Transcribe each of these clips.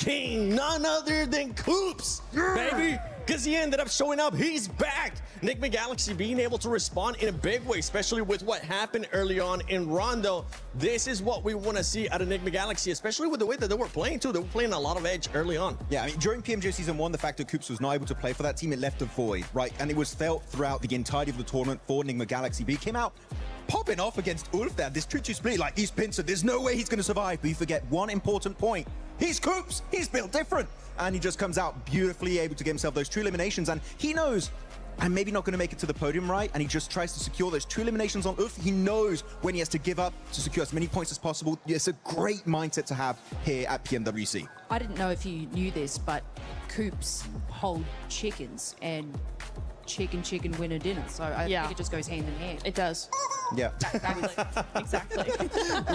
king, none other than Coops, baby. Because he ended up showing up. He's back. Enigma Galaxy being able to respond in a big way, especially with what happened early on in Rondo. This is what we want to see out of Enigma Galaxy, especially with the way that they were playing too. They were playing a lot of edge early on. Yeah, I mean, during PMJ Season 1, the fact that Coops was not able to play for that team, it left a void, right? And it was felt throughout the entirety of the tournament for Enigma Galaxy. But he came out popping off against Ulf there. This 2-2 split, like, he's Pincer. There's no way he's going to survive. But you forget one important point. He's Coops. He's built different. And he just comes out beautifully, able to get himself those 2 eliminations. And he knows I'm maybe not going to make it to the podium, right? And he just tries to secure those 2 eliminations on Ulf. He knows when he has to give up to secure as many points as possible. It's a great mindset to have here at PMWC. I didn't know if you knew this, but Coops hold chickens and chicken winner dinner. So I think it just goes hand in hand. It does. Yeah. Exactly.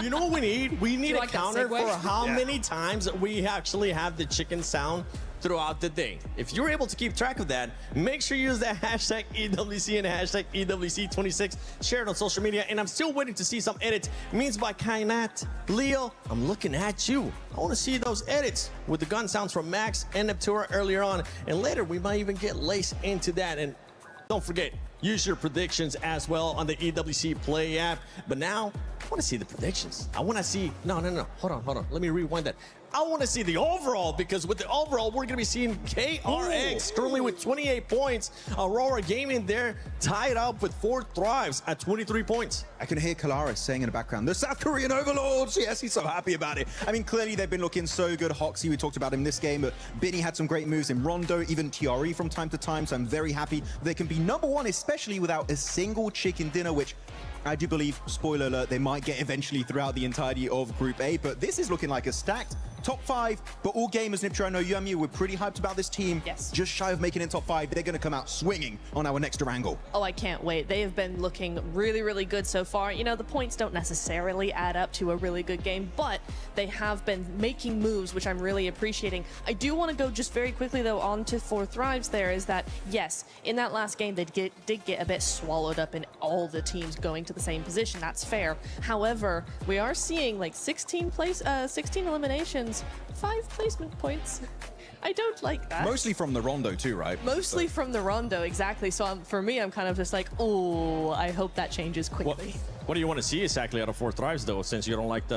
You know what we need? We need a like that counter segue? for how many times we actually have the chicken sound throughout the day. If you're able to keep track of that, make sure you use that hashtag EWC and hashtag EWC26. Share it on social media. And I'm still waiting to see some edits. Means by Kainat, Leo, I'm looking at you. I want to see those edits with the gun sounds from Max and Neptura earlier on. And later, we might even get laced into that. And don't forget, use your predictions as well on the EWC Play app. But now, I want to see the predictions. I want to see, no. Hold on. Let me rewind that. I want to see the overall, because with the overall, we're going to be seeing KRX currently with 28 points. Aurora Gaming there tied up with 4 Thrives at 23 points. I can hear Kalaris saying in the background, the South Korean overlords. Yes, he's so happy about it. I mean, clearly they've been looking so good. Hoxie, we talked about him this game, but Binny had some great moves in Rondo, even TRE from time to time. So I'm very happy they can be #1, especially without a single chicken dinner, which I do believe, spoiler alert, they might get eventually throughout the entirety of Group A. But this is looking like a stacked top 5. But all gamers, Niptra, I know you and me, we're pretty hyped about this team. Yes. Just shy of making it in top 5. They're going to come out swinging on our next Durango. Oh, I can't wait. They have been looking really, really good so far. You know, the points don't necessarily add up to a really good game, but they have been making moves, which I'm really appreciating. I do want to go just very quickly, though, on to 4 Thrives there, is that, yes, in that last game, they did get a bit swallowed up in all the teams going to the same position. That's fair. However, we are seeing like 16 eliminations, 5 placement points. I don't like that. Mostly from the Rondo too, right? Mostly from the Rondo, exactly. So for me, I'm kind of just like, oh, I hope that changes quickly. What do you want to see exactly out of 4 Thrives, though, since you don't like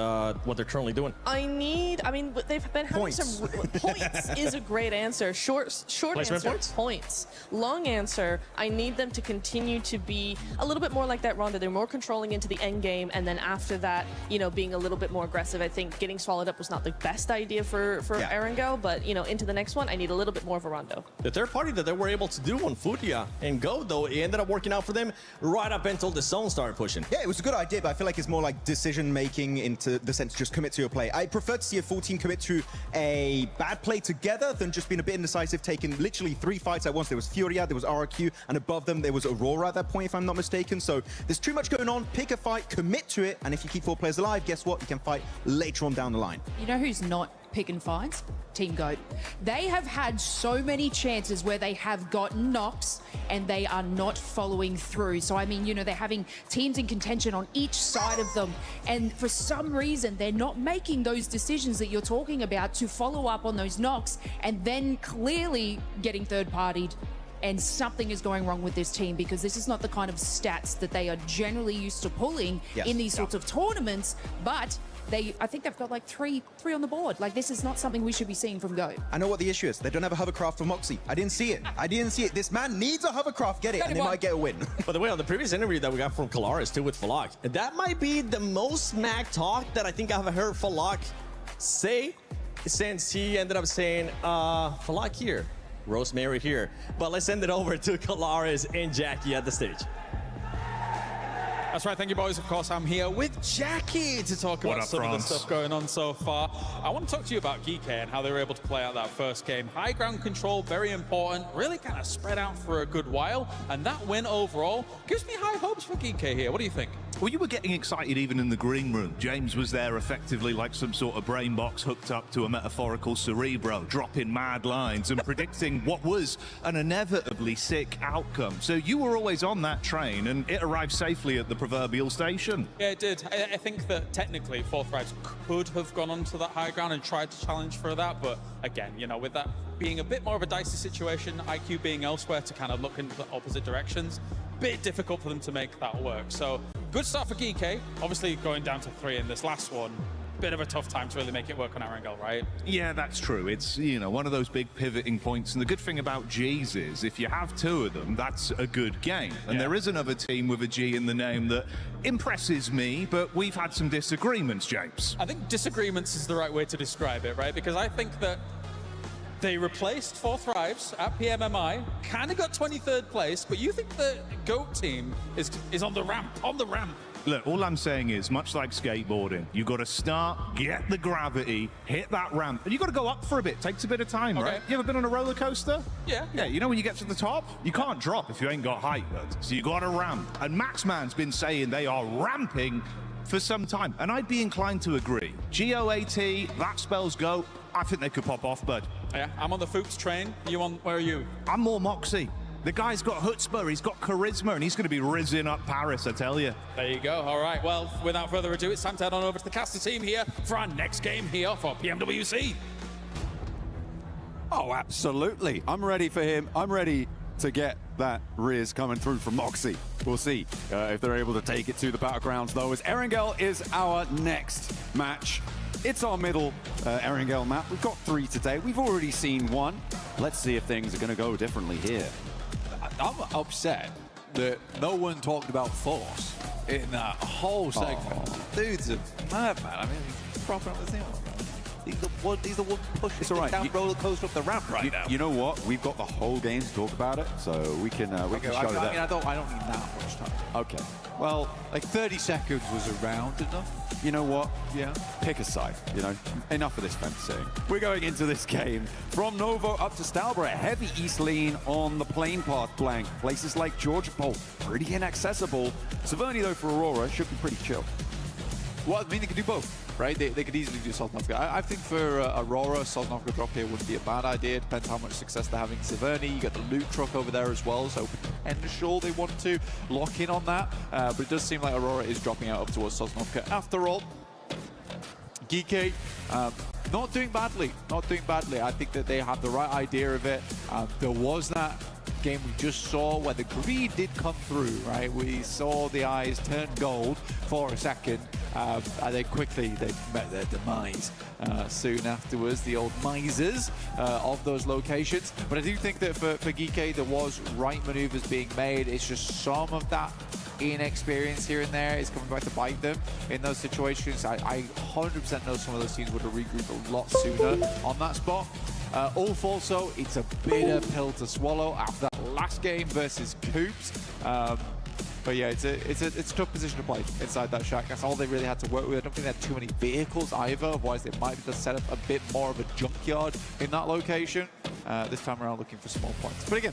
what they're currently doing? I mean, they've been having some points is a great answer. Short Placement answer, points. Long answer, I need them to continue to be a little bit more like that Rondo. They're more controlling into the end game, and then after that, you know, being a little bit more aggressive. I think getting swallowed up was not the best idea for Erangel, but, you know, into the next one, I need a little bit more of a Rondo. The third party that they were able to do on Futia and Go, though, it ended up working out for them right up until the zone started pushing. Yeah, it was a good idea, but I feel like it's more like decision-making into the sense just commit to your play. I prefer to see a full team commit to a bad play together than just being a bit indecisive, taking literally 3 fights at once. There was Furia, there was RRQ, and above them there was Aurora at that point, if I'm not mistaken. So there's too much going on. Pick a fight, commit to it, and if you keep 4 players alive, guess what? You can fight later on down the line. You know who's not picking fights? Team GOAT. They have had so many chances where they have gotten knocks and they are not following through. So, I mean, you know, they're having teams in contention on each side of them. And for some reason, they're not making those decisions that you're talking about to follow up on those knocks and then clearly getting third-partied. And something is going wrong with this team, because this is not the kind of stats that they are generally used to pulling in these sorts of tournaments. But I think they've got like three on the board. Like, this is not something we should be seeing from Go. I know what the issue is. They don't have a hovercraft for Moxie. I didn't see it. This man needs a hovercraft. Get it, and they might get a win. By the way, on the previous interview that we got from Kalaris too with Falak, that might be the most smack talk that I think I've heard Falak say since he ended up saying, Falak here, Rosemary here. But let's send it over to Kalaris and Jackie at the stage. That's right, thank you boys. Of course, I'm here with Jackie to talk about some of the stuff going on so far. I want to talk to you about Geek and how they were able to play out that first game. High ground control, very important, really kind of spread out for a good while. And that win overall gives me high hopes for Geek here. What do you think? Well, you were getting excited even in the green room. James was there effectively like some sort of brain box hooked up to a metaphorical cerebro, dropping mad lines and predicting what was an inevitably sick outcome. So you were always on that train, and it arrived safely at the proverbial station. Yeah, it did. I think that technically Fourth Rise could have gone onto that high ground and tried to challenge for that, but again, you know, with that being a bit more of a dicey situation, IQ being elsewhere to kind of look in the opposite directions, bit difficult for them to make that work. So good start for GK. Obviously going down to 3 in this last one, bit of a tough time to really make it work on Erangel, right? Yeah, that's true. It's, you know, one of those big pivoting points. And the good thing about G's is if you have 2 of them, that's a good game. And there is another team with a G in the name that impresses me, but we've had some disagreements, James. I think disagreements is the right way to describe it, right? Because I think that they replaced Fourth Rise at PMMI, kind of got 23rd place, but you think the GOAT team is on the ramp, Look, all I'm saying is, much like skateboarding, you got to start, get the gravity, hit that ramp, and you got to go up for a bit. Takes a bit of time, right? You ever been on a roller coaster? Yeah. Yeah, you know when you get to the top, you can't drop if you ain't got height, so you got to ramp. And Maxman's been saying they are ramping for some time, and I'd be inclined to agree. GOAT, that spells GOAT. I think they could pop off, bud. Yeah, I'm on the Fuchs train. Where are you? I'm more Moxie. The guy's got chutzpah, he's got charisma, and he's going to be rizzing up Paris, I tell you. There you go. All right. Well, without further ado, it's time to head on over to the caster team here for our next game here for PMWC. Oh, absolutely. I'm ready for him. I'm ready to get that Riz coming through from Moxie. We'll see if they're able to take it to the Battlegrounds, though, as Erangel is our next match. It's our middle Erangel map. We've got 3 today. We've already seen 1. Let's see if things are going to go differently here. I'm upset that no one talked about Force in that whole segment. Dude's a madman. I mean, he's propping up the thing. He's the one pushing down roller coaster up the ramp right now. You know what? We've got the whole game to talk about it, so we can show that. I don't need that much time. Okay. Well, like 30 seconds was around enough. You know what? Yeah. Pick a side, you know. Enough of this fantasy. We're going into this game from Novo up to Stalborough. Heavy east lean on the plane path blank. Places like Georgia Pole, pretty inaccessible. Severny, though, for Aurora, should be pretty chill. Well, I mean, they could do both, right? They could easily do Sosnovka. I think for Aurora, Sosnovka drop here wouldn't be a bad idea. Depends how much success they're having. Severny, you got the loot truck over there as well, so potential they want to lock in on that. But it does seem like Aurora is dropping out up towards Sosnovka. After all, GK, not doing badly. Not doing badly. I think that they have the right idea of it. There was that game we just saw where the greed did come through, right? We saw the eyes turn gold for a second, and then quickly they met their demise soon afterwards, the old misers of those locations. But I do think that for GK there was right maneuvers being made. It's just some of that inexperience here and there is coming back to bite them in those situations. I 100% know some of those teams would have regrouped a lot sooner on that spot. Ulf also, it's a bitter pill to swallow after that last game versus Coops. But yeah, it's a tough position to play inside that shack. That's all they really had to work with. I don't think they had too many vehicles either, otherwise they might have just set up a bit more of a junkyard in that location. This time around looking for small points. But again,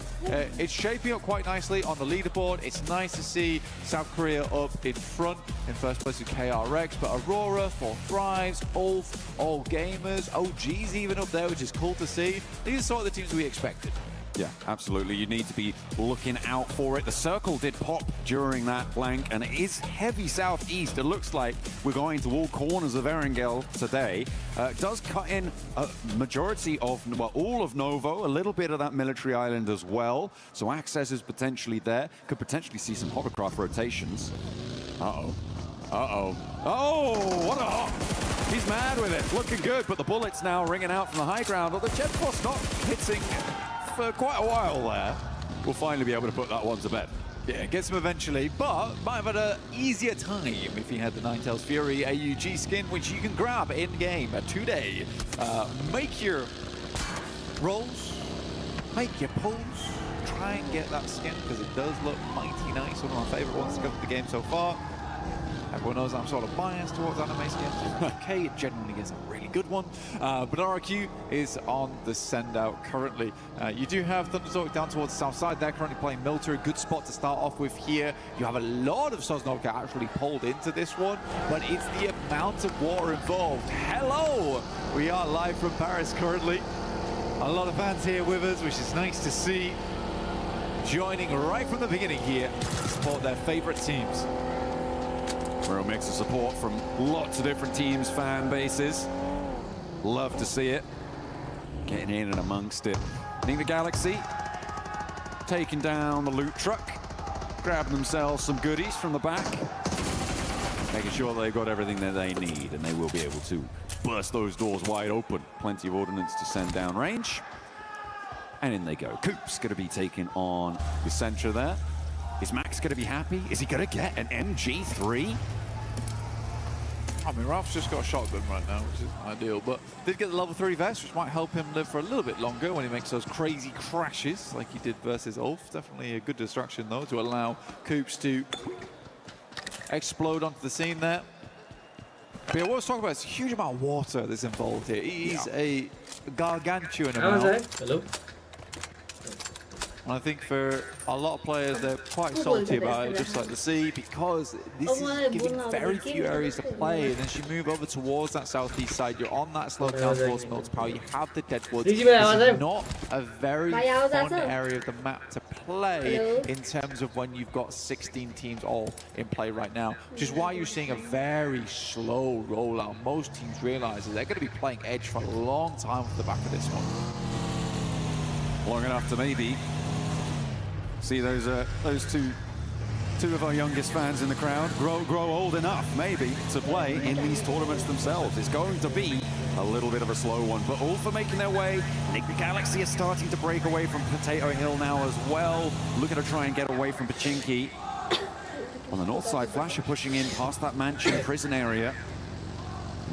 it's shaping up quite nicely on the leaderboard. It's nice to see South Korea up in front in first place with KRX, but Aurora, Fourth Rise, Ulf, All Gamers, OG's even up there, which is cool to see. These are sort of the teams we expected. Yeah, absolutely. You need to be looking out for it. The circle did pop during that blank, and it is heavy southeast. It looks like we're going to all corners of Erangel today. It does cut in a majority of, well, all of Novo, a little bit of that military island as well. So access is potentially there. Could potentially see some hovercraft rotations. Uh-oh. Uh-oh. Oh, what a hop. He's mad with it. Looking good, but the bullets now ringing out from the high ground. But the jet force not hitting for quite a while there. We'll finally be able to put that one to bed. Yeah, gets him eventually, but might have had an easier time if he had the Ninetales Fury AUG skin, which you can grab in-game today. Make your rolls, make your pulls, try and get that skin, because it does look mighty nice. One of my favorite ones to come to the game so far. Everyone knows I'm sort of biased towards anime-based games. Okay, it genuinely is a really good one. But RRQ is on the send-out currently. You do have Thunderstork down towards the south side. They're currently playing military. Good spot to start off with here. You have a lot of Sosnovka actually pulled into this one, but it's the amount of water involved. Hello! We are live from Paris currently. A lot of fans here with us, which is nice to see. Joining right from the beginning here to support their favorite teams. Real mix of support from lots of different teams, fan bases. Love to see it. Getting in and amongst it. Enigma Galaxy taking down the loot truck, grabbing themselves some goodies from the back, making sure they've got everything that they need, and they will be able to burst those doors wide open. Plenty of ordnance to send down range. And in they go. Coop's going to be taking on the center there. Is Max going to be happy? Is he going to get an MG3? I mean, Ralph's just got a shotgun right now, which isn't ideal, but did get the level 3 vest, which might help him live for a little bit longer when he makes those crazy crashes like he did versus Ulf. Definitely a good distraction, though, to allow Coops to explode onto the scene there. But yeah, what I was talking about is a huge amount of water that's involved here. He's a gargantuan amount. Hello. And I think for a lot of players, they're quite salty about it, just like the sea, because this is giving very few areas to play. And as you move over towards that southeast side, you're on that slope down towards Milton Power. You have the Deadwoods. This is not a very fun area of the map to play in terms of when you've got 16 teams all in play right now, which is why you're seeing a very slow rollout. Most teams realize that they're going to be playing Edge for a long time off the back of this one. Long enough to maybe see those two of our youngest fans in the crowd grow old enough maybe to play in these tournaments themselves. It's going to be a little bit of a slow one, but all for making their way. Enigma Galaxy is starting to break away from Potato Hill now as well, looking to try and get away from Pachinki. On the north side, Flasher pushing in past that mansion prison area.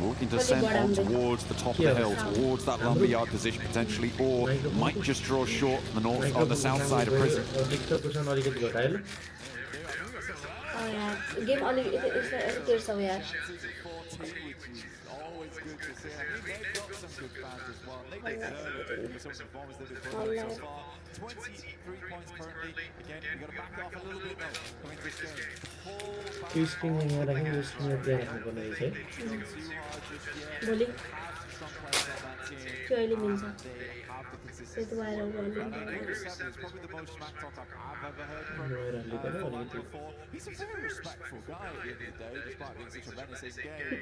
Looking to send on towards the top of the hill, towards that lumberyard position potentially, or might just draw short on the north, on the south side of prison.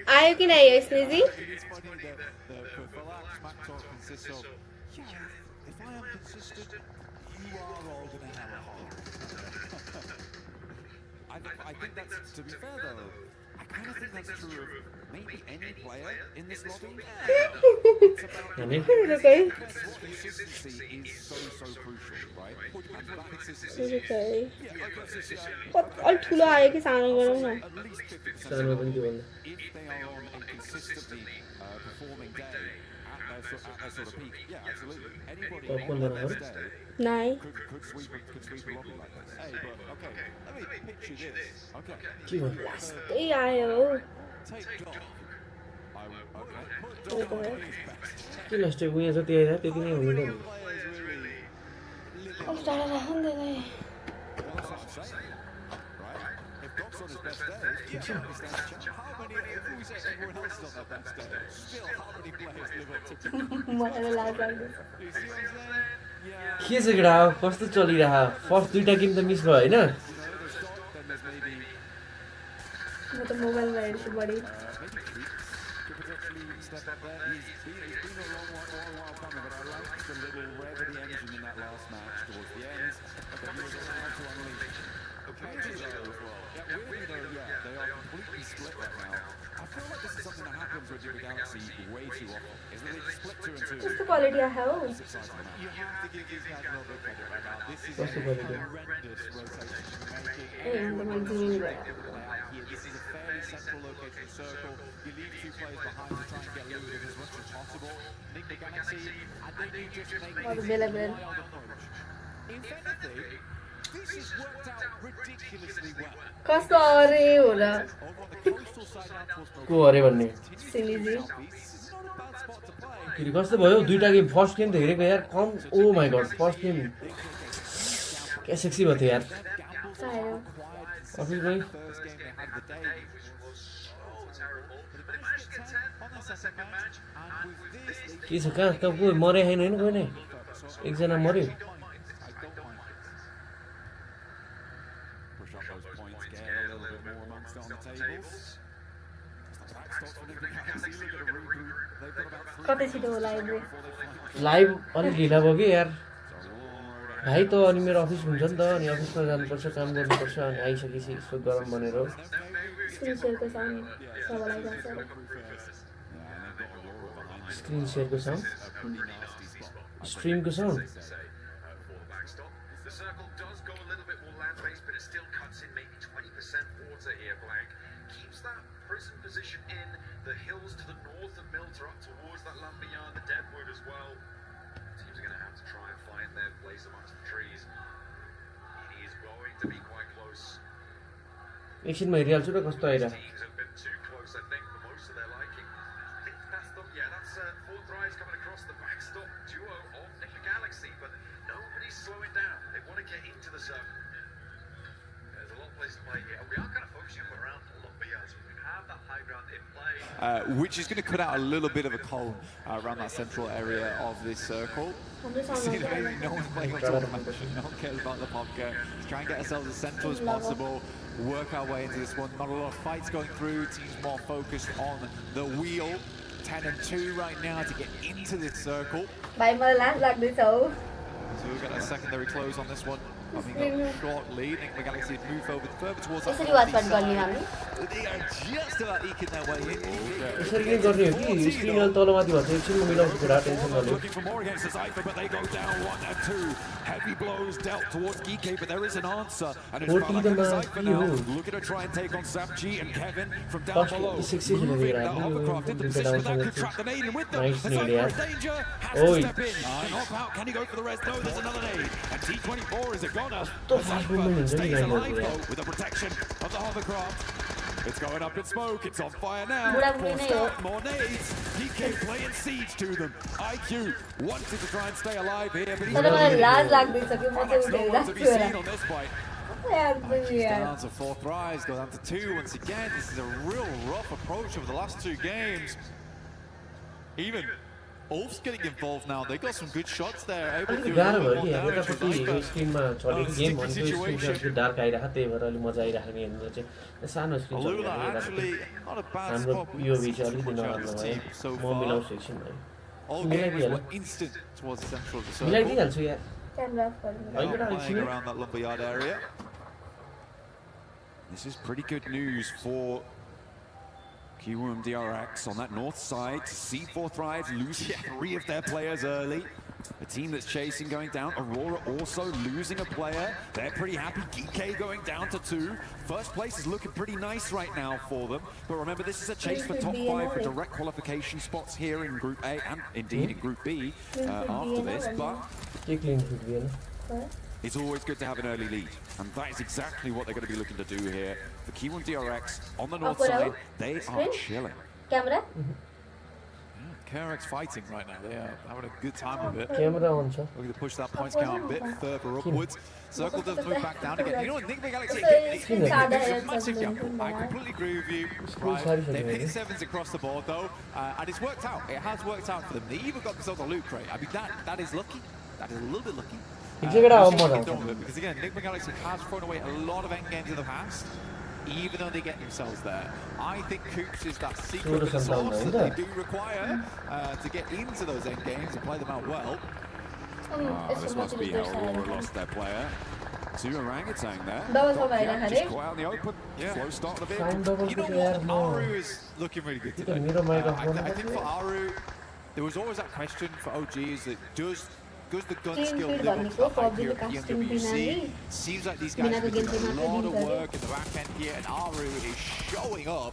आयो कि नहीं इसने जी? I think that's, to be fair though, I kind of think that's true of maybe any player in this lobby. It's about consistency is so crucial, right? Okay. और ठुलो आयो कि सानो गरौँ न? सानो पनि के भन्नु? If they are on a consistently performing day at their sort of peak, yeah, absolutely. Anybody on their best day नहीं. could sweep a lobby like this. Hey, but okay, let me picture this. Okay. के भन्नु? ए आयो. Take Dom. के last उयो जति आइरा त्यति नै हुनु नि. अब टाढा राख्नु नि त्यसलाई. If Doc's on his best day, yeah, he stands a chance. How many, if we say everyone else is on their best day, still how many players live up to मलाई लाज लाग्यो. You see what I'm saying? Yeah. के छ केटा कस्तो चलिरहा first दुईटा game त miss भयो हैन? Then there's maybe म त मोबाइलमा हेर्छु बढी. could potentially step up there. He's been a long while coming, but I liked the little rev of the engine in that last match towards the end. But he was allowed to unleash. Weirdly though, as well. Yeah, weirdly though, yeah, they are completely split right now. I feel like this is something that happens with the Galaxy way too often. Is that they just split 2 and 2. कस्तो quality आयो? You have to give these guys a little bit of credit right now. This is What's a the quality? horrendous rotation you're making. ए अन्त मैले दिनु भयो. This is a fairly central location circle. You leave 2 players behind to try and get loot as much as possible. Enigma Galaxy, and they do just make What a bit of it. wild approach. If anything, कस्तो अरे होला को अरे भन्ने सिलिजी फेरि कस्तो भयो दुईटा गेम फर्स्ट गेम त हेरेको यार कम oh my god first game क्या सेक्सी भयो यार आयो अफिस भाइ के छ कहाँ त को मरे हैन हैन कोही नै एकजना मर्यो कतै छिटो होला लाइभ अलिक ढिला भयो कि यार भाइ त अनि मेरो अफिस हुन्छ नि त अनि अफिसमा जानुपर्छ काम गर्नुपर्छ अनि आइसकेपछि यसो गरम भनेर स्क्रिन शेयरको साउन्ड स्ट्रिमको sound The hills to the north of Milter up towards that land beyond the Deadwood as well. Teams are going to have to try and find their place amongst the trees. It is going to be quite close. एकछिनमा हेरिहाल्छु र कस्तो आइरा Teams have been too close, I think, for most of their liking. I think that's fourth rise coming across the backstop duo of Nick Galaxy, but nobody's slowing down. They want to get into the circle. There's a lot of places to play here, and we are kind of focusing around Colombia, so we have that high ground in play. Which is going to cut out a little bit of a cone around that central area of this circle. See, maybe no one's playing on tournament, no one cares about the Popka. Let's try and get ourselves as central as possible, work our way into this one. Not a lot of fights going through, teams more focused on the wheel. 10-2 right now to get into this circle. So we've got a secondary close on this one. I mean, got a short lead. Nick Galaxy move over further towards that. They are just about eking their way in. यसरी नै गर्ने हो कि screen अलि तलमाथि भन्छ एकछिनमा मिलाउँछु कुरा टेन्सन गर्नु Looking for more against the Cypher, but they go down 1-2. Heavy blows dealt towards Geeky, but there is an answer. And it's felt like the Cypher now. Looking to try and take on Sapchi and Kevin from down below. Moving that hovercraft into position, but that could trap the nade in with them. The Cypher is danger, has to step in. Can hop out, can he go for the rest? No, there's another nade. And T24 is a goner. The Cypher stays alive though with the protection of the hovercraft. It's going up in smoke, it's on fire now. More nades. DK playing siege to them. IQ wanted to try and stay alive here, but he's not to be seen on this fight. Down to fourth rise, go down to 2 once again. This is a real rough approach over the last 2 games. Even Ulf's getting involved now. They got some good shots there. Able to गाह्रो भयो कि यतापट्टि स्क्रिनमा चलेको game भनेको screen dark आइरहेको त्यही भएर अलि मजा आइरहेको नि हेर्नु चाहिँ सानो स्क्रिन हाम्रो पिओभी चाहिँ अलिकति नराम्रो भयो म मिलाउँछु एकछिन भाइ मिलाइदिइहाल्छु यार around that lumberyard area. This is pretty good news for Kiwoom DRX on that north side. C4 Thrive losing 3 of their players early. The team that's chasing going down. Aurora also losing a player. They're pretty happy. GK going down to 2. First place is looking pretty nice right now for them. But remember, this is a chase for top 5 for direct qualification spots here in Group A and indeed in Group B after this. But it's always good to have an early lead. And that is exactly what they're going to be looking to do here. For Kiwoom DRX on the north side, they are chilling. Camera? KRX fighting right now. They are having a good time with it. Camera on, sir. Looking to push that points count a bit further upwards. Circle does move back down again. You know what, Nick Galaxy, it's a massive jump. I completely agree with you. Right, they've hit 7s across the board though, and it's worked out. It has worked out for them. They even got themselves a loot crate. I mean, that is lucky. That is a little bit lucky. Because again, Nick Galaxy has thrown away a lot of endgames in the past, even though they get themselves there. I think Coops is that secret sauce that they do require to get into those endgames and play them out well. This must be how Aurora lost their player. 2 orangutan there. Just quite out in the open. Yeah. Slow start of the bit. You know what? Aru is looking really good today. I think for Aru, there was always that question for OG is that does the gun skill live up to the hype here at PMWC? Seems like these guys have been doing a lot of work in the back end here, and Aru is showing up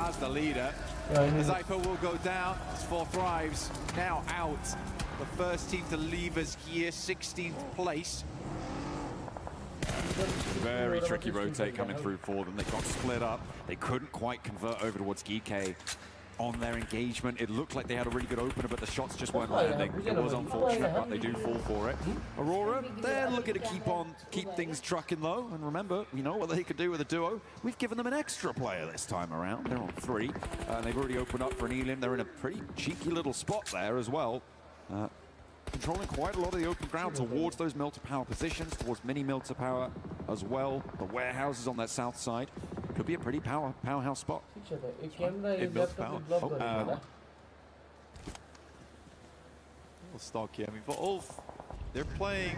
as the leader. Zypher will go down. It's 4 Thrives now out. The first team to leave us here, 16th place. Very tricky rotate coming through for them. They got split up. They couldn't quite convert over towards Geek on their engagement. It looked like they had a really good opener, but the shots just weren't landing. It was unfortunate, but they do fall for it. Aurora, they're looking to keep things trucking low. And remember, we know what they could do with a duo. We've given them an extra player this time around. They're on 3, and they've already opened up for an Elim. They're in a pretty cheeky little spot there as well. Controlling quite a lot of the open ground towards those mill to power positions, towards mini mill to power as well. The warehouses on that south side could be a pretty powerhouse spot. It builds power. Little stocky. I mean, for Ulf, they're playing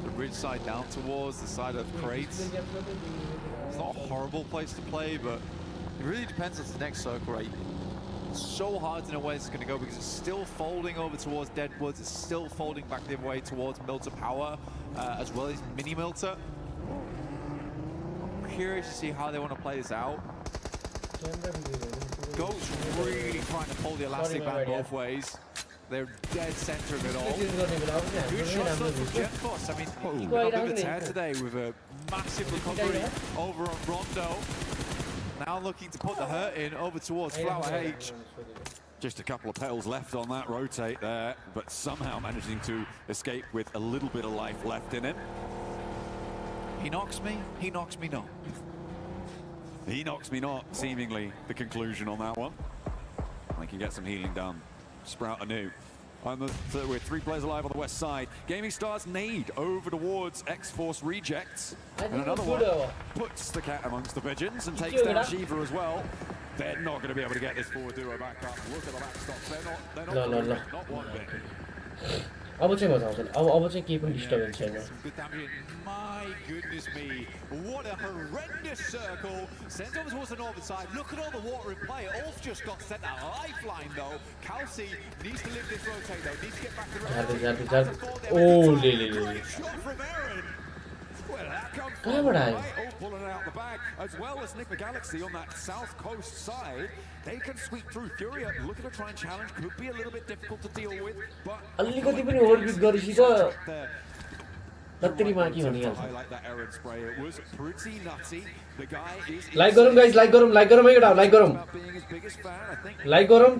the ridge side down towards the side of crates. It's not a horrible place to play, but it really depends on the next circle, right? So hard to know where it's going to go because it's still folding over towards Deadwoods. It's still folding back the other way towards Milter Power, as well as Mini Milter. I'm curious to see how they want to play this out. Goat's really trying to pull the elastic band both ways. They're dead center of it all. Good shots though from Genforce. I mean, he got a bit of a tear today with a massive recovery over on Rondo. Now looking to put the hurt in over towards Flower H. Just a couple of petals left on that rotate there, but somehow managing to escape with a little bit of life left in him. He knocks me not. He knocks me not, seemingly the conclusion on that one. I can get some healing done. Sprout anew. With 3 players alive on the west side. Gaming Stars nade over towards X-Force rejects. And another one puts the cat amongst the pigeons and takes down Shiva as well. They're not going to be able to get this forward duo back up. Look at the backstops. They're not one bit. अब चाहिँ मजा आउँदैन अब चाहिँ केही पनि disturbance छैन My goodness me, what a horrendous circle. Sends over towards the northern side. Look at all the water in play. Ulf just got sent a lifeline though. Kelsey needs to live this rotate though. Needs to get back to the rotate. Oh, Lily. Shot from Aaron. Where did that come from? कहाँबाट आयो Pulling it out the bag, as well as Nick Galaxy on that south coast side. They can sweep through. Furia looking to try and challenge. Could be a little bit difficult to deal with, but अलिकति पनि ओभरबिट गरेपछि त नत्तरी माकी भनिहाल्छ I like that Aaron spray. It was pretty nutty. The guy is like गरौँ guys like गरौँ है एउटा like गरौँ like गरौँ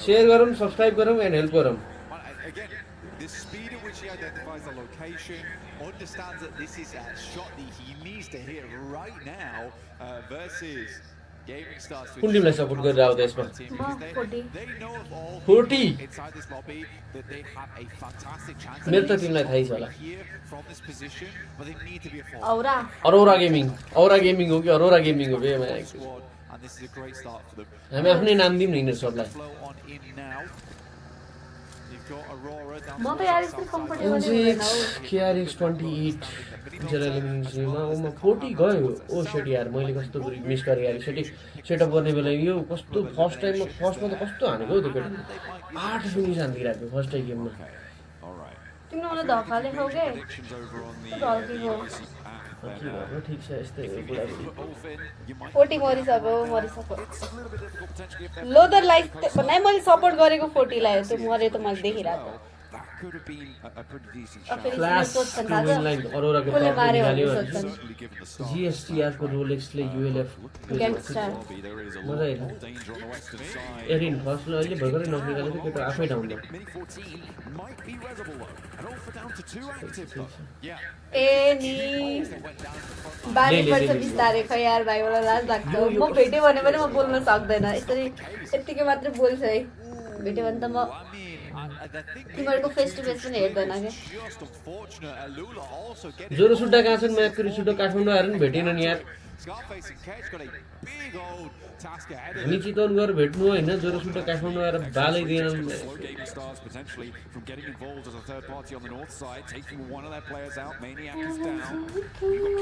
शेयर गरौँ सब्स्क्राइब गरौँ एन्ड हेल्प गरौँ Again, the speed at which he identifies the location, understands that this is a shot that he needs to hit right now versus Gaming Stars. कुन टिमलाई support गरेर आउँदा यसमा They know of all 40 inside this lobby that they have a fantastic chance. मेरो त टिमलाई थाहै छ होला Here from this position, but they need to be a force. Arora gaming हो कि अरोरा गेमिङ हो बे And this is a great start for them. हामी आफ्नै नाम दिउँ न यिनीहरु सबलाई Flow on in now. You've got Aurora down म त यार यस्तो कम्फर्टेबल छैन हौ KRX 28 जेरलिमिनमा ओमा 40 गयो ओ सेट यार मैले कस्तो मिस गरे यार सेटअप गर्ने बेला यो कस्तो फर्स्टमा त कस्तो हानेको हौ त्यो केटा 8 फिनिस हान्दिराको फर्स्ट गेममा तिमीले मलाई धक्का देखाउ के गल्ती हो ठीक छ यस्तै हो बुढाबुढी 40 मरिसक्यो लोदरलाई भन्नै मैले सपोर्ट गरेको 40 लाई त्यो मरे त मैले देखिरहेको could have been a pretty decent shot. Flash line Arora को टप निकाल्यो GSTR को रोलेक्स ले ULF गैंगस्टर मजा आयो एरिन फर्स्ट ले अहिले भर्खरै नक निकालेको केटा आफै डाउन भयो ए नि बानी पर्छ बिस्तारै खै यार भाइबाट लाज लाग्छ म भेटे भने पनि म बोल्न सक्दैन यसरी यतिकै मात्र बोल्छ है भेटे भने त म तिमीहरुको फेस टु फेस पनि हेर्दैन के जोरो सुड्डा कहाँ छन् म्याप फेरि सुड्डा काठमाडौँ आएर नि भेटेन नि यार हामी चितवन गएर भेट्नु हैन जोरो सुड्डा काठमाडौँ आएर बालै दिएन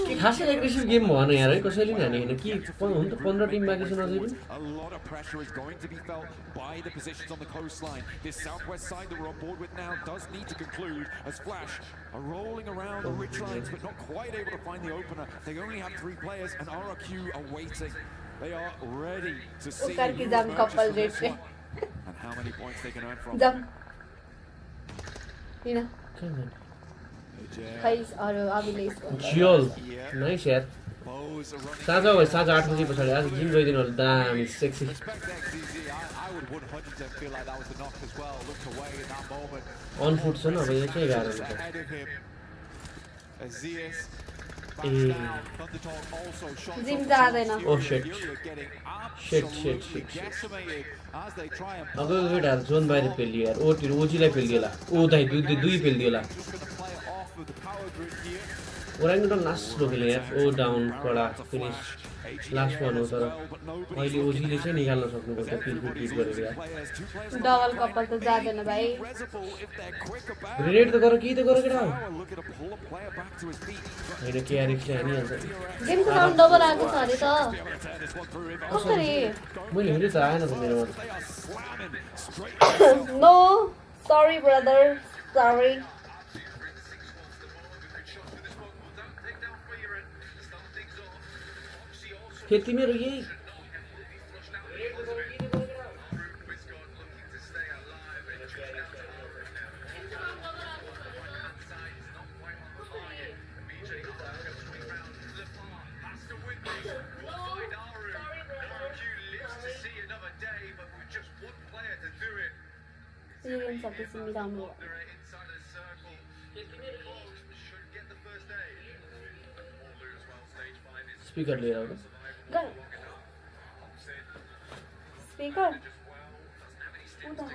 के खासै एग्रेसिभ गेम भएन यार है कसैले पनि हाने हैन के हुन त 15 टिम बाँकी छन् अझै पनि A lot of pressure is going to be felt by the positions on the coastline. This southwest side that we're on board with now does need to conclude as Flash are rolling around the ridge lines but not quite able to find the opener. They only have 3 players and RRQ are waiting. They are ready to see Karki jam couple rate pe and how many points they can earn from. Jam Ina खै अरू अभिले जियोल nice यार साँझ भयो साँझ 8 बजे पछाडि आज जिम गइदिनु होला दामी सेक्सी अन फुट छ न अब यो चाहिँ गाह्रो हुन्छ जिम जाँदैन ओ शिट अब केटाहरू जोन बाहिर पेलियो यार ओजीलाई पेलिदिएला ओ दाइ दुई पेलिदिएला ओराङ्गुटाङ लास्ट लोकेले यार ओ डाउन कडा फिनिस लास्ट वान हो तर अहिले ओजीले चाहिँ निकाल्न सक्नुपर्छ किल गरेर यार डबल कपाल त जाँदैन भाइ ग्रेनेड त गर केही त गर केटा होइन केआरएक्सले हानिहाल्छ गेमको राउन्ड डबल आएको छ अरे त कसरी मैले हेरेँ त आएन त मेरोमा नो सरी ब्रदर सरी खेती मेरो यही सकेपछि मिलाउनु स्पिकर लिएर आउनु स्पिकर उता छ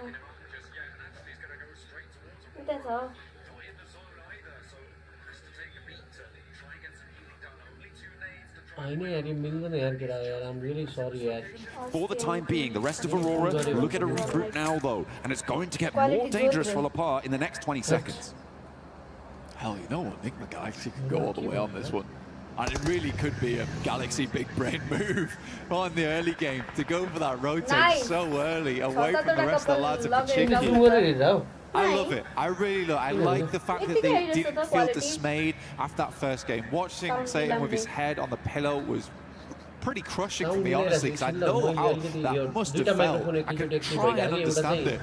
For the time being, the rest of Aurora look at a regroup now, though, and it's going to get more dangerous for Lepar in the next 20 seconds. Hell, you know what? Nick Galaxy could go all the way on this one. And it really could be a Galaxy big brain move on the early game to go for that rotate so early away from the rest of the lads at the chicken. I love it. I really love it. I like the fact that they didn't feel dismayed after that first game. Watching Satan with his head on the pillow was pretty crushing for me, honestly, because I know how that must have felt. I can try and understand it.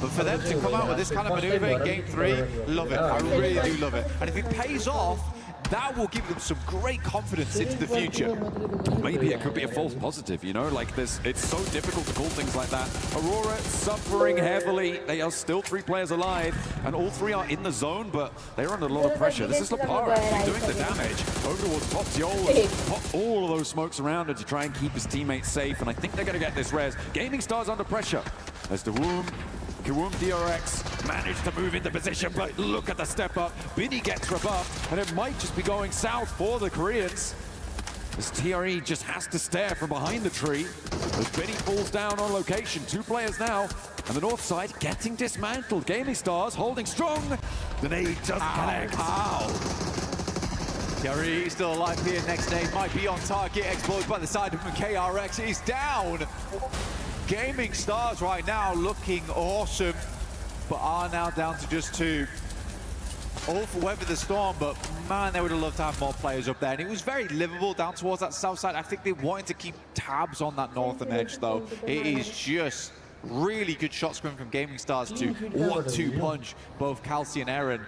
But for them to come out with this kind of maneuver in Game 3, love it. I really do love it. And if it pays off, that will give them some great confidence into the future. Maybe it could be a false positive, you know, like this. It's so difficult to call things like that. Aurora suffering heavily. They are still 3 players alive, and all 3 are in the zone, but they're under a lot of pressure. This is Lepar actually doing the damage over towards Poptiol. Pop all of those smokes around her to try and keep his teammates safe, and I think they're going to get this res. Gaming Stars under pressure. As the Kiwoom DRX managed to move into position, but look at the step up. Biddy gets rebuffed, and it might just be going south for the Koreans. As TRE just has to stare from behind the tree. As Biddy falls down on location, 2 players now. And the north side getting dismantled. Gaming Stars holding strong. The nade doesn't connect. How? TRE still alive here. Next nade might be on target. Explodes by the side of KRX. He's down. Gaming Stars right now looking awesome, but are now down to just 2. All for weather the storm, but man, they would have loved to have more players up there. And it was very livable down towards that south side. I think they wanted to keep tabs on that northern edge, though. It is just really good shots coming from Gaming Stars to 1-2 punch both Kelsey and Aaron.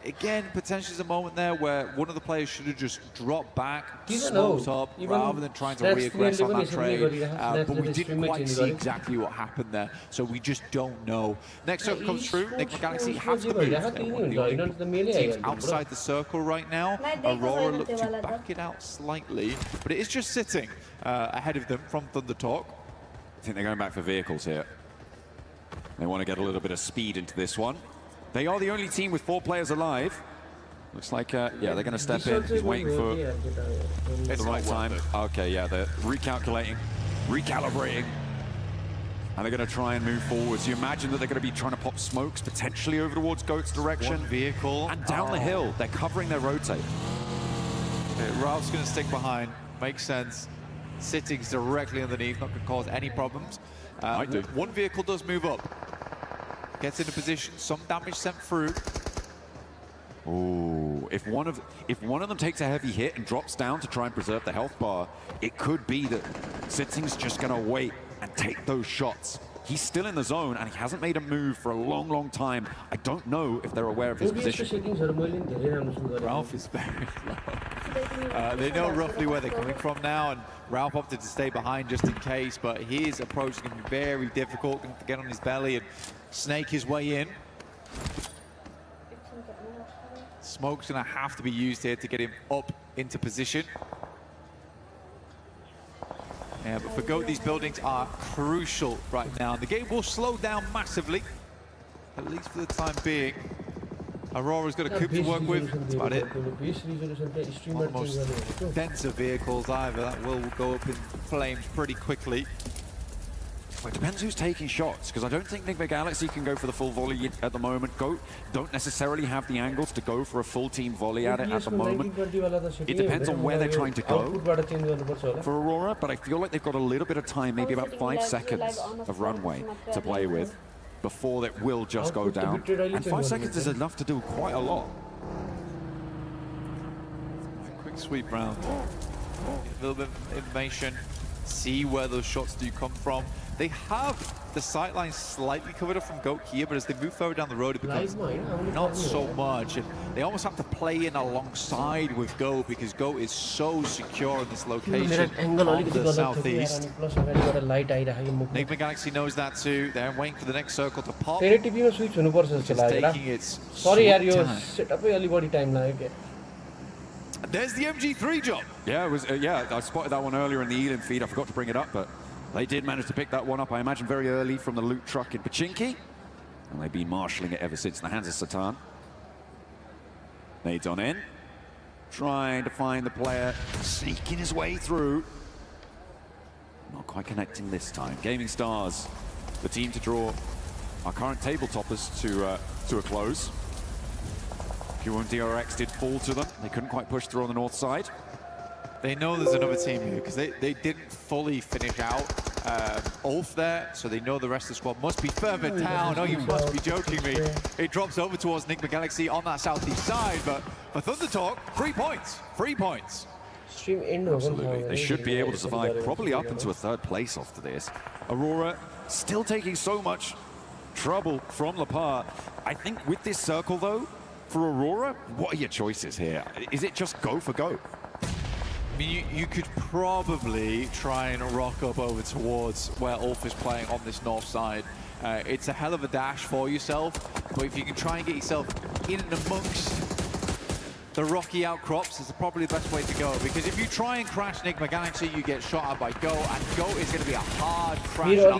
Again, potentially a moment there where one of the players should have just dropped back, smoked up, rather than trying to re-aggress on that trade. But we didn't quite see exactly what happened there, so we just don't know. Next up comes through. Nick Galaxy have to move. They're one of the only teams outside the circle right now. Aurora look to back it out slightly, but it is just sitting ahead of them from Thunder Talk. I think they're going back for vehicles here. They want to get a little bit of speed into this one. They are the only team with 4 players alive. Looks like, yeah, they're going to step in. He's waiting for the right time. Okay, yeah, they're recalculating, recalibrating. And they're going to try and move forward. So you imagine that they're going to be trying to pop smokes, potentially over towards Goat's direction. One vehicle. And down the hill, they're covering their rotate. Ralph's going to stick behind. Makes sense. Sitting's directly underneath, not going to cause any problems. Might do. One vehicle does move up. Gets into position, some damage sent through. Oh, if one of them takes a heavy hit and drops down to try and preserve the health bar, it could be that Sitting's just going to wait and take those shots. He's still in the zone and he hasn't made a move for a long, long time. I don't know if they're aware of his position. Ralph is very low. They know roughly where they're coming from now, and Ralph opted to stay behind just in case, but his approach is going to be very difficult. Going to get on his belly and snake his way in. Smoke's going to have to be used here to get him up into position. Yeah, but for GOAT, these buildings are crucial right now. The game will slow down massively, at least for the time being. Aurora's got a coupe to work with, that's about it. Not the most denser vehicles either, that will go up in flames pretty quickly. Well, it depends who's taking shots, because I don't think Nigma Galaxy can go for the full volley at the moment. GOAT don't necessarily have the angles to go for a full team volley at it at the moment. It depends on where they're trying to go for Aurora, but I feel like they've got a little bit of time, maybe about 5 seconds of runway to play with before it will just go down. And 5 seconds is enough to do quite a lot. Quick sweep round. A little bit of information, see where those shots do come from. They have the sightlines slightly covered up from GOAT here, but as they move further down the road, it becomes not so much. And they almost have to play in alongside with GOAT because GOAT is so secure in this location on the southeast. Nigma Galaxy knows that too. They're waiting for the next circle to pop. Just taking its sweet time. There's the MG3 job. Yeah, it was. Yeah, I spotted that one earlier in the Elim feed. I forgot to bring it up, but they did manage to pick that one up, I imagine, very early from the loot truck in Pachinki. And they've been marshalling it ever since in the hands of Satan. Nades on in. Trying to find the player, sneaking his way through. Not quite connecting this time. Gaming Stars, the team to draw our current table toppers to a close. Q1 DRX did fall to them. They couldn't quite push through on the north side. They know there's another team here because they didn't fully finish out Ulf there, so they know the rest of the squad must be further down. Oh, you must be joking me. It drops over towards Nigma Galaxy on that southeast side, but for Thunder Talk, 3 points. 3 points. Absolutely. They should be able to survive probably up into a 3rd place after this. Aurora still taking so much trouble from Lepar. I think with this circle, though, for Aurora, what are your choices here? Is it just go for GOAT? I mean, you could probably try and rock up over towards where Ulf is playing on this north side. It's a hell of a dash for yourself, but if you can try and get yourself in and amongst the rocky outcrops, is probably the best way to go. Because if you try and crash Nigma Galaxy, you get shot at by GOAT, and GOAT is going to be a hard crash. Yeah,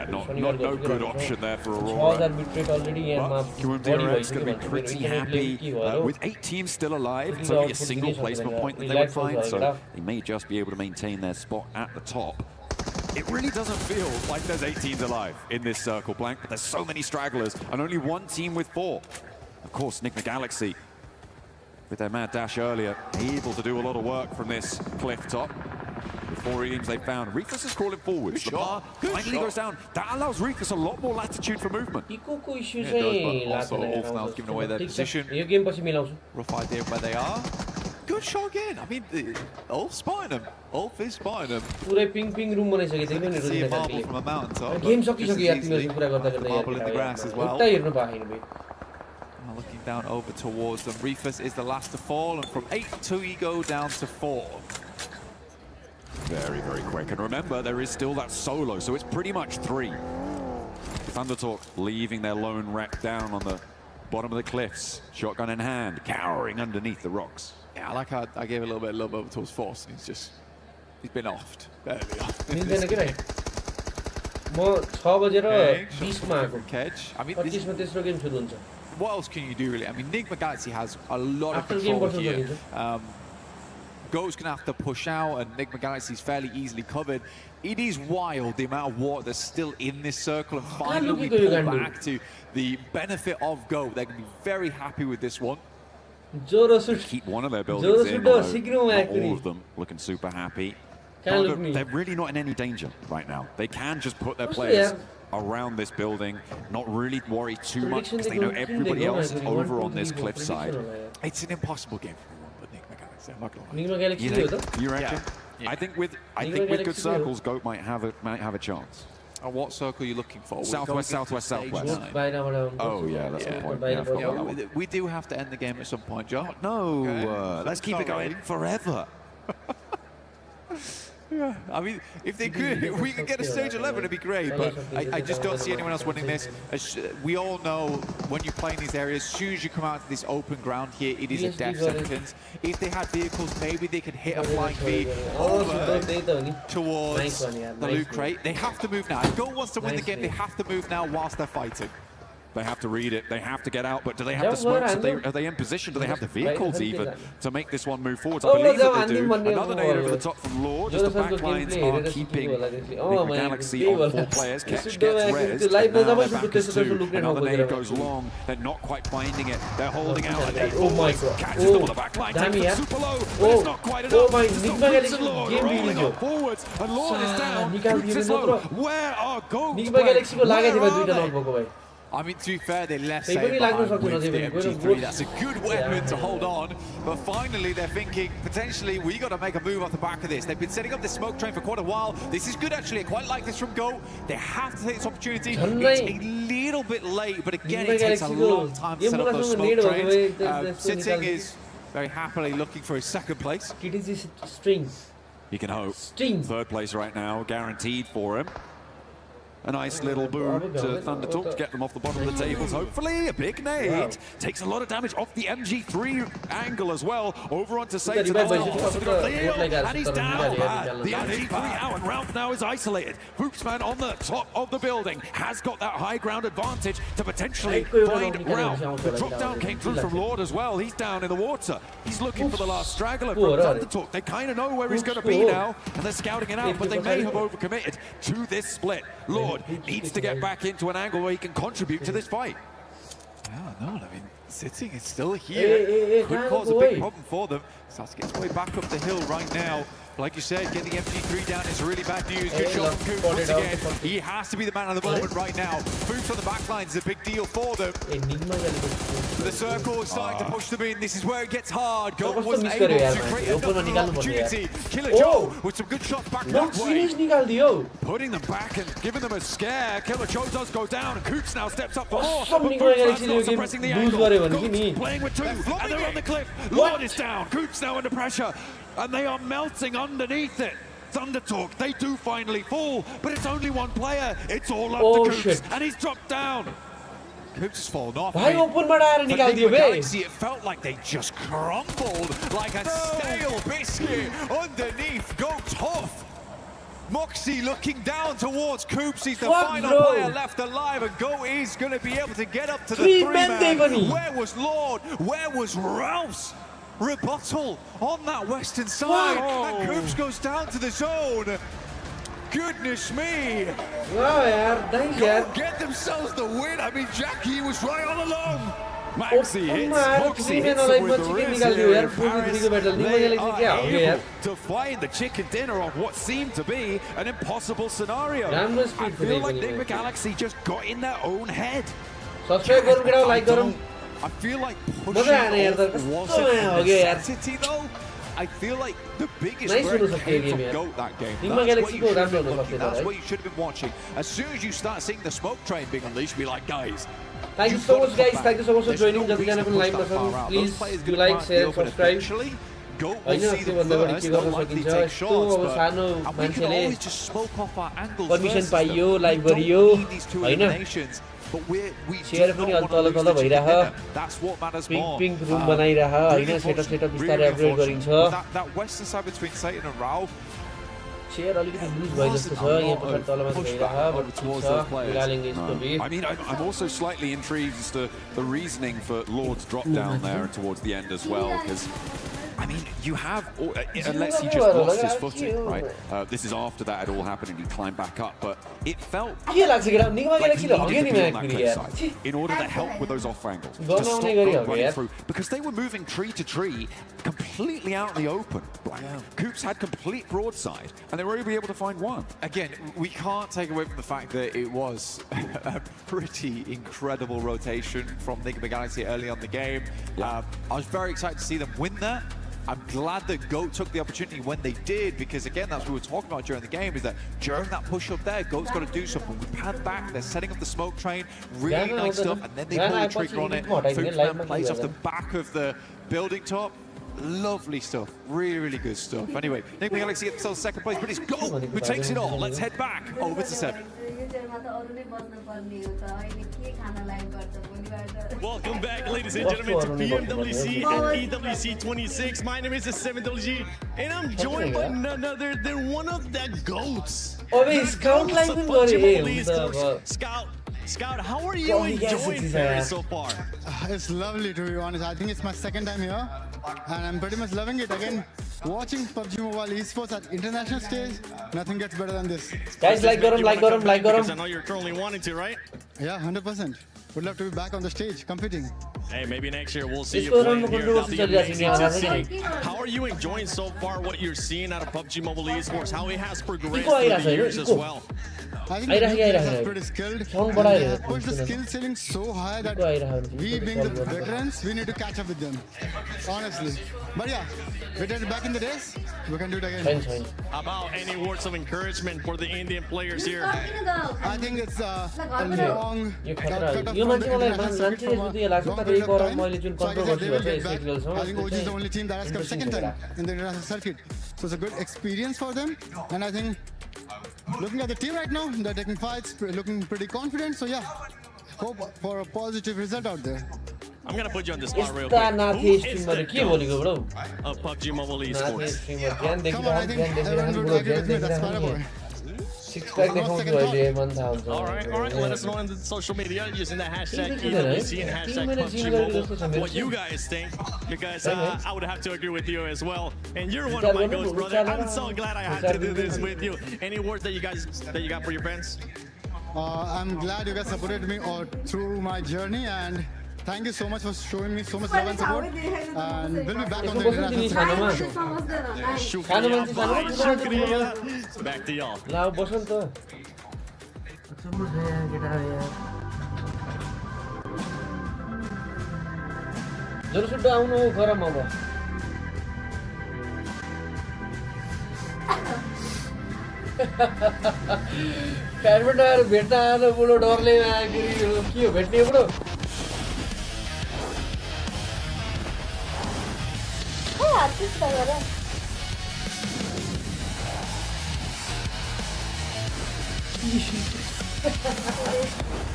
no good option there for Aurora. QMDRX going to be pretty happy with 8 teams still alive. It's only a single placement point that they would find, so they may just be able to maintain their spot at the top. It really doesn't feel like there's 8 teams alive in this circle, Blank, but there's so many stragglers and only 1 team with 4. Of course, Nigma Galaxy, with their mad dash earlier, able to do a lot of work from this cliff top. With 4 teams they found. Rufus is crawling forwards. The bar finally goes down. That allows Rufus a lot more latitude for movement. Yeah, it does, but also Ulf now giving away their position. Rough idea of where they are. Good shot again. I mean, Ulf's spotting him. Ulf is spotting him. See a marble from a mountaintop. Marble in the grass as well. Looking down over towards them. Rufus is the last to fall, and from 8 to Ego down to 4. Very, very quick. And remember, there is still that solo, so it's pretty much 3. Thundertalk leaving their lone wreck down on the bottom of the cliffs. Shotgun in hand, cowering underneath the rocks. Yeah, I like how I gave a little bit of love over towards Force, and he's been offed. Barely offed. Catch. I mean, what else can you do really? I mean, Nigma Galaxy has a lot of control here. GOAT's gonna have to push out, and Nigma Galaxy's fairly easily covered. It is wild the amount of water that's still in this circle, and finally pull back to the benefit of GOAT. They're gonna be very happy with this one. Keep one of their buildings in, not all of them looking super happy. They're really not in any danger right now. They can just put their players around this building, not really worry too much because they know everybody else is over on this cliffside. It's an impossible game for anyone but Nigma Galaxy. I'm not gonna lie. Enigma Galaxy हो त? You reckon? Yeah. I think with Galaxy good circles, Goat might have a chance. What circle are you looking for? Southwest, southwest, southwest. Oh yeah, that's the point. Yeah, I forgot that one. We do have to end the game at some point, John. No, Okay. let's keep it going forever. Yeah, I mean, if we could get a stage 11, it'd be great. But I just don't see anyone else winning this. We all know when you play in these areas, as soon as you come out to this open ground here, it is a death sentence. If they had vehicles, maybe they could hit a flying V over towards the loot crate. They have to move now. If Goat wants to win the game, they have to move now whilst they're fighting. They have to read it. They have to get out. But do they have the smokes? Are they in position? Do they have the vehicles even to make this one move forward? I believe that they do. Another nade over the top from Lord. Just the backlines are keeping the Galaxy on 4 players. Catch gets res. Now they're back as 2. Another nade goes long. They're not quite finding it. They're holding out. A nade forwards. Catches them on the backline. Takes them super low. But it's not quite enough. Coops and Lord rolling on forwards. And Lord is down. Coops is low. Where are Goat? I mean, to be fair, they left safe behind with the MG3. That's a good weapon to hold on. But finally, they're thinking, potentially, we got to make a move off the back of this. They've been setting up this smoke train for quite a while. This is good, actually. I quite like this from Goat. They have to take this opportunity. It's a little bit late, but again, it takes a long time to set up those smoke trains. Sitting is very happily looking for his second place. It is strings. He can hope. Strings. Third place right now, guaranteed for him. A nice little boom to Thunder Talk to get them off the bottom of the tables. Hopefully, a big nade. Takes a lot of damage off the MG3 angle as well. Over onto Satan. And he's down. The MG3 out, and Ralph now is isolated. Boopsman on the top of the building has got that high ground advantage to potentially find Ralph. The drop down came through from Lord as well. He's down in the water. He's looking for the last straggler from Thunder Talk. They kind of know where he's going to be now, and they're scouting it out, but they may have overcommitted to this split. Lord needs to get back into an angle where he can contribute to this fight. Yeah, no, I mean, Sitting is still here. Could cause a big problem for them. Starts to get his way back up the hill right now. Like you said, getting the MG3 down is really bad news. Good shot from Coops once again. He has to be the man of the moment right now. Boots on the back line is a big deal for them. The circle is starting to push them in. This is where it gets hard. Goat wasn't able to create another opportunity. Killer Joe with some good shots back that way. Putting them back and giving them a scare. Killer Joe does go down, and Coops now steps up for more. But Boots not suppressing the angle. Goat playing with 2, and they're on the cliff. Lord is down. Coops now under pressure. And they are melting underneath it. Thunder Talk, they do finally fall, but it's only one player. It's all up to Coops, and he's dropped down. Coops has fallen off. Galaxy, it felt like they just crumbled like a stale biscuit underneath. Go tough. Moxie looking down towards Coops. He's the final player left alive, and Go is going to be able to get up to the 3-man. Where was Lord? Where was Ralph's rebuttal on that western side? And Coops goes down to the zone. Goodness me. Go get themselves the win. I mean, Jackie was right all along. Moxie hits them with the wrist here in Paris. They are able to find the chicken dinner of what seemed to be an impossible scenario. I feel like Enigma Galaxy just got in their own head. I feel like pushing off wasn't a necessity though. I feel like the biggest break came from Goat that game. That's what you should have been watching. As soon as you start seeing the smoke train being unleashed, be like, guys. Thank you so much, guys. Thank you so much for joining. Please do like, share, subscribe. Goat will see them first, they'll likely take shots, but we can always just smoke off our angles first. We don't need these 2 eliminations. But we do not want to lose the chicken dinner. That's what matters more. That western side between Satan and Ralph. I mean, I'm also slightly intrigued as to the reasoning for Lord's drop down there and towards the end as well, because I mean, you have, unless he just lost his footing, right? This is after that had all happened and he climbed back up, but it felt like he needed to be on that cliffside in order to help with those off angles, to stop Goat running through, because they were moving tree to tree completely out in the open. Coops had complete broadside, and they were able to find one. Again, we can't take away from the fact that it was a pretty incredible rotation from Enigma Galaxy early on the game. I was very excited to see them win that. I'm glad that GOAT took the opportunity when they did, because again, that's what we were talking about during the game, is that during that push up there, GOAT's got to do something. We pan back, they're setting up the smoke train, really nice stuff, and then they pull the trigger on it. Footman plays off the back of the building top. Lovely stuff, really good stuff. Anyway, Nick Galaxy gets themselves second place, but it's GOAT who takes it all. Let's head back over to 7. Welcome back, ladies and gentlemen, to PMWC and EWC 26. My name is 7WG, and I'm joined by none other than one of the GOATs. Scout, how are you enjoying Paris so far? It's lovely, to be honest. I think it's my second time here, and I'm pretty much loving it. Again, watching PUBG Mobile Esports at international stage, nothing gets better than this. Guys, like Gorum. Because I know you're currently wanting to, right? Yeah, 100%. Would love to be back on the stage, competing. Hey, maybe next year we'll see you playing here. That'll be amazing to see. How are you enjoying so far what you're seeing out of PUBG Mobile Esports? How it has progressed through the years as well? I think the players are pretty skilled. They have pushed the skill ceiling so high that we, being the veterans, we need to catch up with them. Honestly. But yeah, we did it back in the days. We can do it again. How about any words of encouragement for the Indian players here? I think it's a long cut off from the international circuit from a long period of time. So I guess they will get back. I think OG is the only team that has come second time in the international circuit. So it's a good experience for them. And I think, looking at the team right now, they're taking fights, looking pretty confident. So yeah, hope for a positive result out there. I'm gonna put you on the spot real quick. Who is the GOAT of PUBG Mobile Esports? Come on, I think everyone would agree with me. That's Fireboy. All right. Let us know on the social media using the hashtag EWC and hashtag PUBG Mobile what you guys think, because I would have to agree with you as well. And you're one of my GOATs, brother. I'm so glad I had to do this with you. Any words that you got for your fans? I'm glad you guys supported me all through my journey, and thank you so much for showing me so much love and support. And we'll be back on the international show. Shukriya. Back to y'all.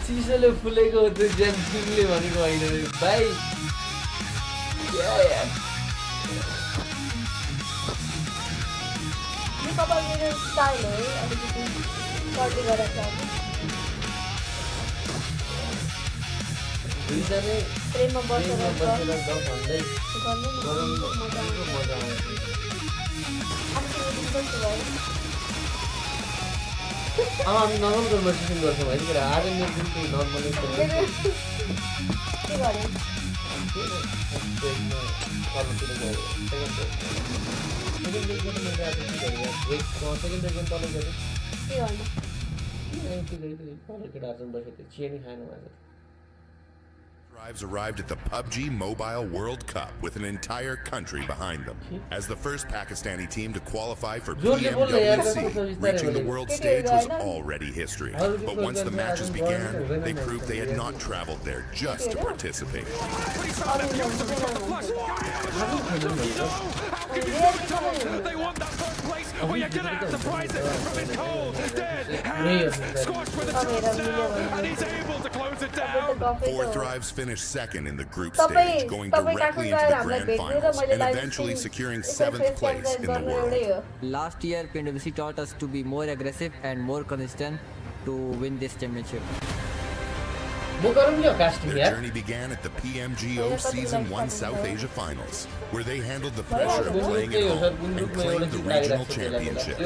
चिसोले फुलेको त्यो जेन्सिङले भनेको होइन भाइ यो कपाल मेरो style हो अलिकति curly गरेर दुईजनै प्रेममा बसेर भन्दै मजा आउँछ हामी नर्मल कन्भर्सेसन गर्छौँ है कि आर्यन जुन normally Tribes arrived at the PUBG Mobile World Cup with an entire country behind them. As the first Pakistani team to qualify for PMWC, reaching the world stage was already history. But once the matches began, they proved they had not traveled there just to participate. They want that first place, or you're gonna have to prize it from his cold, dead hands, squashed with a and he's able to close it down. Four Thrives finished second in the group stage, going directly into the grand finals and eventually securing 7th place in the world. Last year, PMWC taught us to be more aggressive and more consistent to win this championship. Their journey began at the PMGO Season 1 South Asia Finals, where they handled the pressure of playing at home and claimed the regional championship.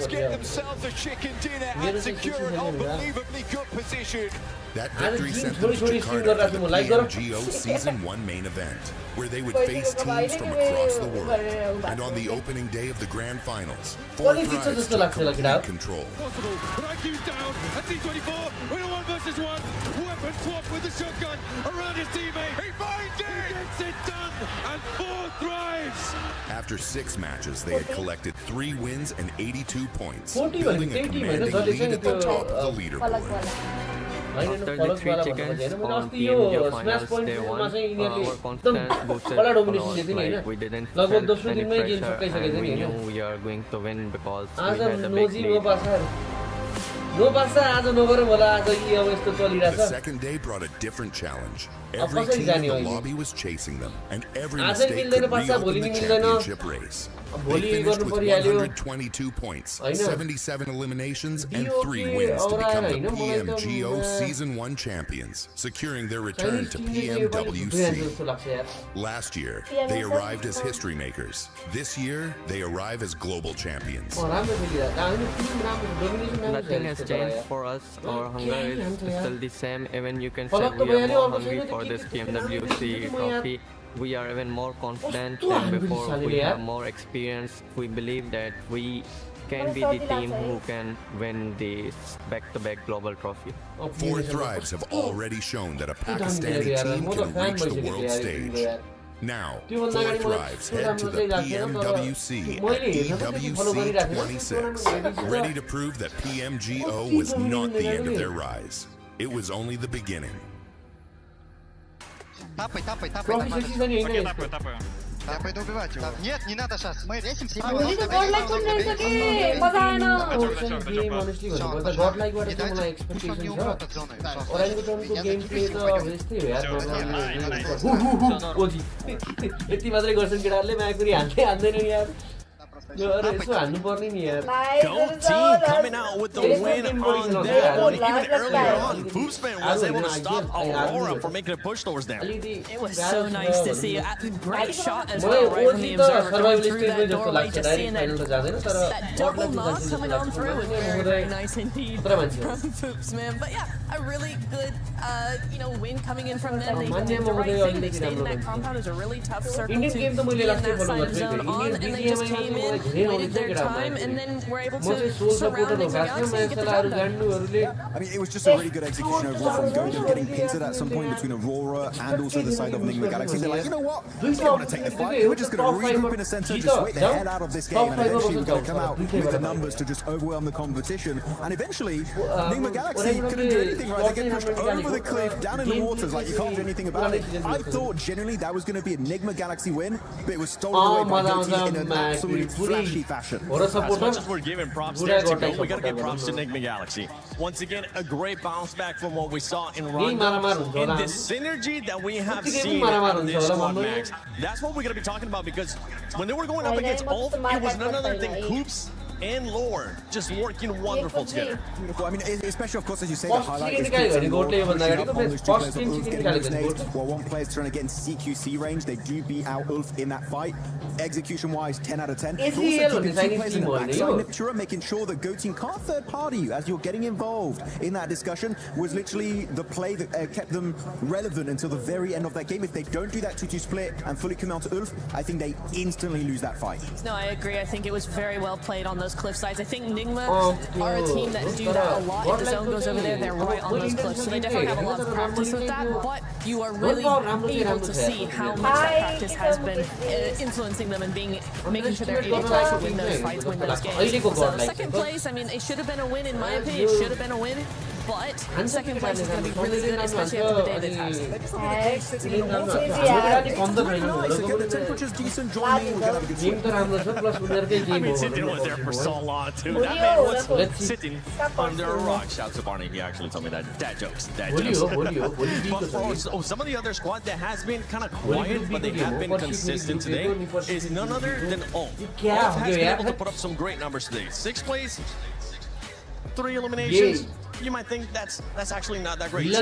Get themselves a chicken dinner and secure an unbelievably good position. That victory sent them to Jakarta for the PMGO Season 1 main event, where they would face teams from across the world. And on the opening day of the grand finals, 4 Thrives took complete control. But IQ's down, and T24 in a 1 versus 1. Weapon swap with the shotgun around his teammate. He finds it! He gets it done, and 4 Thrives. After 6 matches, they had collected 3 wins and 82 points, building a commanding lead at the top of the leaderboard. After the 3 chickens on PMGO finals day 1, our confidence boosted a lot. Like, we didn't feel any pressure and we knew we are going to win because we had a big lead. The second day brought a different challenge. Every team in the lobby was chasing them, and every mistake could reopen the championship race. They finished with 122 points, 77 eliminations, and 3 wins to become the PMGO Season 1 champions, securing their return to PMWC. Last year, they arrived as history makers. This year, they arrive as global champions. Nothing has changed for us. Our hunger is still the same. Even you can say we are more hungry for this PMWC trophy. We are even more confident than before. We have more experience. We believe that we can be the team who can win this back-to-back global trophy. 4 Thrives have already shown that a Pakistani team can reach the world stage. Now, 4 Thrives head to the PMWC at EWC 26, ready to prove that PMGO was not the end of their rise. It was only the beginning. Тапай, добивать его. Нет, не надо сейчас. Мы ресимся и Go team coming out with the win on that one. Even earlier on, Foopsman was able to stop Horaa from making a push towards them. It was so nice to see. A great shot as well, right from the observer going through that doorway, just seeing that double knock coming on through was very, very nice indeed from Foopsman. But yeah, a really good win coming in from them. They did the right thing. They stayed in that compound. It was a really tough circle to be in that side of zone on, and they just came in, waited their time, and then were able to surround the Galaxy and get the job done. I mean, it was just a really good execution overall from Gojo, getting pitted at some point between Aurora and also the side of Enigma Galaxy. They're like, you know what? We don't want to take the fight. We're just going to regroup in the center, just wait the hell out of this game, and eventually we're going to come out with the numbers to just overwhelm the competition. And eventually, Enigma Galaxy couldn't do anything right. They get pushed over the cliff, down in the waters, like you can't do anything about it. I thought genuinely that was going to be an Enigma Galaxy win, but it was stolen away by Gojo in an absolutely flashy fashion. As much as we're giving props there to Go, we got to give props to Enigma Galaxy. Once again, a great bounce back from what we saw in Rondo. And the synergy that we have seen on this squad, Max, that's what we're going to be talking about, because when they were going up against Ulf, it was none other than Coops and Lore just working wonderful together. Beautiful. I mean, especially, of course, as you say, the highlight is Coops and Lore pushing up on those 2 players of Ulf getting those nades, while 1 player's trying to get in CQC range. They do beat out Ulf in that fight. Execution-wise, 10 out of 10. Also keeping 2 players in the backside, Niptura, making sure that Go Team can't third-party you as you're getting involved in that discussion, was literally the play that kept them relevant until the very end of that game. If they don't do that 2-2 split and fully come out to Ulf, I think they instantly lose that fight. No, I agree. I think it was very well played on those cliff sides. I think Nigma are a team that do that a lot. If the zone goes over there, they're right on those cliffs. So they definitely have a lot of practice with that, but you are really able to see how much that practice has been influencing them and making sure they're able to actually win those fights, win those games. So second place, I mean, it should have been a win in my opinion. It should have been a win. But second place is going to be really good, especially after the day they've had. The temperature's decent, joining. I mean, Sitting was there for so long, too. That man was sitting under a rock. Shout out to Barney. He actually told me that. Dad jokes. But for some of the other squad that has been kind of quiet, but they have been consistent today, is none other than Ulf. Ulf has been able to put up some great numbers today. 6th place, 3 eliminations. You might think that's actually not that great,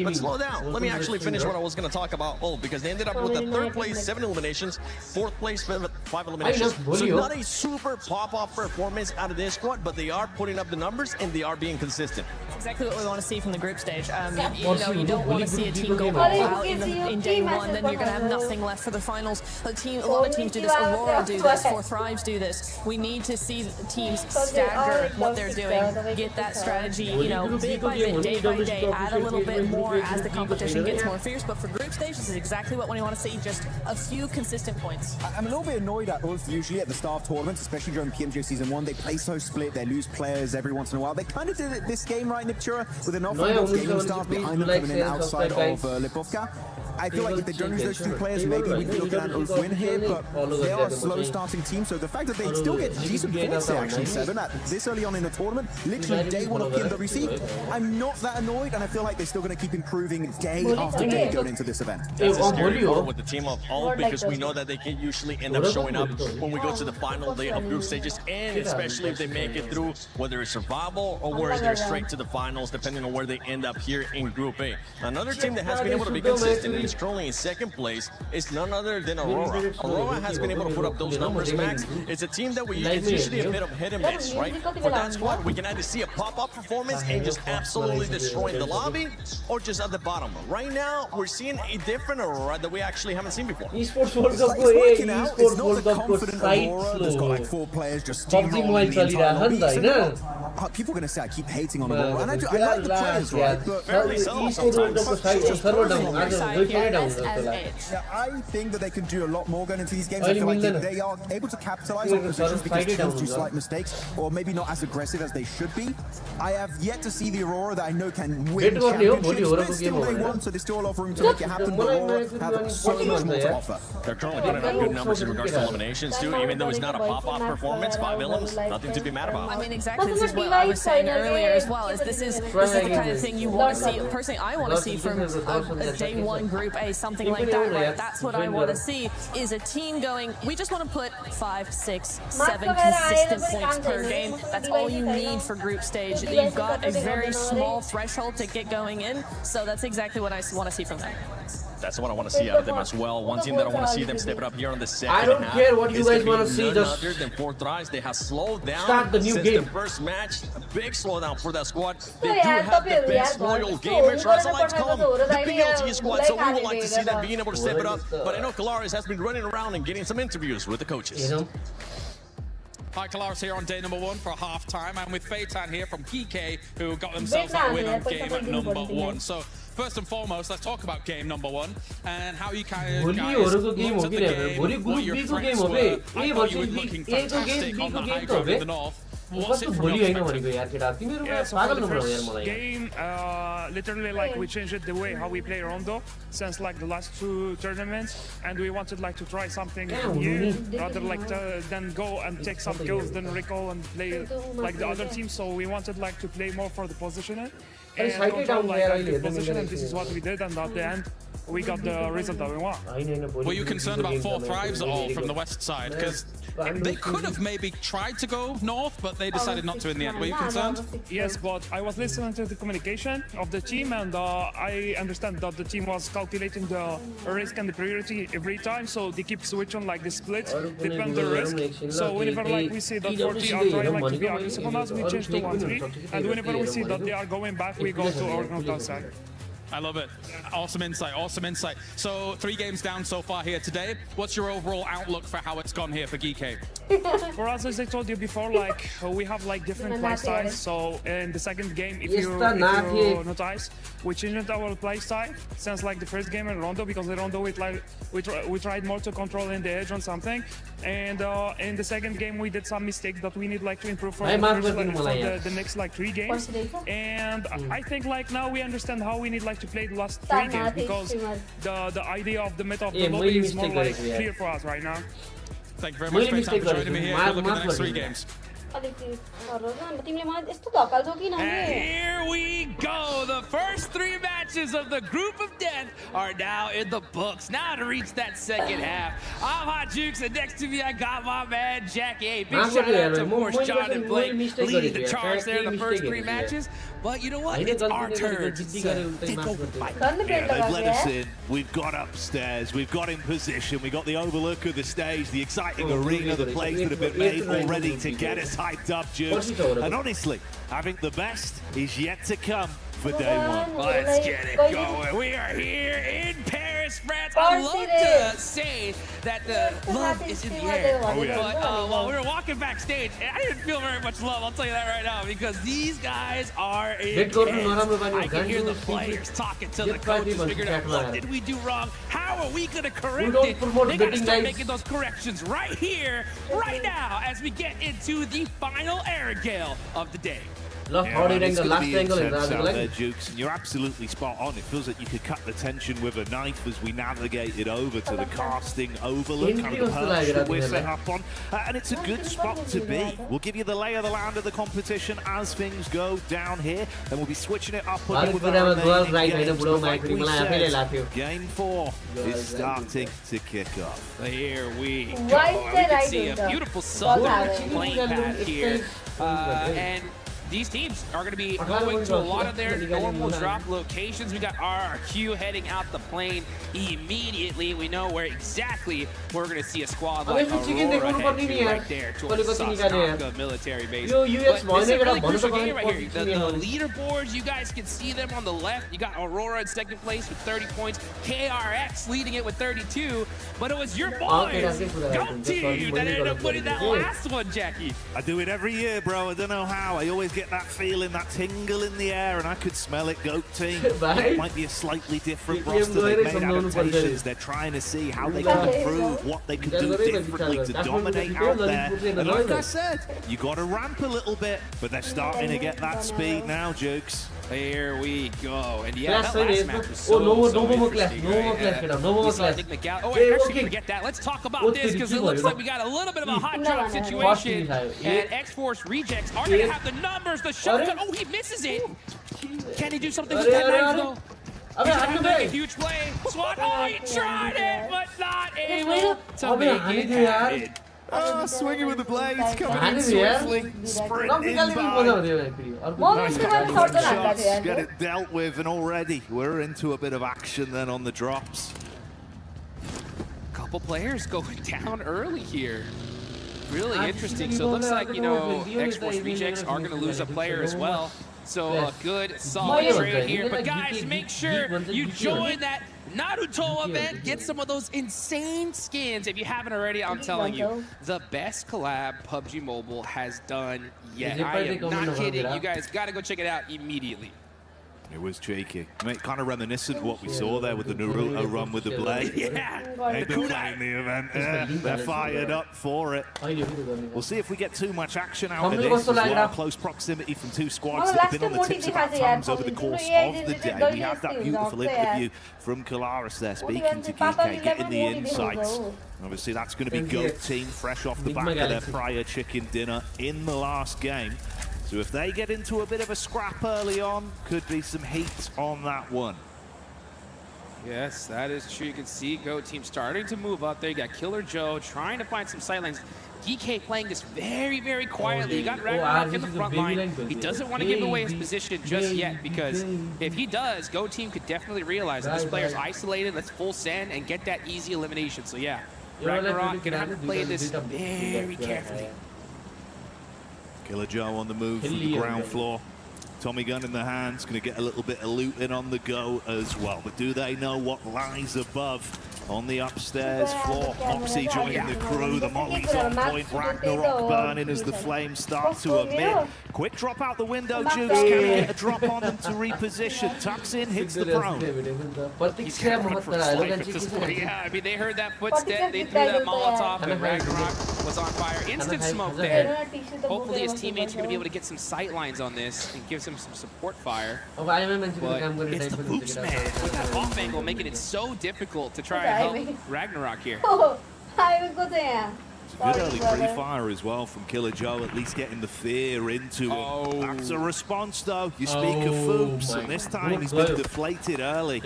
but slow down. Let me actually finish what I was going to talk about. Because they ended up with the 3rd place, 7 eliminations, 4th place, 5 eliminations. So not a super pop-off performance out of this squad, but they are putting up the numbers and they are being consistent. Exactly what we want to see from the group stage. You don't want to see a team go out in day one, then you're going to have nothing left for the finals. A lot of teams do this. Aurora do this. For Thrives do this. We need to see teams stagger what they're doing, get that strategy, bit by bit, day by day, add a little bit more as the competition gets more fierce. But for group stage, this is exactly what we want to see. Just a few consistent points. I'm a little bit annoyed at Ulf usually at the start of tournaments, especially during PMWC Season 1. They play so split, they lose players every once in a while. They kind of did it this game, right, Niptura, with an off-field gaming staff behind them coming in outside of Lipovka. I feel like if they don't lose those two players, maybe we'd be looking at Ulf win here, but they are a slow starting team, so the fact that they still get decent points here, actually, 7 at this early on in the tournament, literally day 1 of PMWC, I'm not that annoyed, and I feel like they're still going to keep improving day after day going into this event. That's a scary part with the team of all, because we know that they can usually end up showing up when we go to the final day of group stages, and especially if they make it through, whether it's survival or whether they're straight to the finals, depending on where they end up here in Group A. Another team that has been able to be consistent and is currently in second place is none other than Aurora. Aurora has been able to put up those numbers, Max. It's a team that it's usually a bit of hit and miss, right? For that squad, we can either see a pop-up performance and just absolutely destroying the lobby, or just at the bottom. Right now, we're seeing a different Aurora that we actually haven't seen before. Esports World Cup ko Esports World Cup ko site there's got like 4 players just steamrolling the entire lobby. People are going to say I keep hating on Aurora, and I like the players, right? But Esports World Cup ko site server down I think that they can do a lot more going into these games. I feel like they are able to capitalize on positions because teams do slight mistakes, or maybe not as aggressive as they should be. I have yet to see the Aurora that I know can win championships, but still they won, so there's still a lot of room to make it happen. But Aurora have so much more to offer. They're currently putting up good numbers in regards to eliminations too, even though it's not a pop-off performance. 5 elims, nothing to be mad about. I mean, exactly. This is what I was saying earlier as well. This is the kind of thing you want to see. Personally, I want to see from a day 1 Group A, something like that. Right? That's what I want to see, is a team going, we just want to put 5, 6, 7 consistent points per game. That's all you need for group stage. You've got a very small threshold to get going in, so that's exactly what I want to see from them. That's what I want to see out of them as well. One team that I want to see them step it up here on the second half. I don't care what you guys want to see. Just other than 4 tries. They have slowed down start the new since game. The first match. A big slowdown for that squad. They do have the best loyal gamers, or as I like to call them, the BLG squad. So we would like to see them being able to step it up. But I know Kalaris has been running around and getting some interviews with the coaches. Hi, Kalaris here on day number 1 for half-time. I'm with Feitan here from GK, who got themselves that win on game at number 1. So first and foremost, let's talk about game number 1 and how you guys looked at the game, what your threats were. I thought you were looking fantastic on the high ground in the north. What's it from your perspective? Yeah, so for the first game, literally like we changed the way how we play Rondo since like the last 2 tournaments, and we wanted like to try something new rather like than go and take some kills, then recall and play like the other team. So we wanted like to play more for the positioning and control like the position, and this is what we did, and at the end we got the result that we want. Were you concerned about 4 Thrives at all from the west side? Because they could have maybe tried to go north, but they decided not to in the end. Were you concerned? Yes, but I was listening to the communication of the team, and I understand that the team was calculating the risk and the priority every time, so they keep switching like the split, depend on the risk. So whenever like we see that 40 are trying like to be aggressive on us, we change to 1-3, and whenever we see that they are going back, we go to our counter side. I love it. Awesome insight, awesome insight. So 3 games down so far here today. What's your overall outlook for how it's gone here for GK? For us, as I told you before, like we have like different play styles. So in the second game, if you notice, we changed our play style since like the first game in Rondo, because in Rondo we tried more to control in the edge on something, and in the second game we did some mistakes that we need like to improve for the next like 3 games. And I think like now we understand how we need like to play the last 3 games, because the idea of the meta of the lobby is more like clear for us right now. Thank you very much for joining me here. Good luck in the next 3 games. And here we go, the first 3 matches matches of the group of death are now in the books. Now to reach that second half. I'm Hot Jukes, and next to me I got my man Jackie. Hey, big shout out to, of course, John and Blake leading the charge there in the first 3 matches. But you know what? It's our turn to take over the fight. Yeah, they've let us in. We've got upstairs. We've got in position. We've got the overlook of the stage, the exciting arena, the plays that have been made already to get us hyped up, Jukes. And honestly, I think the best is yet to come for day one. Let's get it going. We are here in Paris, France. I love to say that the love is in the air. But while we were walking backstage, I didn't feel very much love, I'll tell you that right now, because these guys are intense. I can hear the players talking to the coaches, figuring out what did we do wrong, how are we going to correct it. They got to start making those corrections right here, right now, as we get into the final air gale of the day. Yeah, it's going to be intense out there, Jukes, and you're absolutely spot on. It feels like you could cut the tension with a knife as we navigated over to the casting overlook, kind of the perch that we're set up on. And it's a good spot to be. We'll give you the lay of the land of the competition as things go down here, and we'll be switching it up with our remaining games. But like we said, Game 4 is starting to kick off. Here we go. We can see a beautiful southern playing pad here. And these teams are going to be going to a lot of their normal drop locations. We got RRQ heading out the plane immediately. We know where exactly we're going to see a squad like Aurora head right there towards Sasnaka military base. But this is a really crucial game right here. The leaderboards, you guys can see them on the left. You got Aurora in second place with 30 points. KRX leading it with 32. But it was your boys, Go Team, that ended up winning that last one, Jackie. I do it every year, bro. I don't know how. I always get that feeling, that tingle in the air, and I could smell it. Goat Team. It might be a slightly different roster. They've made adaptations. They're trying to see how they can improve, what they can do differently to dominate out there. And like I said, you got to ramp a little bit, but they're starting to get that speed now, Jukes. Here we go. And yeah, that last match was so interesting. I think Miguel. Oh, wait, actually, forget that. Let's talk about this, because it looks like we got a little bit of a hot drop situation. And X-Force Rejects are going to have the numbers, the shotgun. Oh, he misses it. Can he do something with that knife, though? He's going to make a huge play. SWAT, oh, he tried it, but not able to make it happen. Oh, swinging with the blades, coming in swiftly, sprinting by. Nice shots, get it dealt with, and already we're into a bit of action then on the drops. Couple players going down early here. Really interesting. So it looks like, you know, X-Force Rejects are going to lose a player as well. So a good, solid trade here. But guys, make sure you join that Naruto event. Get some of those insane skins. If you haven't already, I'm telling you, the best collab PUBG Mobile has done yet. I am not kidding. You guys got to go check it out immediately. It was cheeky. Kind of reminiscent of what we saw there with the Naruto run with the blade. Yeah. They've been playing the event. Yeah, they're fired up for it. We'll see if we get too much action out of this as well. Close proximity from two squads that have been on the tips of our tongues over the course of the day. We have that beautiful interview from Kalaris there, speaking to GK, getting the insights. Obviously, that's going to be Goat Team, fresh off the back of their prior chicken dinner in the last game. So if they get into a bit of a scrap early on, could be some heat on that one. Yes, that is true. You can see Go Team starting to move up there. You got Killer Joe trying to find some sightlines. DK playing this very, very quietly. You got Ragnarok in the front line. He doesn't want to give away his position just yet, because if he does, Go Team could definitely realize that this player's isolated. Let's full send and get that easy elimination. So yeah, Ragnarok gonna have to play this very carefully. Killer Joe on the move from the ground floor. Tommy gun in the hands, going to get a little bit of looting on the go as well. But do they know what lies above on the upstairs floor? Moxie joining the crew, the Molly's on point, Ragnarok burning as the flames start to emit. Quick drop out the window, Jukes, can he get a drop on them to reposition? Tucks in, hits the prone. He's got to run for his life at this point. Yeah, I mean, they heard that footstep, they threw that Molotov, and Ragnarok was on fire. Instant smoke there. Hopefully his teammates are going to be able to get some sight lines on this and give him some support fire. But it's the Boops man with that off angle, making it so difficult to try and help Ragnarok here. Good early pre-fire as well from Killer Joe, at least getting the fear into him. That's a response though. You speak of Foops, and this time he's been deflated early.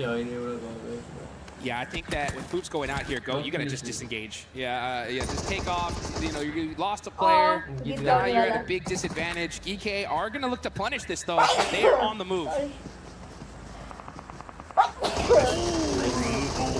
Yeah, I think that with Foops going out here, you gotta just disengage. Yeah, just take off. You know, you lost a player. Now you're at a big disadvantage. GK are gonna look to punish this though. They are on the move.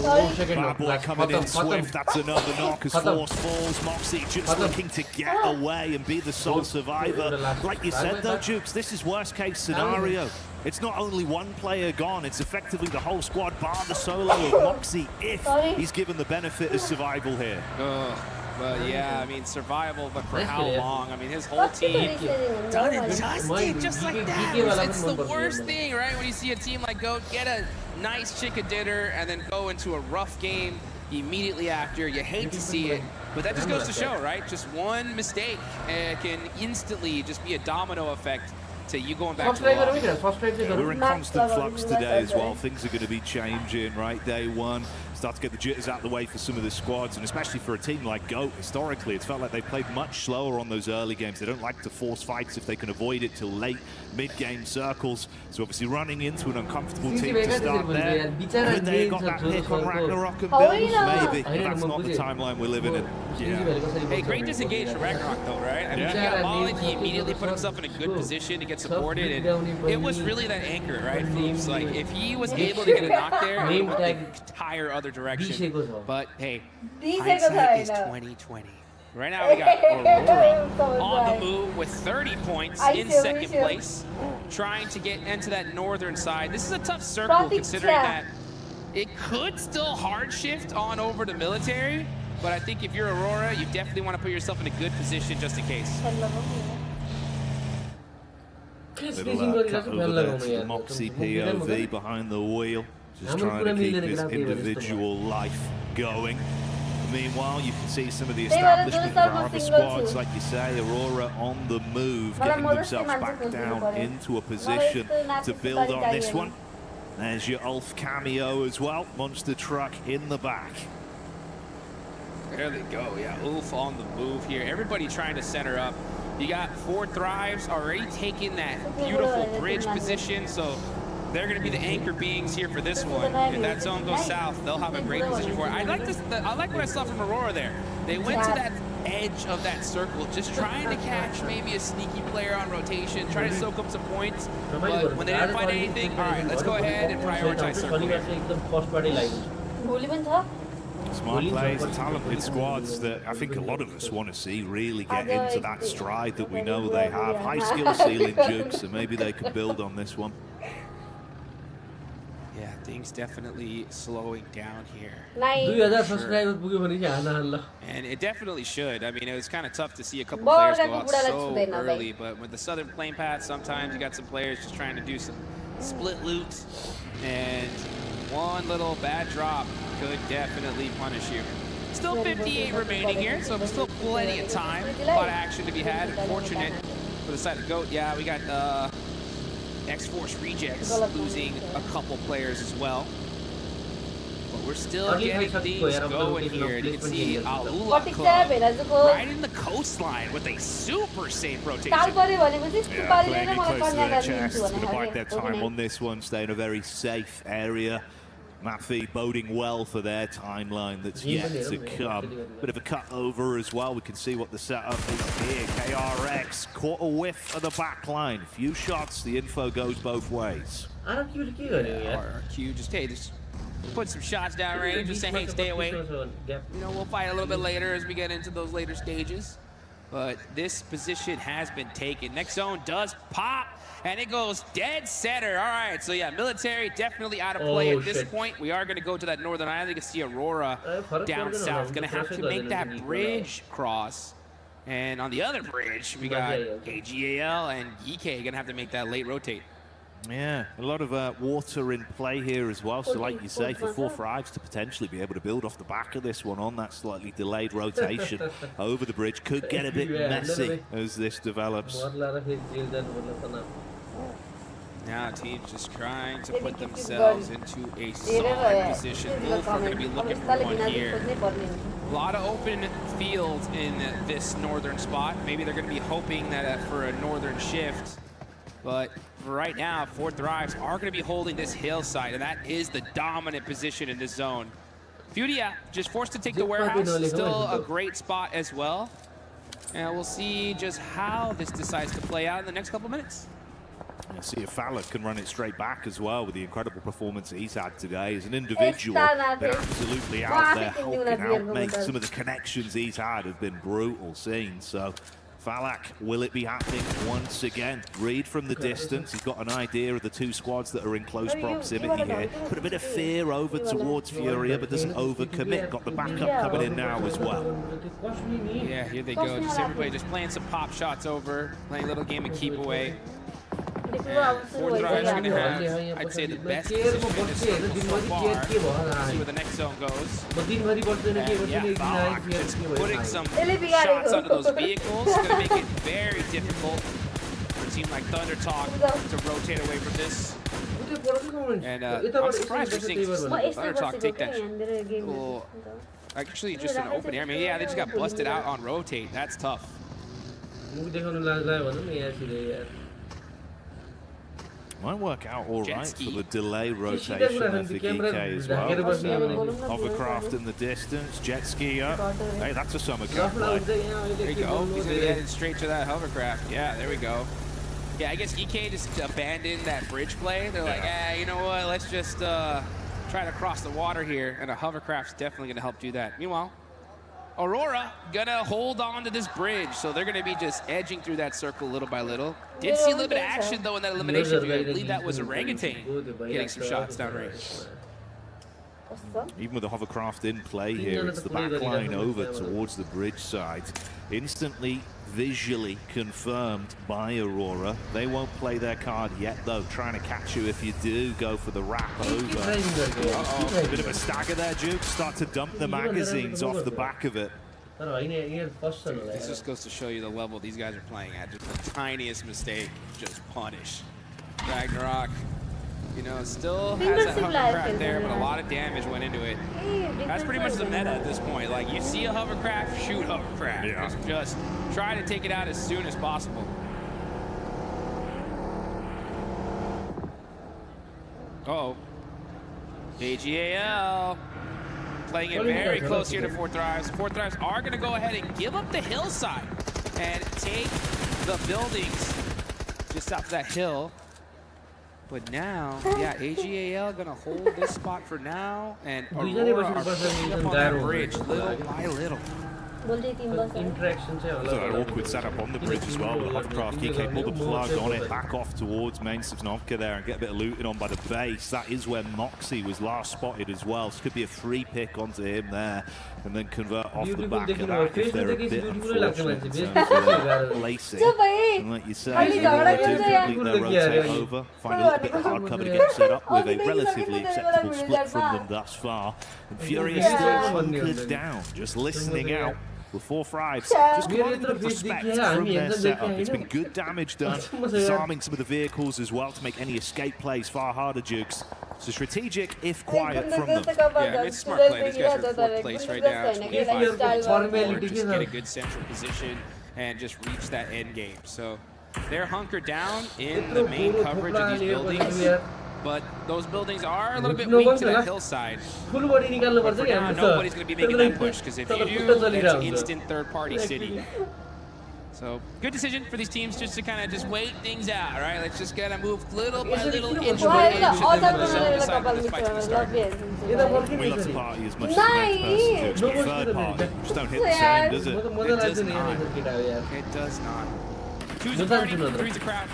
Bad boy coming in swift, that's another knock as Force falls. Moxie just looking to get away and be the sole survivor. Like you said though, Jukes, this is worst case scenario. It's not only one player gone, it's effectively the whole squad bar the solo of Moxie if he's given the benefit of survival here. But yeah, I mean, survival, but for how long? I mean, his whole team done and dusted just like that. It's the worst thing, right? When you see a team like GOAT get a nice chicken dinner and then go into a rough game immediately after. You hate to see it, but that just goes to show, right? Just one mistake can instantly just be a domino effect to you going back to the We're in constant flux today as well. Things are going to be changing, right? Day one. Start to get the jitters out of the way for some of the squads, and especially for a team like GOAT, historically, it's felt like they played much slower on those early games. They don't like to force fights if they can avoid it till late mid-game circles. So obviously running into an uncomfortable team to start there. Could they have got that pick on Ragnarok and Bills? Maybe, but that's not the timeline we're living in. Hey, great disengage from Ragnarok though, right? I mean, he got Molly, he immediately put himself in a good position to get supported, and it was really that anchor, right? Foops, like, if he was able to get a knock there, it would the entire other direction. But hey, hindsight is 20/20. Right now we got Horaa on the move with 30 points in second place, trying to get into that northern side. This is a tough circle considering that it could still hard shift on over to military, but I think if you're Horaa, you definitely want to put yourself in a good position just in case. Little cut over there to the Moxie POV behind the wheel, just trying to keep his individual life going. Meanwhile, you can see some of the establishment of our other squads, like you say, Horaa on the move, getting themselves back down into a position to build on this one. There's your Ulf cameo as well, monster truck in the back. There they go, yeah, Ulf on the move here. Everybody trying to center up. You got 4 Thrives already taking that beautiful bridge position, so they're going to be the anchor beings here for this one. If that zone goes south, they'll have a great position for it. I like what I saw from Horaa there. They went to that edge of that circle, just trying to catch maybe a sneaky player on rotation, try to soak up some points. But when they didn't find anything, all right, let's go ahead and prioritize circle here. Smart plays, talented squads that I think a lot of us want to see really get into that stride that we know they have. High skill ceiling, Jukes, so maybe they can build on this one. Yeah, things definitely slowing down here. And it definitely should. I mean, it was kind of tough to see a couple players go out so early, but with the southern plane path, sometimes you got some players just trying to do some split loot, and one little bad drop could definitely punish you. Still 58 remaining here, so still plenty of time. A lot of action to be had. Unfortunate for the side of GOAT. Yeah, we got X-Force rejects losing a couple players as well. But we're still getting things going here. You can see Alula Club right in the coastline with a super safe rotation. Yeah, playing close to their chest, going to bide their time on this one, stay in a very safe area. Mafi boding well for their timeline that's yet to come. Bit of a cut over as well. We can see what the setup is here. KRX caught a whiff of the back line. Few shots, the info goes both ways. RRQ just, hey, just put some shots down range, just saying, hey, stay away. You know, we'll fight a little bit later as we get into those later stages. But this position has been taken. Next zone does pop, and it goes dead center. All right, so yeah, military definitely out of play at this point. We are going to go to that northern island. You can see Horaa down south. Going to have to make that bridge cross. And on the other bridge, we got AGAL and EK going to have to make that late rotate. Yeah, a lot of water in play here as well. So like you say, for 4 Thrives to potentially be able to build off the back of this one on that slightly delayed rotation over the bridge could get a bit messy as this develops. Now teams just trying to put themselves into a solid position. Wolf are going to be looking for one here. A lot of open field in this northern spot. Maybe they're going to be hoping that for a northern shift. But right now, 4 Thrives are going to be holding this hillside, and that is the dominant position in this zone. Furia just forced to take the warehouse. Still a great spot as well. And we'll see just how this decides to play out in the next couple minutes. Let's see if Falak can run it straight back as well with the incredible performance he's had today. As an individual, they're absolutely out there helping out, make some of the connections he's had have been brutal scenes. So Falak, will it be happening once again? Read from the distance. He's got an idea of the 2 squads that are in close proximity here. Put a bit of fear over towards Furia, but doesn't overcommit. Got the backup coming in now as well. Yeah, here they go. Just everybody just playing some pop shots over, playing a little game of keep away. And 4 Thrives are going to have, I'd say, the best position in this circle so far. See where the next zone goes. And yeah, Falak just putting some shots under those vehicles. It's going to make it very difficult for a team like Thunder Talk to rotate away from this. And I'm surprised we're seeing Thunder Talk take that cool, actually just an open air. I mean, yeah, they just got busted out on rotate. That's tough. Might work out all right for the delay rotation there for GK as well. Hovercraft in the distance, jet ski up. Hey, that's a summer cup play. There you go. He's gonna be headed straight to that hovercraft. Yeah, there we go. Yeah, I guess EK just abandoned that bridge play. They're like, you know what? Let's just try to cross the water here, and a hovercraft's definitely gonna help do that. Meanwhile, Aurora gonna hold on to this bridge, so they're gonna be just edging through that circle little by little. Did see a little bit of action though in that elimination view. I believe that was Orangutan getting some shots downrange. Even with the hovercraft in play here, it's the back line over towards the bridge side. Instantly visually confirmed by Aurora. They won't play their card yet though, trying to catch you if you do go for the wrap over. A bit of a stagger there, Duke. Start to dump the magazines off the back of it. This just goes to show you the level these guys are playing at. Just the tiniest mistake, just punish. Ragnarok, you know, still has that hovercraft there, but a lot of damage went into it. That's pretty much the meta at this point. Like, you see a hovercraft, shoot hovercraft. Yeah. Just try to take it out as soon as possible. Uh-oh. AGAL playing it very close here to 4 Thrives. 4 Thrives are going to go ahead and give up the hillside and take the buildings just south of that hill. But now, yeah, AGAL gonna hold this spot for now, and Aurora are picking up on that bridge little by little. An awkward setup on the bridge as well. With Hovercraft, GK pull the plug on it, back off towards main Sivnovka there and get a bit of looting on by the base. That is where Moxie was last spotted as well. So could be a free pick onto him there and then convert off the back of that if they're a bit unfortunate in terms of placing. And like you say, they do complete their rotate over, find a little bit of hard cover to get set up with a relatively acceptable split from them thus far. And Fury still hunkered down, just listening out. With 4 Thrives, just commanding the respect from their setup. It's been good damage done, disarming some of the vehicles as well to make any escape plays far harder, Jukes. So strategic, if quiet, from them. Yeah, it's a smart play. These guys are in 4th place right now. 25 just get a good central position and just reach that end game. So they're hunkered down in the main coverage of these buildings. But those buildings are a little bit weak to that hillside. But for now, nobody's going to be making that push, because if you do, it's instant third-party city. So, good decision for these teams just to kind of just wait things out, right? Let's just kind of move little by little, inch by inch, and then we'll decide when this fight's going to start. We love to party as much as the next person to third party. Just don't hit the same, does it? It does not. It does not. 2's a party, 3's a crowd.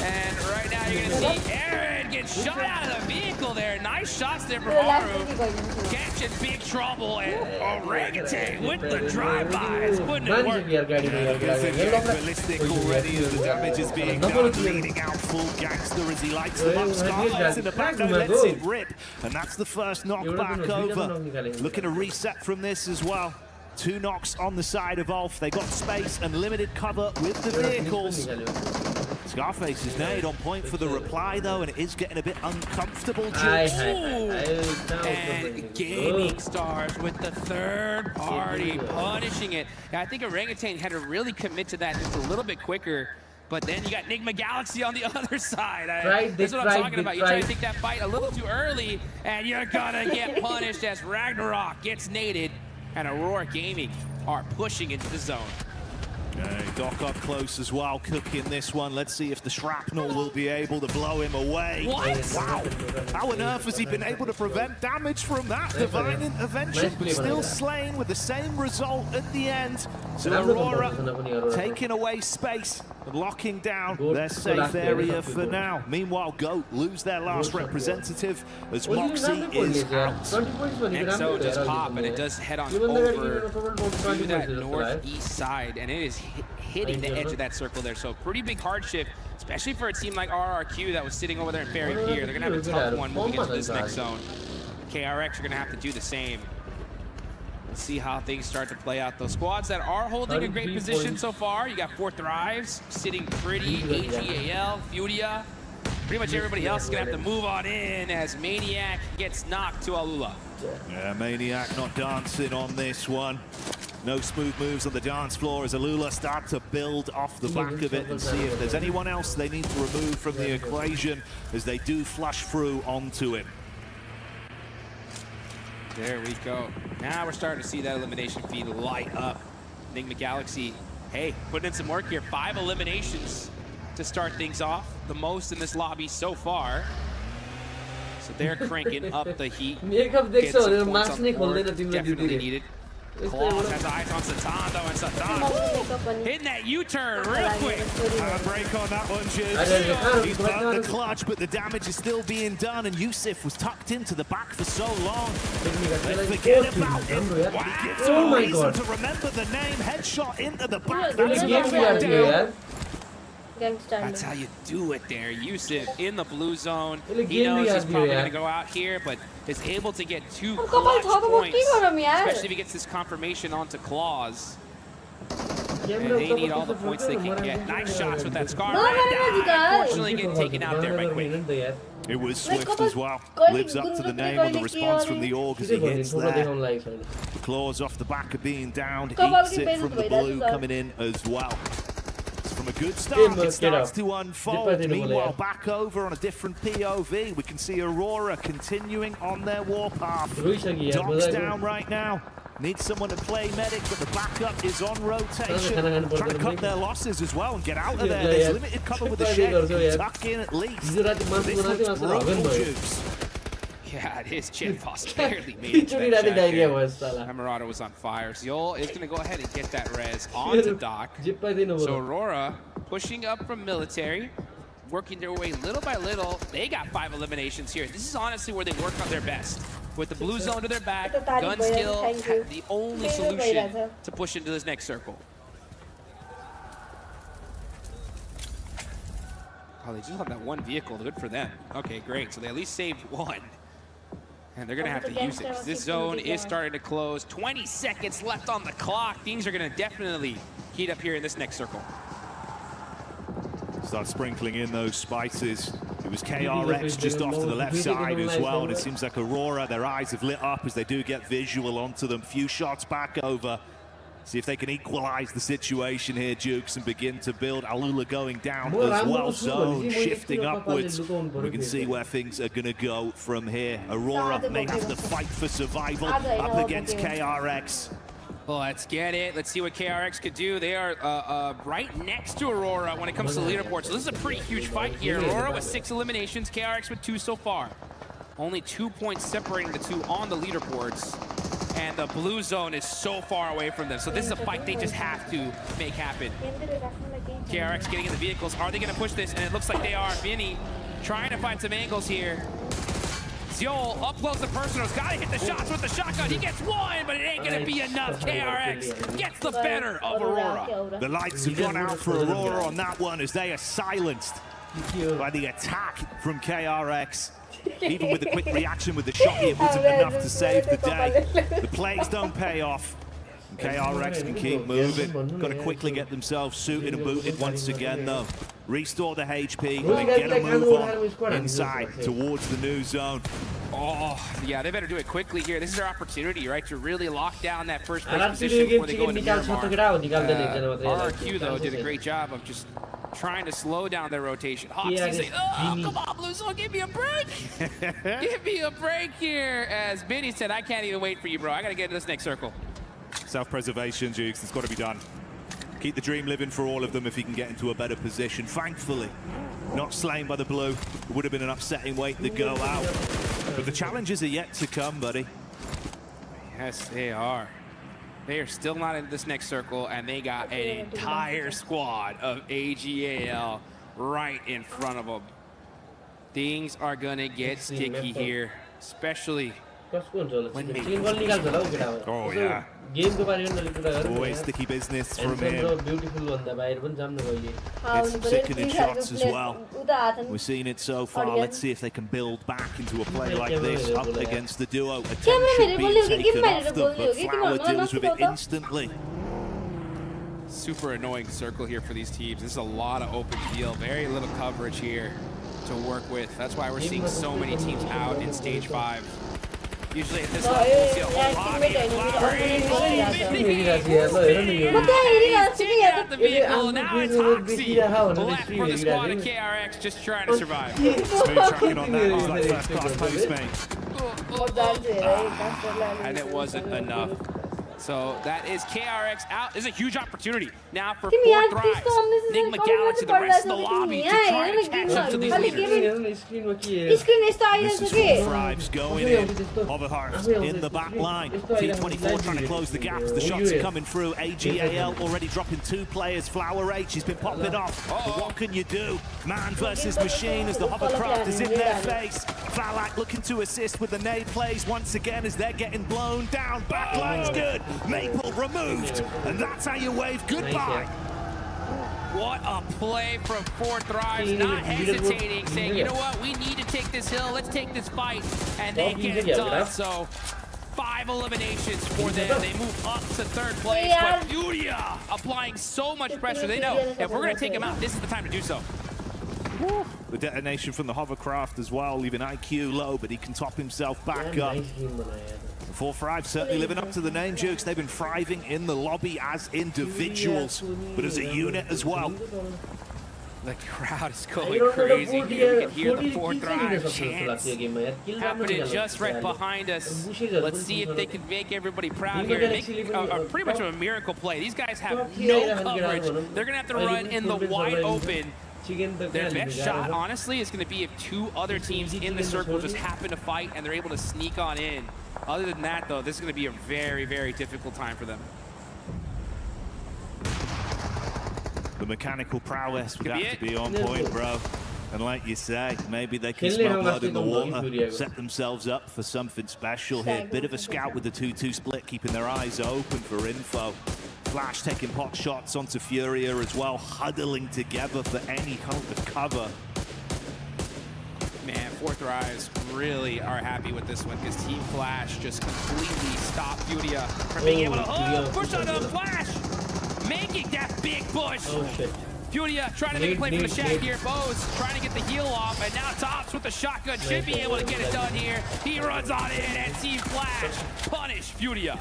And right now you're going to see Aaron get shot out of the vehicle there. Nice shots there from Horaa. Catching big trouble, and Orangutan with the drive-bys. Putting it work. Realistic already as the damage is being done. Leading out full gangster as he lights them up. Scarlet's in the back, no, lets it rip. And that's the first knockback over. Looking to reset from this as well. 2 knocks on the side of Ulf. They got space and limited cover with the vehicles. Scarface's nade on point for the reply, though, and it is getting a bit uncomfortable. And Gaming Stars with the third party punishing it. Yeah, I think Orangutan had to really commit to that just a little bit quicker. But then you got Nigma Galaxy on the other side. That's what I'm talking about. You try to take that fight a little too early, and you're gonna get punished as Ragnarok gets naded, and Aurora Gaming are pushing into the zone. Doc up close as well, cooking this one. Let's see if the shrapnel will be able to blow him away. What? Wow. How on earth has he been able to prevent damage from that divine intervention, but still slain with the same result at the end? So Aurora taking away space, locking down their safe area for now. Meanwhile, GOAT lose their last representative as Moxie is out. Nexo does pop, and it does head on over to that northeast side, and it is hitting the edge of that circle there. So pretty big hardship, especially for a team like RRQ that was sitting over there in Fairy Pier. They're gonna have a tough one moving into this next zone. KRX are gonna have to do the same. Let's see how things start to play out. Those squads that are holding a great position so far, you got 4 Thrives sitting pretty, AGAL, Furia. Pretty much everybody else is gonna have to move on in as Maniac gets knocked to Alula. Yeah, Maniac not dancing on this one. No smooth moves on the dance floor as Alula start to build off the back of it and see if there's anyone else they need to remove from the equation as they do flush through onto him. There we go. Now we're starting to see that elimination feed light up. Nigma Galaxy, hey, putting in some work here. 5 eliminations to start things off. The most in this lobby so far. So they're cranking up the heat. Get some points on the board. Definitely needed. Claws has eyes on Satan, though, and Satan hitting that U-turn real quick. A break on that one, Jizz. He's found the clutch, but the damage is still being done, and Yusuf was tucked into the back for so long. Let's forget about him. Wow. Oh my God. To remember the name, headshot into the back. That's enough. That's how you do it there. Yusuf in the blue zone. He knows he's probably going to go out here, but is able to get 2 clutch points, especially if he gets this confirmation onto Claws. And they need all the points they can get. Nice shots with that Scar. Unfortunately, getting taken out there by Quick. It was Swift as well. Lives up to the name on the response from the Org as he hits there. The Claws off the back of being downed. Eats it from the blue coming in as well. From a good start, it starts to unfold. Meanwhile, back over on a different POV, we can see Aurora continuing on their warpath. Doc's down right now. Needs someone to play medic, but the backup is on rotation. Trying to cut their losses as well and get out of there. There's limited cover with the shed. Tuck in at least. This looks brutal, Juice. Yeah, it is. Chin Boss barely made it. Emerado was on fire. Ziol is going to go ahead and get that res onto Doc. So Aurora pushing up from military, working their way little by little. They got 5 eliminations here. This is honestly where they work on their best. With the blue zone to their back, gun skill, the only solution to push into this next circle. Oh, they just have that one vehicle. Good for them. Okay, great. So they at least saved 1. And they're going to have to use it. This zone is starting to close. 20 seconds left on the clock. Things are going to definitely heat up here in this next circle. Start sprinkling in those spices. It was KRX just off to the left side as well. And it seems like Aurora, their eyes have lit up as they do get visual onto them. Few shots back over. See if they can equalize the situation here, Jukes, and begin to build. Alula going down as well. Zone shifting upwards. We can see where things are going to go from here. Aurora may have to fight for survival up against KRX. Well, let's get it. Let's see what KRX could do. They are right next to Aurora when it comes to leaderboard. So this is a pretty huge fight here. Aurora with 6 eliminations, KRX with 2 so far. Only 2 points separating the 2 on the leaderboards. And the blue zone is so far away from them. So this is a fight they just have to make happen. KRX getting in the vehicles. Are they going to push this? And it looks like they are. Vinny trying to find some angles here. Ziol up close and personal. Got to hit the shots with the shotgun. He gets 1, but it ain't going to be enough. KRX gets the better of Aurora. The lights have gone out for Aurora on that one as they are silenced by the attack from KRX. Even with the quick reaction with the shot, it wasn't enough to save the day. The plays don't pay off. KRX can keep moving. Got to quickly get themselves suited and booted once again, though. Restore the HP and get a move on inside towards the new zone. Oh, yeah, they better do it quickly here. This is their opportunity, right, to really lock down that first place position before they go into Miramar. RRQ, though, did a great job of just trying to slow down their rotation. Hawks saying, oh, come on, Blue Zone, give me a break. Give me a break here. As Benny said, I can't even wait for you, bro. I got to get to this next circle. Self-preservation, Jukes. It's got to be done. Keep the dream living for all of them if he can get into a better position. Thankfully, not slain by the blue. It would have been an upsetting way to go out. But the challenges are yet to come, buddy. Yes, they are. They are still not in this next circle, and they got an entire squad of AGAL right in front of them. Things are going to get sticky here, especially when they... Oh, yeah. Always sticky business from him. It's sickening shots as well. We're seeing it so far. Let's see if they can build back into a play like this up against the duo. Attention being taken off them, but Flower deals with it instantly. Super annoying circle here for these teams. This is a lot of open field, very little coverage here to work with. That's why we're seeing so many teams out in stage 5. Usually at this level, we'll see a whole lobby of flowering. Out the vehicle. Now it's Hoxie left for the squad of KRX, just trying to survive. Smooth tracking on that. He's like first-class postmate. And it wasn't enough. So that is KRX out. This is a huge opportunity now for 4 Thrives. Nigma Galaxy, the rest of the lobby to try and catch up to these leaders. This is 4 Thrives going in. Hoverheart in the back line. T24 trying to close the gaps. The shots are coming through. AGAL already dropping 2 players. Flower H, he's been popping off. But what can you do? Man versus machine as the hovercraft is in their face. Valak looking to assist with the nade plays once again as they're getting blown down. Backline's good. Maple removed, and that's how you wave goodbye. What a play from 4 Thrives, not hesitating, saying, you know what, we need to take this hill, let's take this fight, and they get it done. So 5 eliminations for them. They move up to 3rd place, but Furia applying so much pressure. They know if we're going to take them out, this is the time to do so. The detonation from the hovercraft as well, leaving IQ low, but he can top himself back up. 4 Thrives certainly living up to the name, Jukes. They've been thriving in the lobby as individuals, but as a unit as well. The crowd is going crazy here. You can hear the 4 Thrives chants happening just right behind us. Let's see if they can make everybody proud here. Make pretty much a miracle play. These guys have no coverage. They're going to have to run in the wide open. Their best shot, honestly, is going to be if 2 other teams in the circle just happen to fight and they're able to sneak on in. Other than that, though, this is going to be a very, very difficult time for them. The mechanical prowess would have to be on point, bro. And like you say, maybe they can smell blood in the water, set themselves up for something special here. Bit of a scout with the 2-2 split, keeping their eyes open for info. Flash taking pot shots onto Furia as well, huddling together for any kind of cover. Man, 4 Thrives really are happy with this one because Team Flash just completely stopped Furia from being able to push on the Flash, making that big push. Furia trying to make a play for the Shack here. Bows trying to get the heal off, and now Tops with the shotgun should be able to get it done here. He runs on in, and Team Flash punish Furia.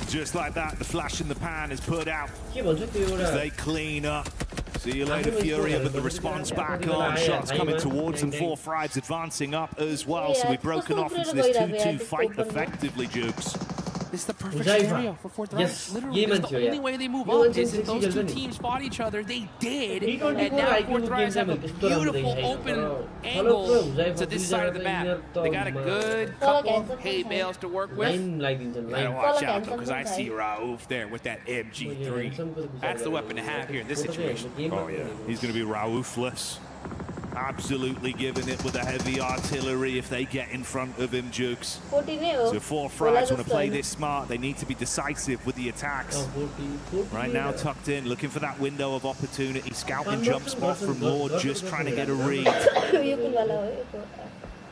Just like that, the flash in the pan is put out as they clean up. See you later, Furia, but the response back on. Shots coming towards them. 4 Thrives advancing up as well. So we've broken off into this 2-2 fight effectively, Jukes. This is the perfect scenario for 4 Thrives. Literally, this is the only way they move up is if those 2 teams fought each other. They did, and now 4 Thrives have a beautiful open angle to this side of the map. They got a good couple hay bales to work with. Gotta watch out, though, because I see Raouf there with that MG3. That's the weapon to have here in this situation. Oh, yeah. He's going to be Raoufless. Absolutely giving it with the heavy artillery if they get in front of him, Jukes. So 4 Thrives want to play this smart. They need to be decisive with the attacks. Right now, tucked in, looking for that window of opportunity. Scouting jump spot from Lord, just trying to get a read.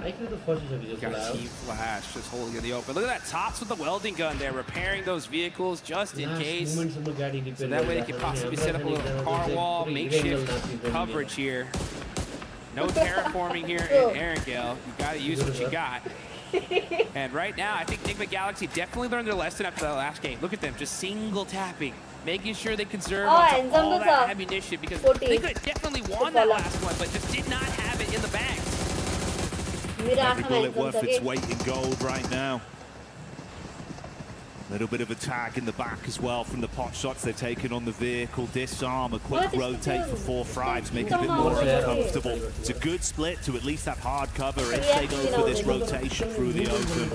Got Team Flash just holding in the open. Look at that, Tops with the welding gun there, repairing those vehicles just in case. So that way they can possibly set up a little car wall, makeshift coverage here. No terraforming here in Erangel. You got to use what you got. And right now, I think Enigma Galaxy definitely learned their lesson after that last game. Look at them, just single tapping, making sure they conserve all that ammunition, because they could have definitely won that last one, but just did not have it in the bags. Every bullet worth its weight in gold right now. A little bit of a tag in the back as well from the pot shots they're taking on the vehicle. Disarm, a quick rotate for 4 Thrives, make it a bit more uncomfortable. It's a good split to at least have hard cover if they go for this rotation through the open.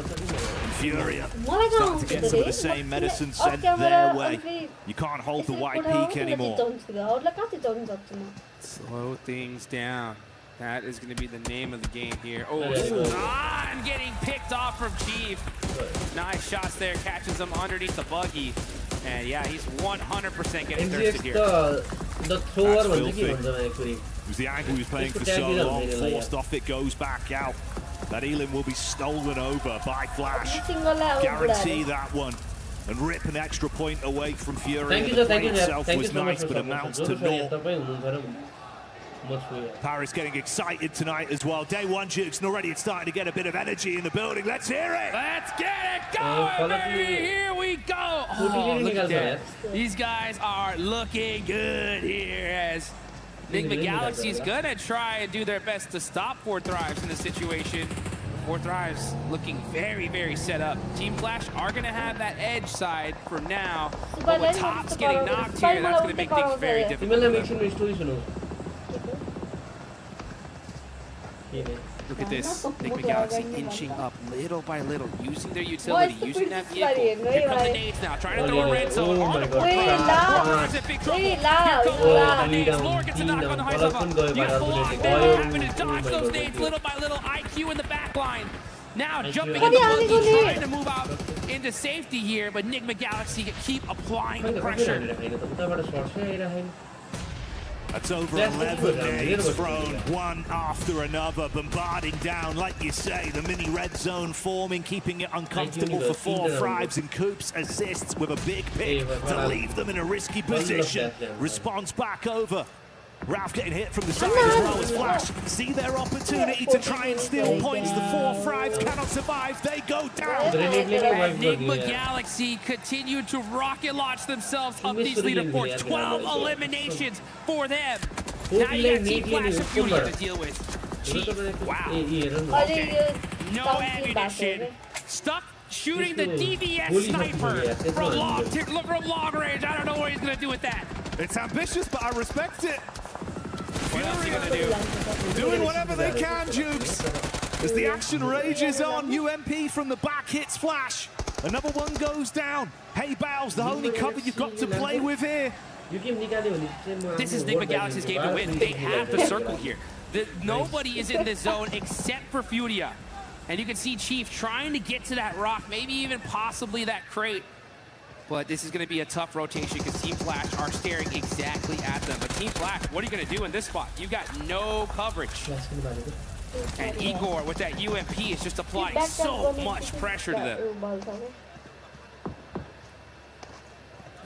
Furia starting to get some of the same medicine sent their way. You can't hold the white peak anymore. Slow things down. That is going to be the name of the game here. Oh, Zan getting picked off from Chief. Nice shots there, catches him underneath the buggy. And yeah, he's 100% getting thirsted here. The thrower it was the angle he was playing for so long. Forced off, it goes back out. That Elim will be stolen over by Flash. Guarantee that one. And rip an extra point away from Fury. The play itself was nice, but amounts to naught. Paris getting excited tonight as well. Day one, Jukes, and already it's starting to get a bit of energy in the building. Let's hear it! Let's get it going, baby! Here we go! Oh, look at that. These guys are looking good here as Enigma Galaxy's gonna try and do their best to stop 4 Thrives in this situation. 4 Thrives looking very, very set up. Team Flash are gonna have that edge side for now, but with Tops getting knocked here, that's gonna make things very difficult. Look at this, Enigma Galaxy inching up little by little, using their utility, using that vehicle. Here come the nades now, trying to throw a red zone. On the 4 Thrives in big trouble. Here comes the nades. Lore gets a knock on the high level. You got blocked there, having to dodge those nades little by little. IQ in the back line. Now jumping in the buggy, trying to move out into safety here, but Enigma Galaxy keep applying the pressure. That's over 11 nades thrown, one after another, bombarding down, like you say, the mini red zone forming, keeping it uncomfortable for 4 Thrives, and Coops assists with a big pick to leave them in a risky position. Response back over. Ralph getting hit from the side as well as Flash. See their opportunity to try and steal points. The 4 Thrives cannot survive. They go down. Enigma Galaxy continue to rocket launch themselves up these leaderboards. 12 eliminations for them. Now you got Team Flash and Furia to deal with. Chief, wow. Okay. No ammunition. Stuck shooting the DVS sniper from long range. I don't know what he's going to do with that. It's ambitious, but I respect it. What else are you gonna do? Doing whatever they can, Jukes. As the action rages on, UMP from the back hits Flash. Another one goes down. Hey, Bowles, the only cover you've got to play with here. This is Enigma Galaxy's game to win. They have the circle here. Nobody is in this zone except for Furia. And you can see Chief trying to get to that rock, maybe even possibly that crate. But this is going to be a tough rotation because Team Flash are staring exactly at them. But Team Flash, what are you going to do in this spot? You've got no coverage. And Igor with that UMP is just applying so much pressure to them.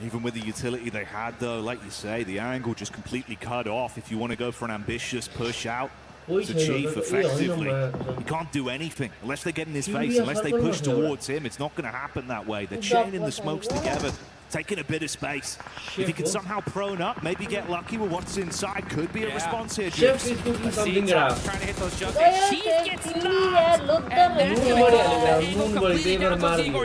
Even with the utility they had, though, like you say, the angle just completely cut off. If you want to go for an ambitious push out to Chief effectively, you can't do anything unless they get in his face, unless they push towards him. It's not going to happen that way. They're chaining the smokes together, taking a bit of space. If you can somehow prone up, maybe get lucky with what's inside, could be a response here, Jukes. Trying to hit those jumps. Chief gets knocked.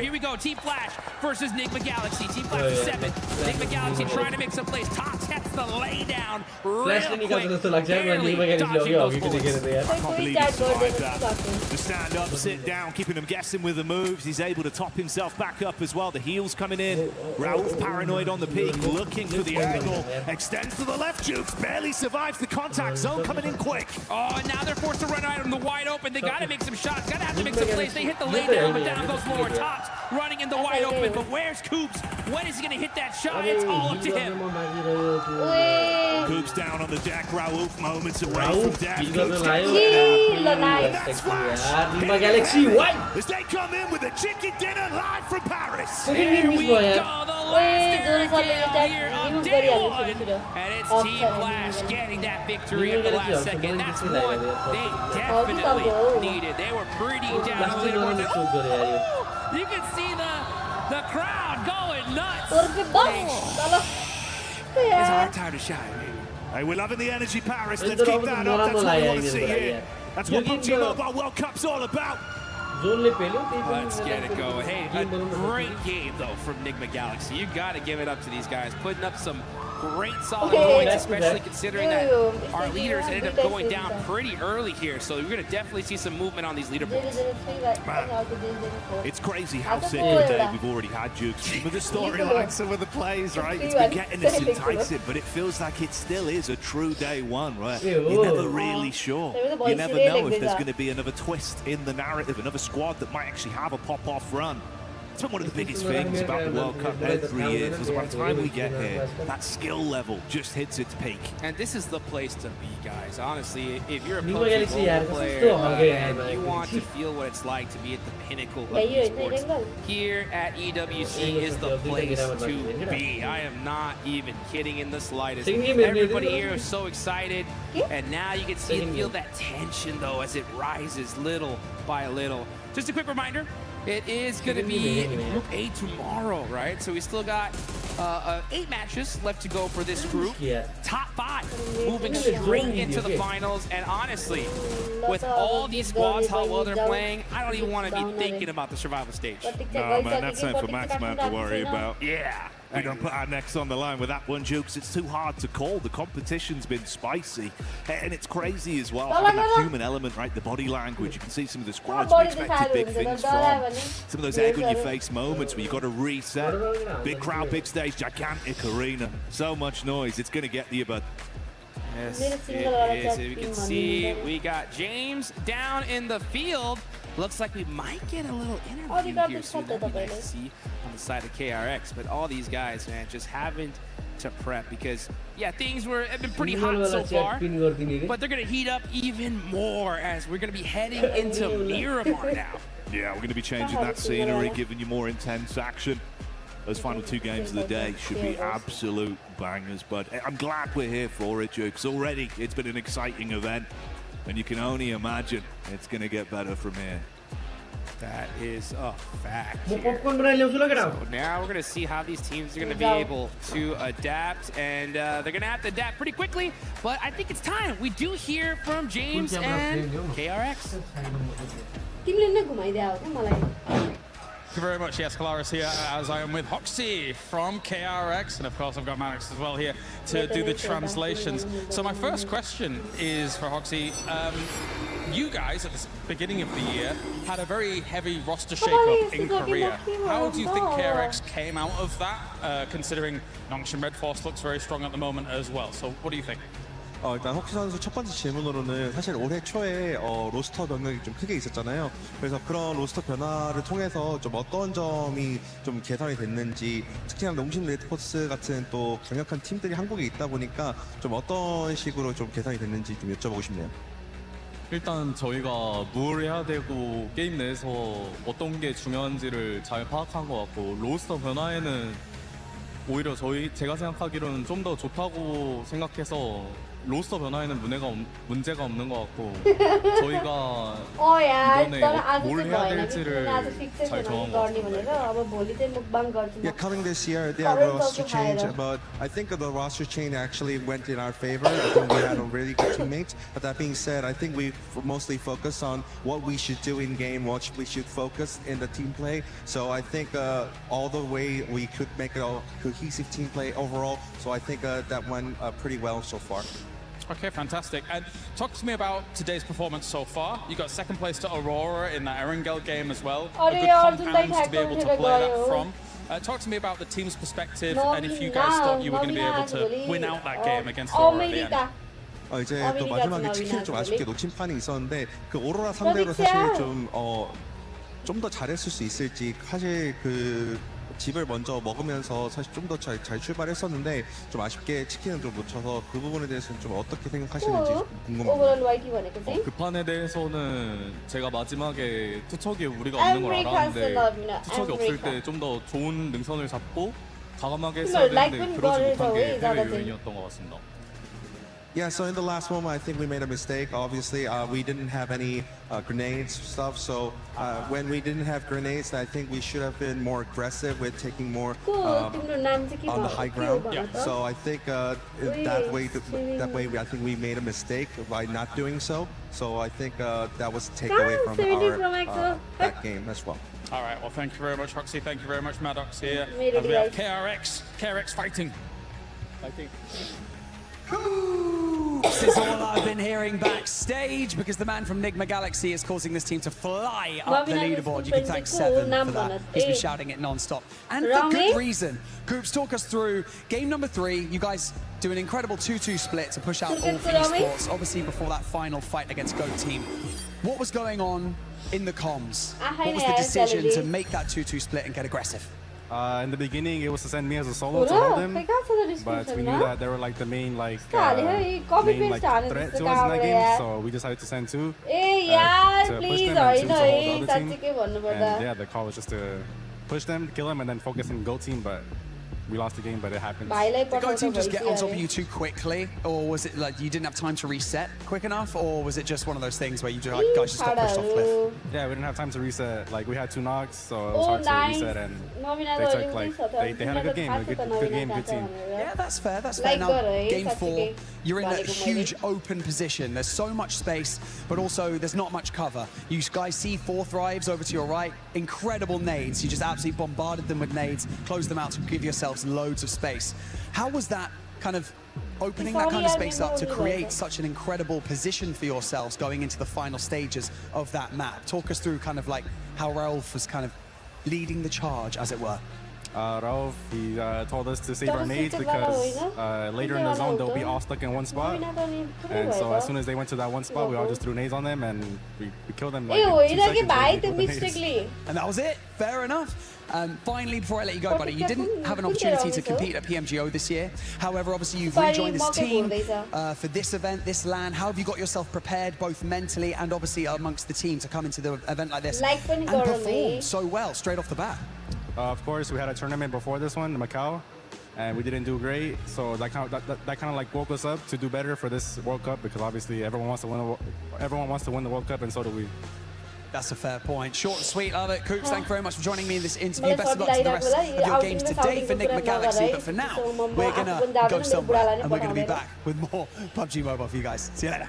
Here we go. Team Flash versus Enigma Galaxy. Team Flash is 7. Enigma Galaxy trying to make some plays. Tops gets the lay down real quick. Barely dodging those bullets. I can't believe he survived that. The stand up, sit down, keeping him guessing with the moves. He's able to top himself back up as well. The heels coming in. Rauf paranoid on the peak, looking for the angle. Extends to the left, Jukes barely survives the contact zone, coming in quick. Oh, and now they're forced to run out in the wide open. They got to make some shots, got to have to make some plays. They hit the lay down, but down goes lower. Tops running in the wide open, but where's Coops? When is he going to hit that shot? It's all up to him. Coops down on the deck. Raouf moments away from death. Galaxy, what? As they come in with a chicken dinner live from Paris. Here we go, the last area here of day one. And it's Team Flash getting that victory at the last second. That's what they definitely needed. They were pretty down on leaderboard. You can see the crowd going nuts. It's our time to shine, baby. Hey, we're loving the energy, Paris. Let's keep that up. That's what we want to see here. That's what PUBG Mobile World Cup's all about. Let's get it going. Hey, a great game, though, from Enigma Galaxy. You got to give it up to these guys, putting up some great solid points, especially considering that our leaders ended up going down pretty early here. So you're going to definitely see some movement on these leaderboards. Man, it's crazy how sick of a day we've already had, Jukes. Some of the storylines, some of the plays, right? It's been getting us enticing, but it feels like it still is a true day one, right? You're never really sure. You never know if there's going to be another twist in the narrative, another squad that might actually have a pop-off run. It's been one of the biggest things about the World Cup every year, because by the time we get here, that skill level just hits its peak. And this is the place to be, guys. Honestly, if you're a PUBG Mobile player and you want to feel what it's like to be at the pinnacle of esports, here at EWC is the place to be. I am not even kidding in the slightest. Everybody here is so excited, and now you can see and feel that tension, though, as it rises little by little. Just a quick reminder, it is going to be Group A tomorrow, right? So we still got 8 matches left to go for this group. Top 5 moving straight into the finals. And honestly, with all these squads, how well they're playing, I don't even want to be thinking about the survival stage. No, man, that's something for Maxman to worry about. Yeah. We're going to put our necks on the line with that one, Jukes. It's too hard to call. The competition's been spicy. And it's crazy as well, having that human element, right? The body language. You can see some of the squads we expected big things from. Some of those egg-on-your-face moments where you've got to reset. Big crowd, big stage, gigantic arena. So much noise. It's going to get to you, bud. Yes, it is. You can see we got James down in the field. Looks like we might get a little interview here soon. That'd be nice to see on the side of KRX. But all these guys, man, just having to prep because, yeah, things have been pretty hot so far. But they're going to heat up even more as we're going to be heading into Miramar now. Yeah, we're going to be changing that scenery, giving you more intense action. Those final 2 games of the day should be absolute bangers, but I'm glad we're here for it, Jukes. Already, it's been an exciting event, and you can only imagine it's going to get better from here. That is a fact. So now we're going to see how these teams are going to be able to adapt, and they're going to have to adapt pretty quickly, but I think it's time. We do hear from James and KRX. Thank you very much. Yes, Kalaris here, as I am with Hoxie from KRX, and of course I've got Manix as well here to do the translations. So my first question is for Hoxie. You guys, at the beginning of the year, had a very heavy roster shakeup in Korea. How do you think KRX came out of that, considering Nongshin Red Force looks very strong at the moment as well? So what do you think? 일단 헉시 선수 첫 번째 질문으로는 사실 올해 초에 로스터 변경이 좀 크게 있었잖아요. 그래서 그런 로스터 변화를 통해서 좀 어떤 점이 좀 개선이 됐는지, 특히나 농심 레드포스 같은 또 강력한 팀들이 한국에 있다 보니까 좀 어떤 식으로 좀 개선이 됐는지 좀 여쭤보고 싶네요. 일단 저희가 뭘 해야 되고 게임 내에서 어떤 게 중요한지를 잘 파악한 것 같고, 로스터 변화에는 오히려 제가 생각하기로는 좀 더 좋다고 생각해서 로스터 변화에는 문제가 없는 것 같고 저희가 이번에 뭘 해야 될지를 잘 정한 것 같아요. Yeah, coming this year, they have a roster change, but I think the roster change actually went in our favor. I think we had a really good teammates. But that being said, I think we mostly focus on what we should do in game, what we should focus in the team play. So I think all the way we could make a cohesive team play overall. So I think that went pretty well so far. Okay, fantastic. And talk to me about today's performance so far. You got second place to Aurora in that Erangel game as well. A good compound to be able to play that from. Talk to me about the team's perspective and if you guys thought you were going to be able to win out that game against Aurora at the end. 이제 또 마지막에 치킨을 좀 아쉽게 놓친 판이 있었는데 그 오로라 상대로 사실 좀 더 잘했을 수 있을지 사실 그 집을 먼저 먹으면서 사실 좀 더 잘 출발했었는데 좀 아쉽게 치킨을 좀 놓쳐서 그 부분에 대해서는 좀 어떻게 생각하시는지 궁금합니다. Overall YT भनेको चाहिँ 그 판에 대해서는 제가 마지막에 투척이 우리가 없는 걸 Every 알았는데 cancel 투척이 every 없을 때 좀 더 좋은 능선을 잡고 과감하게 정말 했어야 like 되는데 when 그러지 God 못한 게 is always 해외 요인이었던 것 같습니다. Yeah, so in the last moment, I think we made a mistake. Obviously, we didn't have any grenades stuff. So when we didn't have grenades, I think we should have been more aggressive with taking more on the high ground. So I think that way, I think we made a mistake by not doing so. So I think that was a takeaway from our that game as well. All right, well, thank you very much, Hoxie. Thank you very much, Maddox here. Made As it, we have guys. KRX fighting. Fighting. This is all I've been hearing backstage because the man from Nigma Galaxy is causing this team to fly up the leaderboard. You can thank Seven for that. He's been shouting it non-stop. And for good reason. Coops, talk us through game number 3. You guys do an incredible 2-2 split to push out all for Esports, obviously before that final fight against GOAT Team. What was going on in the comms? What was the decision to make that 2-2 split and get aggressive? In the beginning, it was to send me as a solo to hold him, but we knew that they were like the main threat to us in that game, so we decided to send 2 to push them and 2 to hold the other team. And yeah, the call was just to push them, kill them, and then focus on GOAT Team, but we lost the game, but it happens. Did the GOAT Team just get on top of you too quickly, or was it like you didn't have time to reset quick enough, or was it just one of those things where you guys just got pushed off cliff? Yeah, we didn't have time to reset. Like we had 2 knocks, so it was hard to reset, and they took like they had a good game, good game, good team. Yeah, that's fair. That's fair. Now, game 4, you're in a huge open position. There's so much space, but also there's not much cover. You guys see 4 thrives over to your right. Incredible nades. You just absolutely bombarded them with nades, closed them out to give yourselves loads of space. How was that kind of opening that kind of space up to create such an incredible position for yourselves going into the final stages of that map? Talk us through kind of like how Raouf was kind of leading the charge, as it were. Raouf, he told us to save our nades because later in the zone they'll be all stuck in one spot, and so as soon as they went to that one spot, we all just threw nades on them and we killed them like in 2 seconds. And that was it. Fair enough. Finally, before I let you go, buddy, you didn't have an opportunity to compete at PMGO this year. However, obviously you've rejoined this team for this event, this LAN. How have you got yourself prepared, both mentally and obviously amongst the team, to come into the event like this and perform so well straight off the bat? Of course, we had a tournament before this one in Macau, and we didn't do great. So that kind of like woke us up to do better for this World Cup, because obviously everyone wants to win the World Cup, and so do we. That's a fair point. Short and sweet, love it. Coops, thank you very much for joining me in this interview. Best of luck to the rest of your games today for Nigma Galaxy. But for now, we're going to go somewhere and we're going to be back with more PUBG Mobile for you guys. See you later.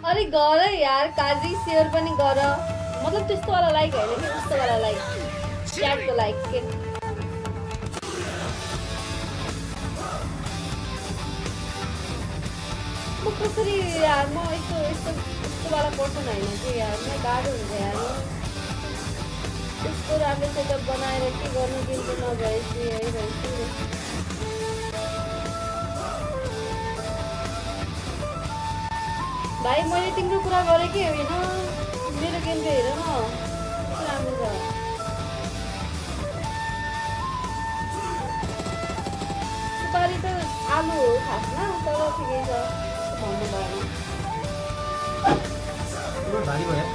अरे गर यार काजी share पनि गर मतलब त्यस्तो वाला like हैन कि उस्तो वाला लाइक च्याटको लाइक के म कसरी यार म यस्तो वाला पर्सन हैन कि यार म गाह्रो हुन्छ यार यस्तो राम्रो सेटअप बनाएर के गर्नु दिन्छ नभएपछि है भाइ मैले तिम्रो कुरा गरे के होइन मेरो गेम हेर न राम्रो छ सुपारी त आलु हो खासमा तर ठिकै छ भन्नु भएन भारी भयो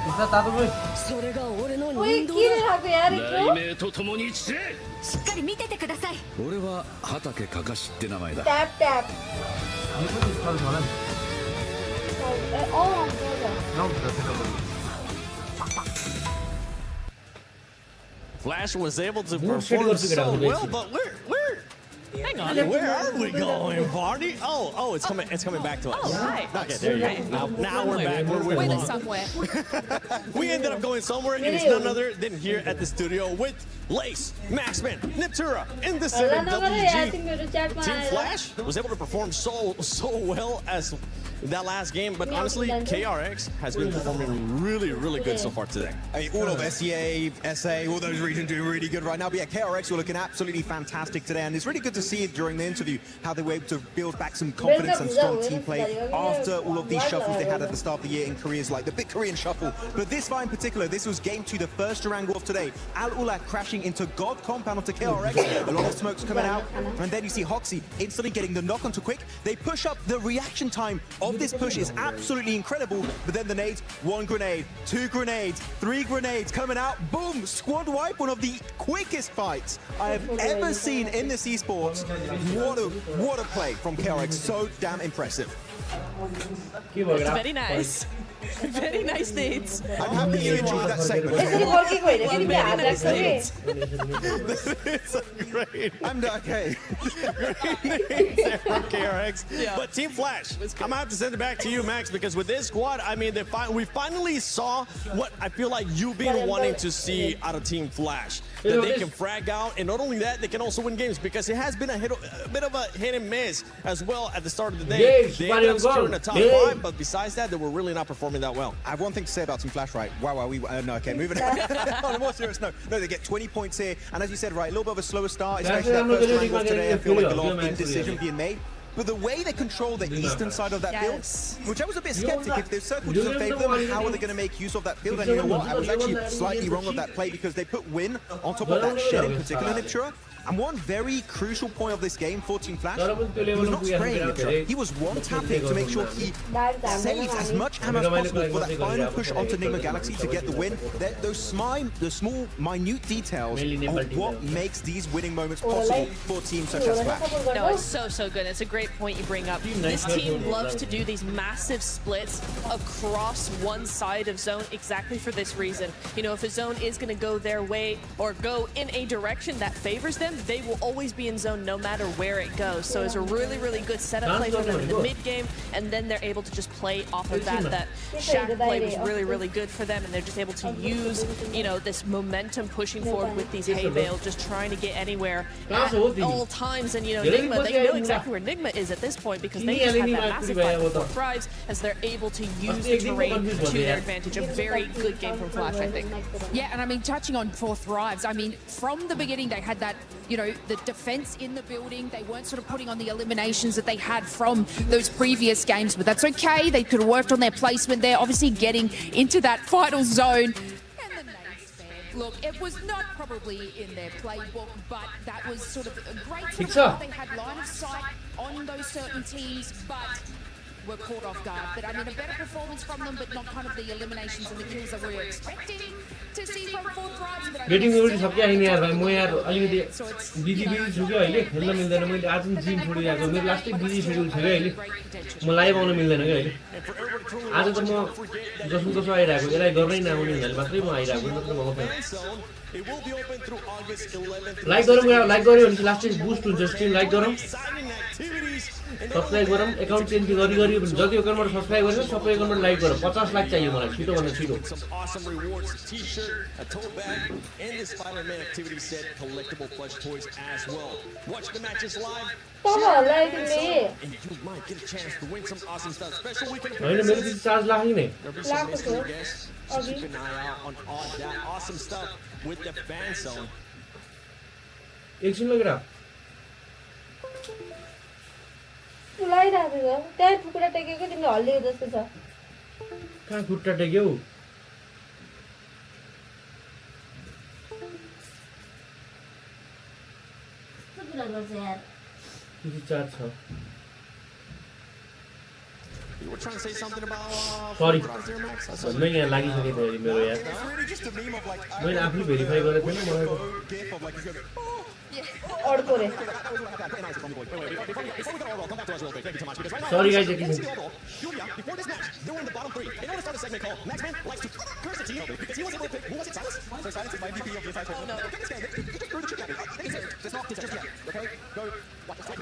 इसका तातो भाइ それが俺の人道だ。雷鳴と共に散れ。しっかり見ててください。俺は畑かかしって名前だ。Tap tap. Flash was able to perform so well, but we're Hang on, where are we going, Barney? Oh, it's coming back to us. Oh, right. Okay, there you go. Now we're back. We're Wait somewhere. We ended up going somewhere, and it's none other than here at the studio with Lace, Maxman, Neptura, and the 7WG. Team Flash was able to perform so well as that last game, but honestly, KRX has been performing really good so far today. I mean, all of SEA, SA, all those regions doing really good right now. But yeah, KRX were looking absolutely fantastic today, and it's really good to see during the interview how they were able to build back some confidence and strong team play after all of these shuffles they had at the start of the year in Korea's like the big Korean shuffle. But this fight in particular, this was game 2, the first Durango of today. Al-Ula crashing into God compound onto KRX, a lot of smokes coming out, and then you see Hoxie instantly getting the knock onto Quick. They push up. The reaction time of this push is absolutely incredible, but then the nades, 1 grenade, 2 grenades, 3 grenades coming out, boom, squad wipe, one of the quickest fights I have ever seen in this esports. What a play from KRX, so damn impressive. It's very nice. Very nice nades. I'm happy you enjoyed that segment. It's great. I'm okay. Great names there from KRX. Yeah. But Team Flash, I'm gonna have to send it back to you, Max, because with this squad, I mean, we finally saw what I feel like you've been wanting to see out of Team Flash. That they can frag out, and not only that, they can also win games, because it has been a bit of a hit and miss as well at the start of the day. They ended up securing the top 5, but besides that, they were really not performing that well. I have one thing to say about Team Flash, right? Wow, no, okay, moving on. On a more serious note, no, they get 20 points here, and as you said, right, a little bit of a slower start, especially that first rank off today. I feel like a lot of indecision being made. But the way they control the eastern side of that field, which I was a bit skeptic, if the circle doesn't favor them, how are they going to make use of that field? And you know what, I was actually slightly wrong of that play, because they put Win on top of that shed in particular, Neptura. And one very crucial point of this game for Team Flash, he was not spraying Neptura. He was one-tapping to make sure he saves as much ammo as possible for that final push onto Nigma Galaxy to get the win. The small, minute details of what makes these winning moments possible for teams such as Flash. No, it's so good. It's a great point you bring up. This team loves to do these massive splits across one side of zone exactly for this reason. You know, if a zone is going to go their way or go in a direction that favors them, they will always be in zone no matter where it goes. So it's a really good setup play for them in the mid game, and then they're able to just play off of that. That shack play was really good for them, and they're just able to use, you know, this momentum pushing forward with these hay bales, just trying to get anywhere at all times. And you know, Nigma, they know exactly where Nigma is at this point, because they just have that massive fight with 4 thrives as they're able to use the terrain to their advantage. A very good game from Flash, I think. Yeah, and I mean, touching on 4 thrives, I mean, from the beginning they had that, you know, the defense in the building. They weren't sort of putting on the eliminations that they had from those previous games, but that's okay. They could have worked on their placement there, obviously getting into that final zone. And the nades fan, look, it was not probably in their playbook, but that was sort of a great sort of, they had line of sight on those certain teams, but were caught off guard. But I mean, a better performance from them, but not kind of the eliminations and the kills that we were expecting to see from 4 thrives. Getting memory छ क्या हैन यार भाइ म यार अलिकति busy छु के अहिले खेल्न मिल्दैन मैले आज जिम छोडिरहेको मेरो लास्टै बिजी शेड्युल छ के अहिले म लाइभ आउन मिल्दैन के अहिले आज त म जसो आइरहेको यसलाई गर्नै नआउने हुनाले मात्रै म आइरहेको नत्र म आउँदैन लाइक गरौँ लाइक गर्यो भने लास्टै बुस्ट हुन्छ स्ट्रिम लाइक गरौँ सब्स्क्राइब गरौँ एकाउन्ट चेन्ज गरी जति एकाउन्टबाट सब्स्क्राइब गरेर सबै एकाउन्टबाट लाइक गरौँ 50 लाख चाहियो मलाई छिटो भन्दा छिटो होइन मेरो चाहिँ चार्ज लाग्ने नै keep an eye out on all that awesome stuff with the fan zone. एकछिन लगेर फुलाइरहेको छ त्यही खुट्टा टेकेको तिमीले हल्लिएको जस्तो छ कहाँ खुट्टा टेक्यौ के कुरा गर्छ यार किति चार्ज छ You were trying to say something about Sorry. भन्नै यहाँ लागिसकेको थियो मेरो यार मैले आफूले भेरिफाई गरेको थिएन मलाई अर्को रे सरी गाइस एकछिन Before this match, they were in the bottom 3. They want to start a segment called Maxman likes to curse the team because he wasn't able to pick. Who was it, Silas? So Silas is my VP of the side. No. He just threw the chip at me. That's not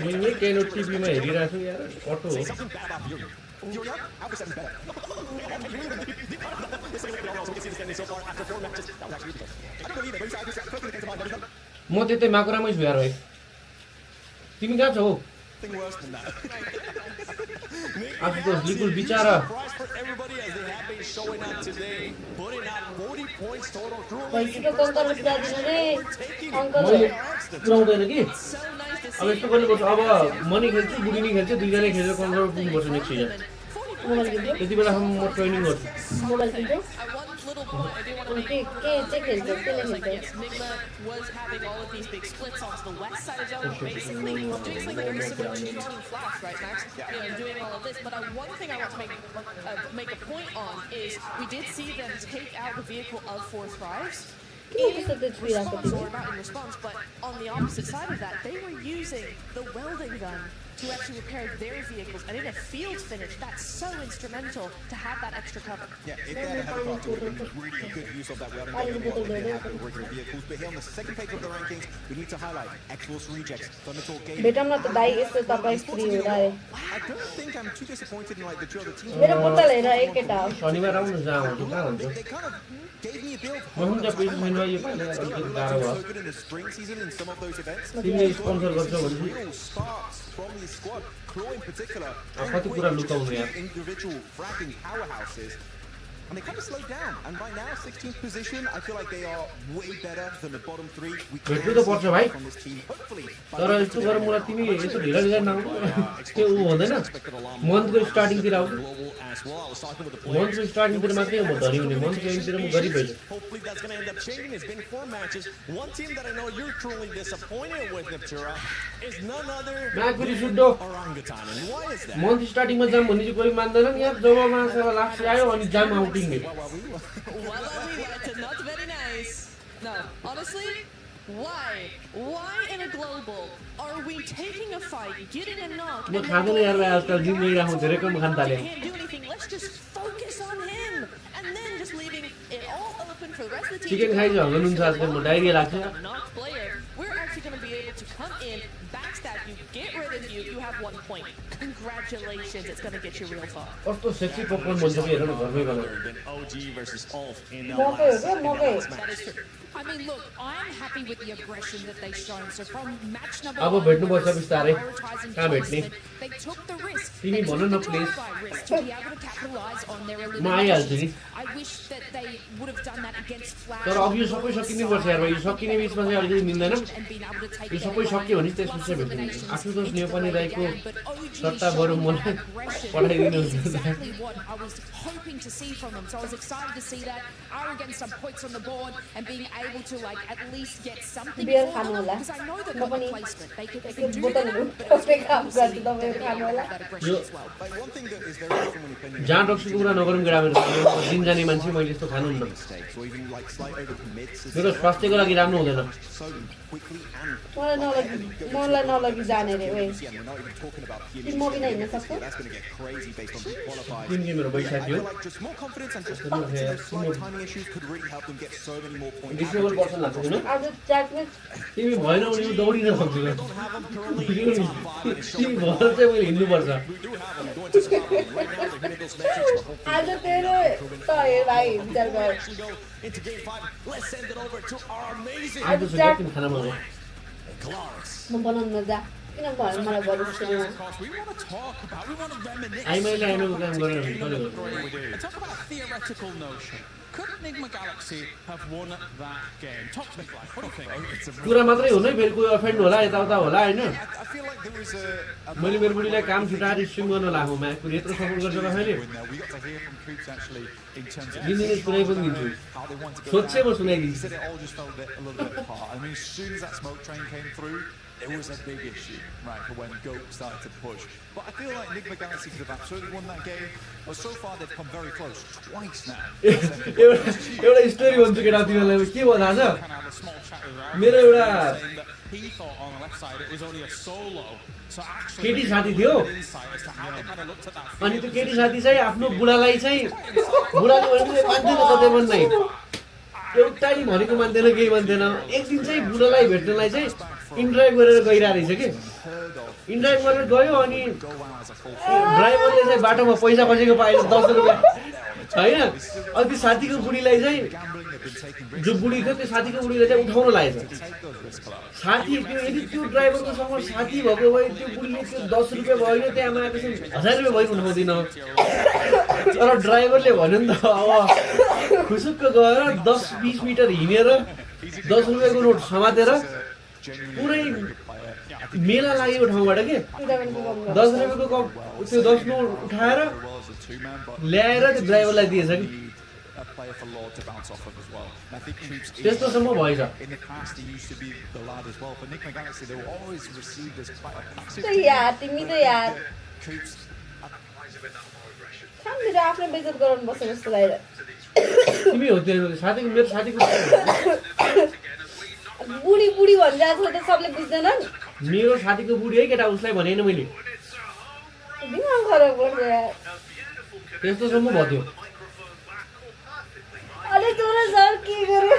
मैले केनो टिभीमा हेरिरहेको छु यार अटो हो म त्यतै माकुरामै छु यार भाइ तिमी कहाँ छौ आफूको लिकुल बिचारा पुऱ्याउँदैन कि अब यस्तो गर्नुपर्छ अब मनी खेल्छु बुढी नि खेल्छु दुईजना खेलेर कन्ट्रोल पुग्नुपर्छ नेक्स्ट सिजन त्यति बेलासम्म म ट्रेनिङ गर्छु Nigma was having all of these big splits onto the west side of zone, basically doing something very similar to Team Flash, right, Max? You know, doing all of this. But one thing I want to make a point on is we did see them take out the vehicle of Four Thrives. In response, or not in response, but on the opposite side of that, they were using the welding gun to actually repair their vehicles, and in a field finish, that's so instrumental to have that extra cover. Yeah, if they had a helicopter, it would have been really good use of that welding gun than what they have with regular vehicles. But here on the second page of the rankings, we need to highlight X-Force Rejects, Thundertalk Game. I don't think I'm too disappointed in like the two other teams. They kind of gave me a build. म हुन्छ page मेनुमा यो पाले अलिकति गाह्रो भयो So good in the spring season in some of those events. तिमीले sponsor गर्छौ भने Real sparks from the squad. Claw in particular. कति कुरा लुकाउनु यार Individual fragging powerhouses. And they kind of slowed down. And right now, 16th position, I feel like they are way better than the bottom three. We can भेट्नु त पर्छ भाइ from this team. Hopefully. तर यस्तो गरेर मलाई तिमी यसो ढिला ढिला नआउ त्यो उ हुँदैन मन्थको स्टार्टिङतिर आउ मन्थको स्टार्टिङतिर मात्रै म धनी हुने मन्थको एन्डतिर म गरिब भइसक्यो Hopefully that's going to end up changing. It's been 4 matches. One team that I know you're truly disappointed with, Neptura, is none other Nagpuri सुड्डो Orangutan. And why is that? Month स्टार्टिङमा जाम भन्ने चाहिँ कोही मान्दैनन् यार जब मान्छेलाई लास्ट आयो अनि जाम आउटिङ नि Not very nice. No, honestly, why in a global are we taking a fight, getting a knock, म खाँदैन यार आजकल जिम गइराख्नु धेरै कम खान थाले can't do anything? Let's just focus on him, and then just leaving it all open for the rest of the team. Chicken खाइज हल्नुहुन्छ आजकल म डायरिया लाग्छ Knocked player, we're actually going to be able to come in, backstab you, get rid of you. You have 1 point. Congratulations, it's going to get you real far. कस्तो sexy popcorn भन्छ कि हेर न घरमै बनाएर OG versus Ulf in the That is true. I mean, look, I'm happy with the aggression that they've shown. So from match number अब 1, भेट्नु पर्छ बिस्तारै prioritizing कहाँ भेट्ने they took the risk. तिमी भन न please Risk to be able to capitalize on their म elimination. आइहाल्छु नि I wish that they would have done that against Flash. तर अब यो सबै सकिनै पर्छ यार यो सकिने बिचमा चाहिँ अलिकति मिल्दैन यो सबै सक्यो भने त्यसपछि चाहिँ भेट्नु आशुतोष नेपाली राईको सट्टा बरु मलाई पठाइदिनुहुन्छ Exactly what I was hoping to see from them. So I was excited to see that. Are getting some points on the board and being able to like at least get something Beer for them, Hanola. because I know that with the placement they can do Botan that, mo. but Tapos काम गर्छु तपाईहरु खानुहोला that aggression as well. Like one thing that is very different when you play जहाँ रक्सीको कुरा नगरौँ ग्रामीण दिन जाने मान्छे मैले यस्तो खानुहुन्न mistakes or even like slight overcommits. मेरो स्वास्थ्यको लागि राम्रो हुँदैन So quickly and मलाई नलगी जाने रे ओइ and we're not even talking about तिमी म बिना हिँड्न सक्छौ that's going to get crazy based on who qualifies. तिमी चाहिँ मेरो बैसाखी हो Like just more confidence and just slight timing issues could really help them get so many more points. Disable person लाग्छ किन आज च्याटमेट तिमी भएन भने यो दौडिन सक्दिन तिमी भएर चाहिँ मैले हिँड्नुपर्छ आज तेरो त हेर भाइ विचार गर Into game 5, let's send it over to our amazing आज सुझाव तिमी खाना बनाऊ म बनाउन जा किन भन मलाई गरिस् आइमाइले आइमाइको काम गरेर And talk about a theoretical notion. Could Nigma Galaxy have won that game? Top Nick Life, what do you think? कुरा मात्रै हो नै फेरि कोही अफेन्ड होला यताउता होला होइन I feel like there was a मैले मेरो बुढीलाई काम छुटाएर स्ट्रिम गर्न लाग्नु म्याचको यत्रो सपोर्ट गर्छ मैले We got to hear from Coops actually in terms of दिनदिनै सुनाइ पनि दिन्छु how they want to go सोध्छे म down. He सुनाइदिन्छु said it all just felt a little bit apart. I mean, as soon as that smoke train came through, it was a big issue, right, for when Goat started to push. But I feel like Nigma Galaxy could have absolutely won that game. But so far, they've come very close, twice now. एउटा story भन्छु केटा तिमीलाई के भन्दा छ मेरो एउटा He thought on the left side it was only a solo. So actually, केटी साथी थियो insight as to how they kind of looked at that. अनि त्यो केटी साथी चाहिँ आफ्नो बुढालाई चाहिँ बुढाले भनेको मान्दैन कतै पनि नै एउटा नि भनेको मान्दैन केही मान्दैन एक दिन चाहिँ बुढालाई भेट्नलाई चाहिँ इनड्राइभ गरेर गइरहेको रहेछ कि इनड्राइभ गरेर गयो अनि ड्राइभरले चाहिँ बाटोमा पैसा खोजेको पाएछ 10 रुपियाँ होइन अनि त्यो साथीको बुढीलाई चाहिँ जो बुढी थियो त्यो साथीको बुढीलाई चाहिँ उठाउन लागेछ साथी त्यो यदि त्यो ड्राइभरको सँग साथी भएको भए त्यो बुढीले त्यो 10 रुपियाँ भयो त्यहाँ आएपछि 1000 रुपियाँ भयो उठाउँदिन तर ड्राइभरले भन्यो नि त अब खुसुक्क गएर 10-20 मिटर हिँडेर 10 रुपियाँको नोट समातेर पुरै मेला लागेको ठाउँबाट के 10 रुपियाँको त्यो 10 नोट उठाएर ल्याएर त्यो ड्राइभरलाई दिएछ कि त्यस्तोसम्म भएछ यार तिमी त यार मेरो आफ्नो बेइज्जत गराउनु बस्छ जस्तो लाग्यो तिमी हो त्यो साथी मेरो साथीको बुढी बुढी भनिरहेको छ त सबले बुझ्दैनन् मेरो साथीको बुढी है केटा उसलाई भनेन मैले दिमाग खराब गर्छ यार त्यस्तोसम्म भयो अरे तोरा सर के गर्यो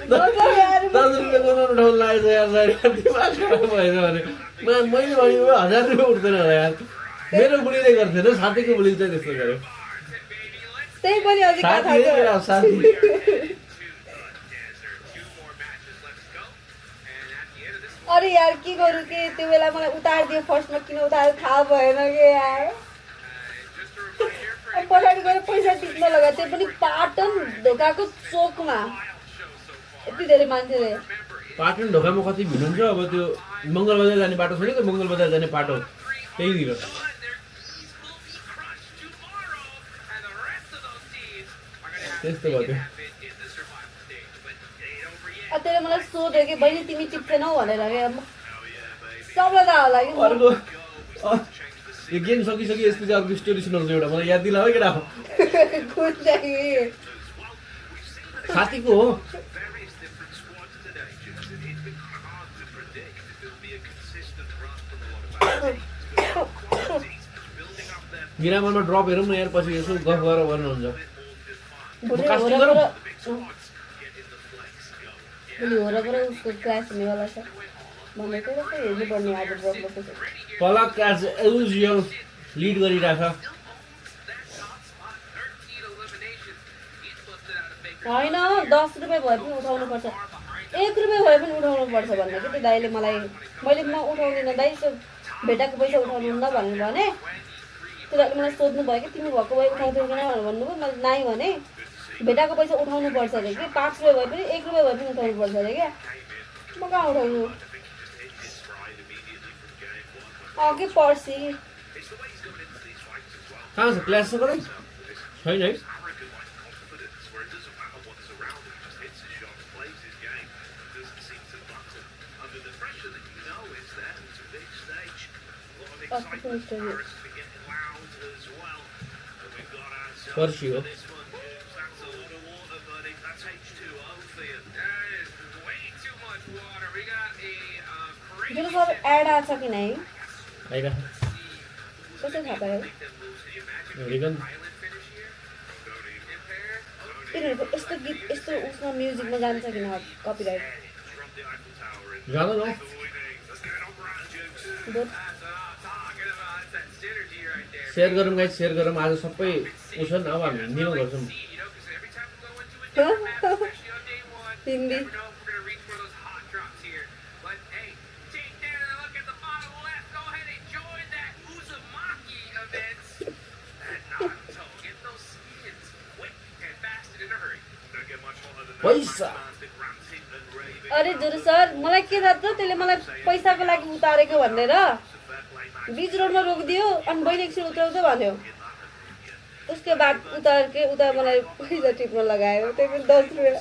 10 रुपियाँको नोट उठाउन लागेछ यार दिमाग खराब भएछ भने मैले भनेको 1000 रुपियाँ उठ्दैन होला यार मेरो बुढीले गर्थेन साथीको बुढीले चाहिँ त्यस्तो गर्यो त्यही पनि अझै कथा साथी अरे यार के गरौँ के त्यो बेला मलाई उतारिदियो फर्स्टमा किन उतारे थाहा भएन के यार पछाडि गएर पैसा टिप्न लगा त्यो पनि पाटन ढोकाको चोकमा यति धेरै मान्छेले पाटन ढोकामा कति भिड हुन्छ अब त्यो मङ्गलबजार जाने बाटो छ नि त मङ्गलबजार जाने बाटो त्यहीनिर त्यस्तो भयो त्यसले मलाई सोध्यो कि बहिनी तिमी टिप्थेनौ भनेर सबलाई त होला कि अर्को यो गेम सकिसक्यो यसपछि अर्को स्टोरी सुनाउँछु एउटा मलाई याद दिला है केटा साथीको हो मिरामलमा ड्रप हेरौँ न यार पछि यसो गफ गरेर भन्नुहुन्छ उसको क्लास हुनेवाला छ भनेको हेर्नुपर्ने आज ड्रप लोकेसन पलक आज एलुजियल लिड गरिरहेछ होइन 10 रुपियाँ भए पनि उठाउनुपर्छ 1 रुपियाँ भए पनि उठाउनुपर्छ भन्ने कि त्यो दाइले मलाई मैले म उठाउँदिनँ दाइ भेटाको पैसा उठाउनुहुन्न भनेर भने त्यो दाइले मलाई सोध्नु भयो कि तिमी भएको भए उठाउँथ्यौ कि भनेर भन्नुभयो मैले नाइ भने भेटाको पैसा उठाउनुपर्छ अरे कि 5 रुपियाँ भए पनि 1 रुपियाँ भए पनि उठाउनुपर्छ अरे क्या म कहाँ उठाउनु अघि पर्सि कहाँ छ क्लास छ कतै छैन है पर्सि हो मेरो सब एड आछ कि नै आइरहेको कसै थाहा पायो यिनीहरूको यस्तो गीत यस्तो उसमा म्युजिकमा जान्छ कि न कपिराइट जाँदैन सेयर गरौँ गाइस सेयर गरौँ आज सबै उस न अब हामी हिन्दीमा गर्छौँ हिन्दी पैसा अरे जुरु सर मलाई के थाहा त त्यसले मलाई पैसाको लागि उतारेको भनेर बीच रोडमा रोकिदियो अनि बहिनी एकछिन उताउँदै भन्यो उसके बाद उता मलाई पैसा टिप्न लगायो त्यही पनि 10 रुपियाँ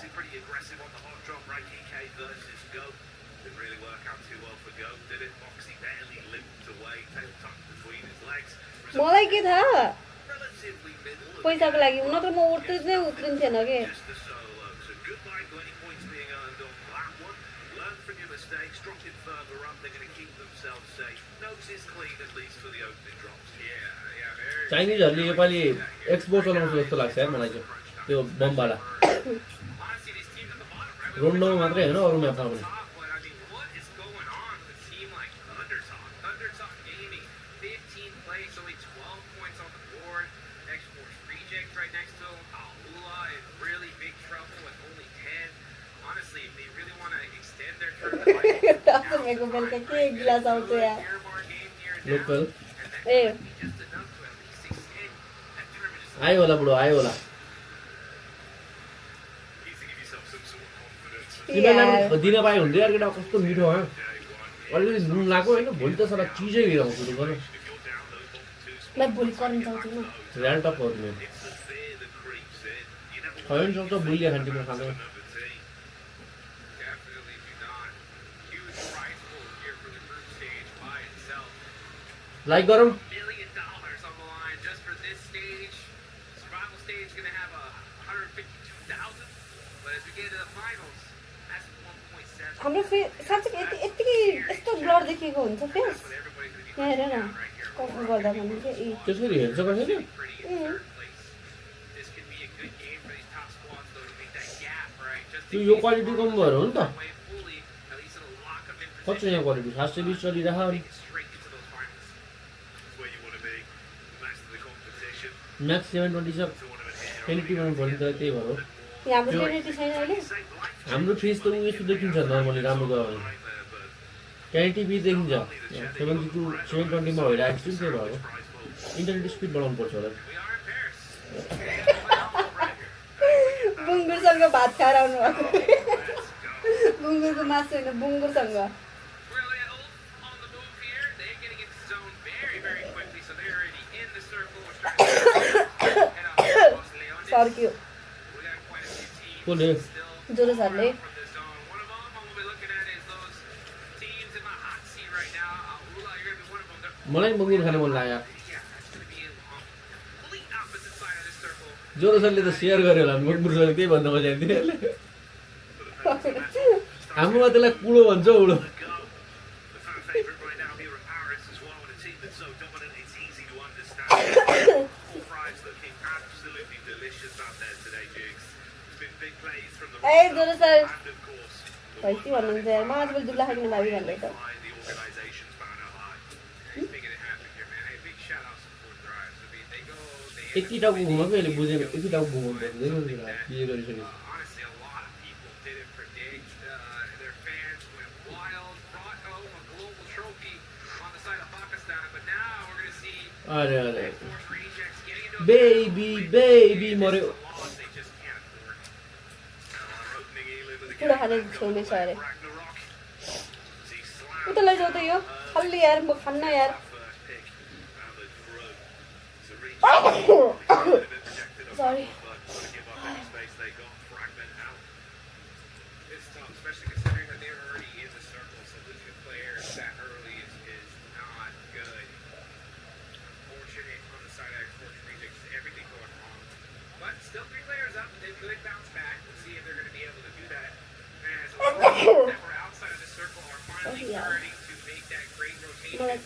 मलाई के थाहा पैसाको लागि नत्र म उठ्दै उत्रिन्थेन के चाइनिजहरूले योपालि एक्सपोर्ट चलाउँछ जस्तो लाग्छ यार मलाई चाहिँ त्यो बमवाला रोन्डोमा मात्रै हैन अरु म्याचमा पनि मेको बेलका के गिलास आउँछ यार लोकल ए आयो होला बुढो आयो होला तिमीलाई दिन पाए हुन्थ्यो यार केटा कस्तो मिठो हो अलिअलि नुन लाग्यो हैन भोलि त साला चिजै भिराउँछु त गर्नु ल भोलि करेन्ट आउँछ न ऱ्याल टप गर्नु खैन सक्छ बुलिया खान्थ्यो म खाँदै लाइक गरौँ हाम्रो साँच्चै यतिकै यस्तो ब्लर देखेको हुन्छ फेस यहाँ हेर न कपी गर्दा पनि के त्यसरी हेर्छ कसैले त्यो यो क्वालिटी कम भएर हो नि त कति यहाँ क्वालिटी 720 चलिरहेको अनि म्याक्स 720 छ 20 मा भर्नु त त्यही भएर हो हाम्रो क्वालिटी छैन अहिले हाम्रो फेस त यस्तो देखिन्छ नर्मली राम्रो गयो भने क्यालिटी देखिन्छ 720 मा भइरहेको छ त्यही भएर इन्टरनेट स्पिड बढाउनु पर्छ होला बुङ्गुरसँग भात खाएर आउनु भएको बुङ्गुरको मासु होइन बुङ्गुरसँग सर्क्यो कसले जोरो सरले मलाई बुङ्गुर खान मन लाग्यो जोरो सरले त सेयर गर्यो होला बुङ्गुरसँग त्यही भन्न खोजेको थियो हाम्रोमा त्यसलाई कुडो भन्छ उडो ए जोरो सर पैसा भन्नुहुन्छ यार म आजकल दुब्ला खाने लागि भन्दै त यति टाउको घुमाएको अहिले बुझेको यति टाउको घुमाउनु पर्छ के गरिसक्यो अरे अरे बेबी मर्यो पुरा खाने छेउमै छ अरे उता लैजाऊ त यो हल्ली यार म खान्न यार सरी मलाई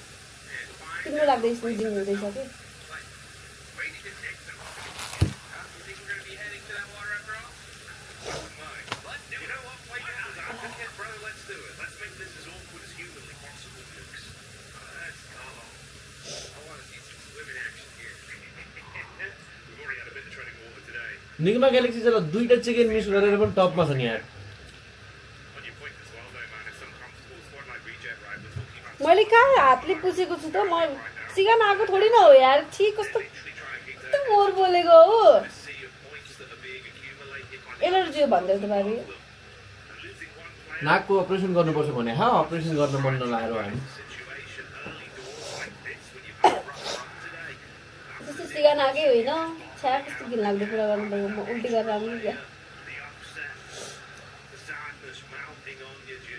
तिम्रो लाग्दै स्निजिङ हुँदैछ कि निगमा ग्यालेक्सी चला दुईटा चिकन मिस गरेर पनि टपमा छ नि यार मैले कहाँ हातले पुछेको छु त म सिगान आएको थोडी न हो यार छि कस्तो मोर बोलेको हो एलर्जी भन्दै त बाबी नाकको अपरेसन गर्नुपर्छ भने हा अपरेसन गर्न मन नलाग्यो हामी त्यस्तो सिगान आएकै होइन छ्या कस्तो घिनलाग्दो कुरा गर्नुभयो म उल्टी गरेर आउनु क्या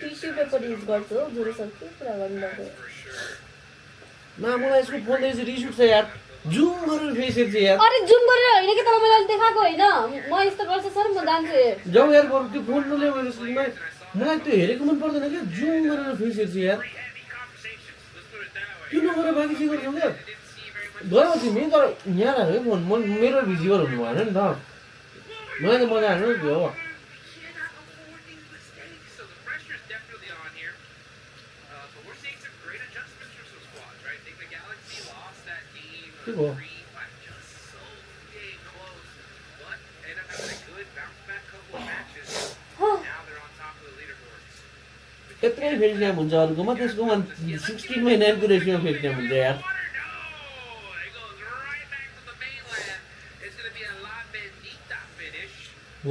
टिस्यु पेपर युज गर्छु हो जोरो सब के कुरा गर्नुभएको मलाई यसको फोन चाहिँ रिस उठ्छ यार जुम गरेर फेस हेर्छ यार अरे जुम गरेर होइन कि तर मैले देखाएको होइन म यस्तो गर्छ सर म जान्छु जाऊ यार बरु त्यो फोन नले मलाई त्यो हेरेको मन पर्दैन क्या जुम गरेर फेस हेर्छ यार किन गरेर बाँकी चाहिँ गर्छौ क्या गरौ तिमी तर यहाँ राख्यो फोन मेरो भिजिबल हुनु भएन नि त मलाई त मजा आएन नि त्यो के भयो यत्रै फेरि ल्याम हुन्छ अरूकोमा त्यसकोमा 16 मा 9 को रेसियोमा फेरि ल्याम हुन्छ यार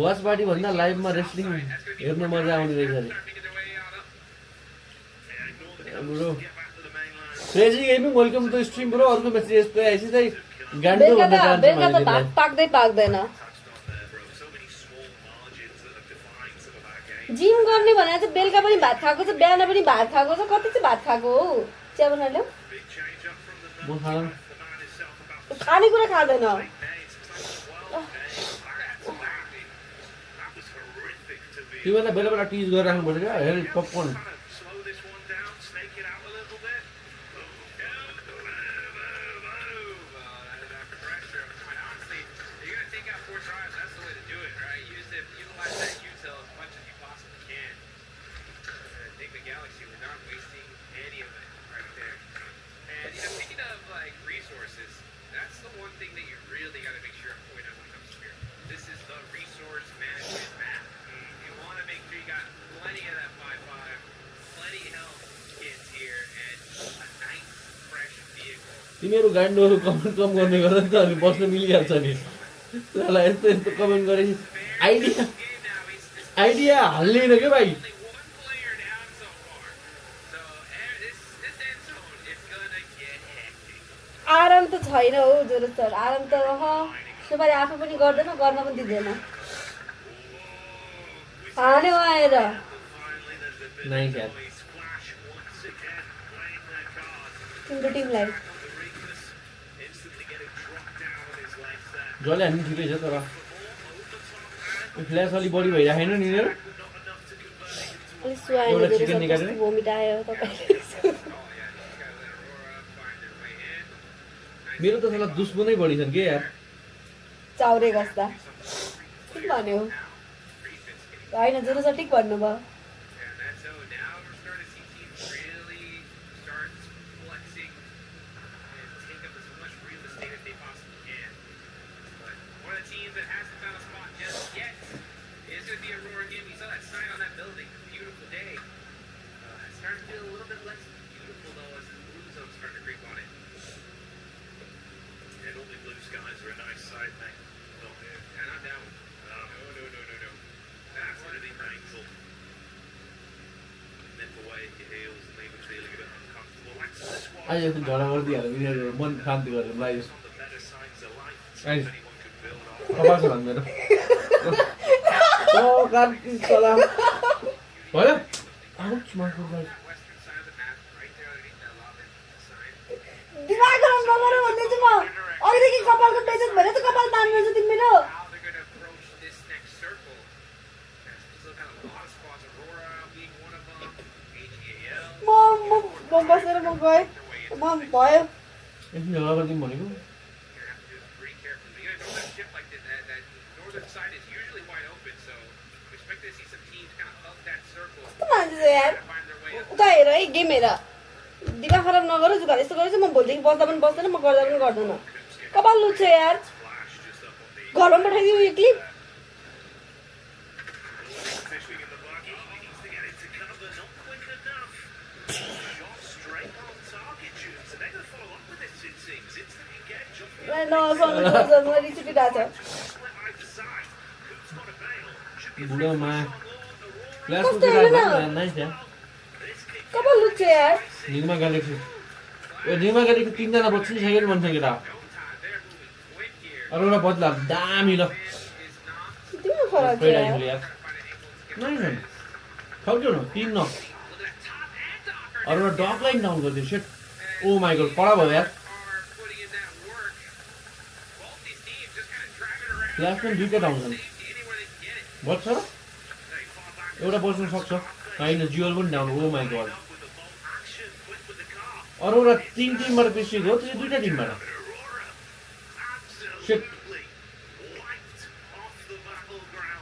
वाच पार्टी भन्दा लाइभमा रेस्लिङ हेर्न मजा आउने रहेछ अरे bro crazy gaming welcome to stream bro अर्को मेसेज यस्तो आएछ चाहिँ गान्डो भन्ने चाहन्छु बेलुका त भात पाक्दैन जिम गर्ने भने चाहिँ बेलुका पनि भात खाएको छ बिहान पनि भात खाएको छ कति चाहिँ भात खाएको हो चिया बनाले म खान खानेकुरा खाँदैन तिमीलाई बेला बेला टिज गरेर राख्नुपर्छ क्या हेर पपकर्न तिमीहरू गान्डोहरू कमेन्ट कम गर्ने गर नि त अनि बस्न मिलिहाल्छ नि त्यसलाई यस्तो यस्तो कमेन्ट गरेपछि आइडिया हाल्दैन क्या भाइ आराम त छैन हो जोरो सर आराम त सुपारी आफै पनि गर्दैन गर्न पनि दिँदैन हान्यो आएर नाइस यार तिम्रो टिमलाई जसले हामी ठिकै छ तर फ्ल्यास अलिक बढी भइराखेन नि एउटा चिकन निकाल्ने भोमिट आयो तपाईले मेरो त साला दुश्मनै बढी छन् के यार चाउरे गस्ता ठिक भन्यो होइन जोरो सर ठिक भन्नुभयो आज एकदिन झगडा गरिदिइहाल्यो यिनीहरू मन शान्ति गरेर मलाई कपाल छ भन् मेरो कार्की सलाम भयो आउच मार्को गाइस दिमाग गरम नगर भन्दैछु म अहिलेदेखि कपालको बेइज्जत भएर त कपाल तान्नुहुन्छ तिमी मेरो म बसेर म गएँ म भयो एकदिन झगडा गरिदिउँ भनेको मान्छे छ यार उता हेर है गेम हेर दिमाग खराब नगर जुगार यस्तो गरेछ म भोलिदेखि बस्दा पनि बस्दैन म गर्दा पनि गर्दैन कपाल लुच्छ यार घरमा पठाइदिउँ यो क्लिप बुढोमा फ्ल्यास नाइस यार कपाल लुच्छ यार निगमा ग्यालेक्सी यो निगमा ग्यालेक्सी 3 जना बच्ची छैन भन्छ केटा अरूलाई बदला दामी ल तिम्रो खराब छ यार नाइस सक्यो न 3 न अरूलाई डक लाइन डाउन गरिदियो शिट ओ माय गॉड पडा भयो यार फ्ल्यास पनि दुईटा डाउन छन् बच्छ र एउटा बच्न सक्छ होइन जियोल पनि डाउन ओ माय गॉड अरूलाई 3 टिमबाट पिसिएको हो त्यो दुईटा टिमबाट शिट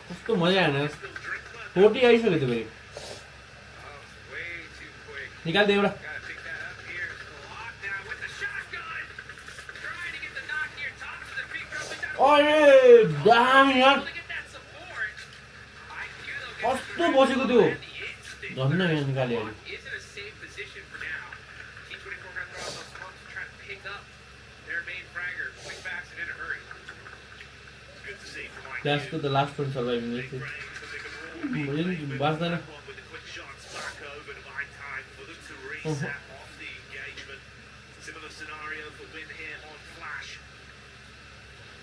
कस्तो मजा आएन 40 आइसक्यो त्यो फेरि निकाल्दै एउटा अरे दामी यार कस्तो बसेको त्यो झन् यहाँ निकाल्यो अहिले That's to the last one surviving with it. Bazdana. Similar scenario for win here on Flash.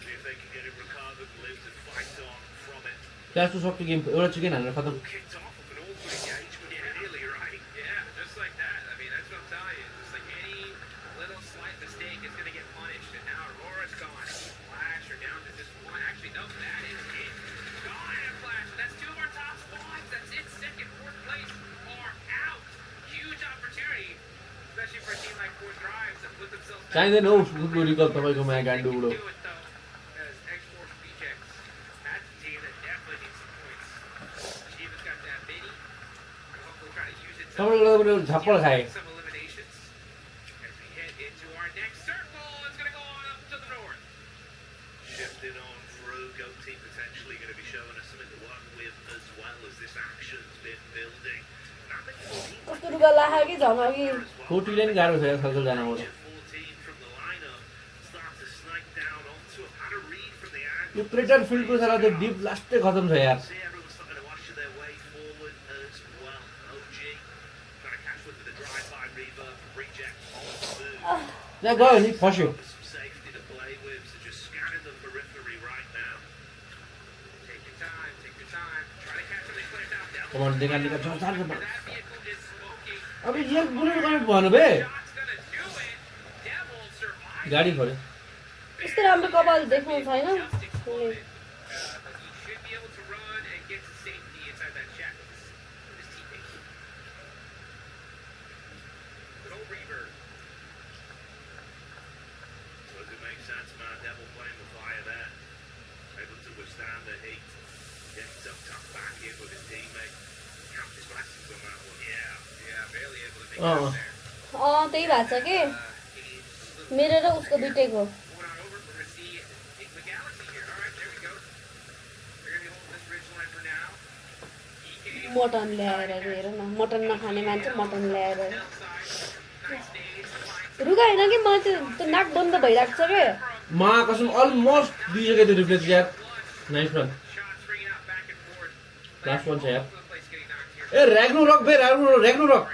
See if they can get it recovered, live to fight on from it. That's to shock the game. Or chicken and Kicked off with an awful engagement, really, right? Yeah, just like that. I mean, that's what I'm telling you. Just like any little slight mistake is going to get punished. And now Aurora's gone. Flash are down to just one. Actually, no, that is it. Gone and Flash. That's two of our top squads. That's it. Second, fourth place are out. Huge opportunity, especially for a team like Fourth Drives that put themselves back. चाहिँदैन हौ सुको रिकल तपाईको माया गाण्डु बुढो तपाईको पनि झप्पड खाए Shifted on through, Go Team potentially going to be showing us something to work with as well as this action's been building. कस्तो रुगा लाहा कि झमकी कोटीले नि गाह्रो छ यार सर्कल जान यो प्रेटर फिल्डको सारा त्यो डिप लास्टै खतम छ यार त्यहाँ गयो नि फस्यो कमान्ड निकाल निकाल चार अबे ये बुलेट गर्ने भन्नु बे गाडी खोल्यो यस्तो राम्रो कपाल देख्नु छैन त्यही भएको छ कि मेरो र उसको दुइटैको मटन ल्याएर हेर न मटन नखाने मान्छे मटन ल्याएर रुगा होइन कि म त्यो नाक बन्द भइरहेको छ के मा कसम अलमोस्ट दिइसक्यो त्यो रिप्लेस यार नाइस रन लास्ट वन छ यार ए रैग्नारोक बे रैग्नारोक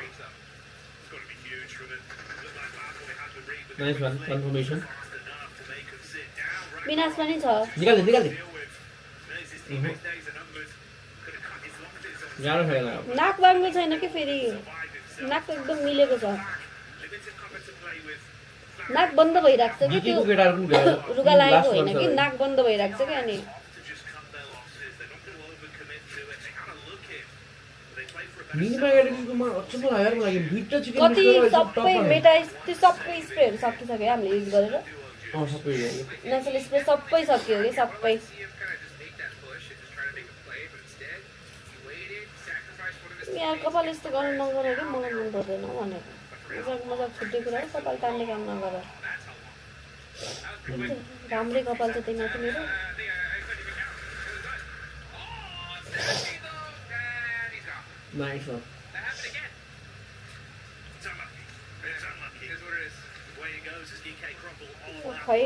नाइस वन कन्फर्मेसन विनाश पनि छ निकाल दे गाह्रो छैन नाक बाङ्गो छैन कि फेरि नाक एकदम मिलेको छ नाक बन्द भइरहेको छ कि त्यो रुगा लागेको होइन कि नाक बन्द भइरहेको छ कि अनि कति सबै मेटाइस त्यो सबै स्प्रेहरू सकिसक्यो हामीले युज गरेर नेचरल स्प्रे सबै सकियो कि सबै यहाँ कपाल यस्तो गर्नु नगर कि मलाई मन पर्दैन भनेर मजाक छुट्टै कुरा हो कपाल तान्ने काम नगर राम्रै कपाल छ त्यही माथि मेरो Nice one. खै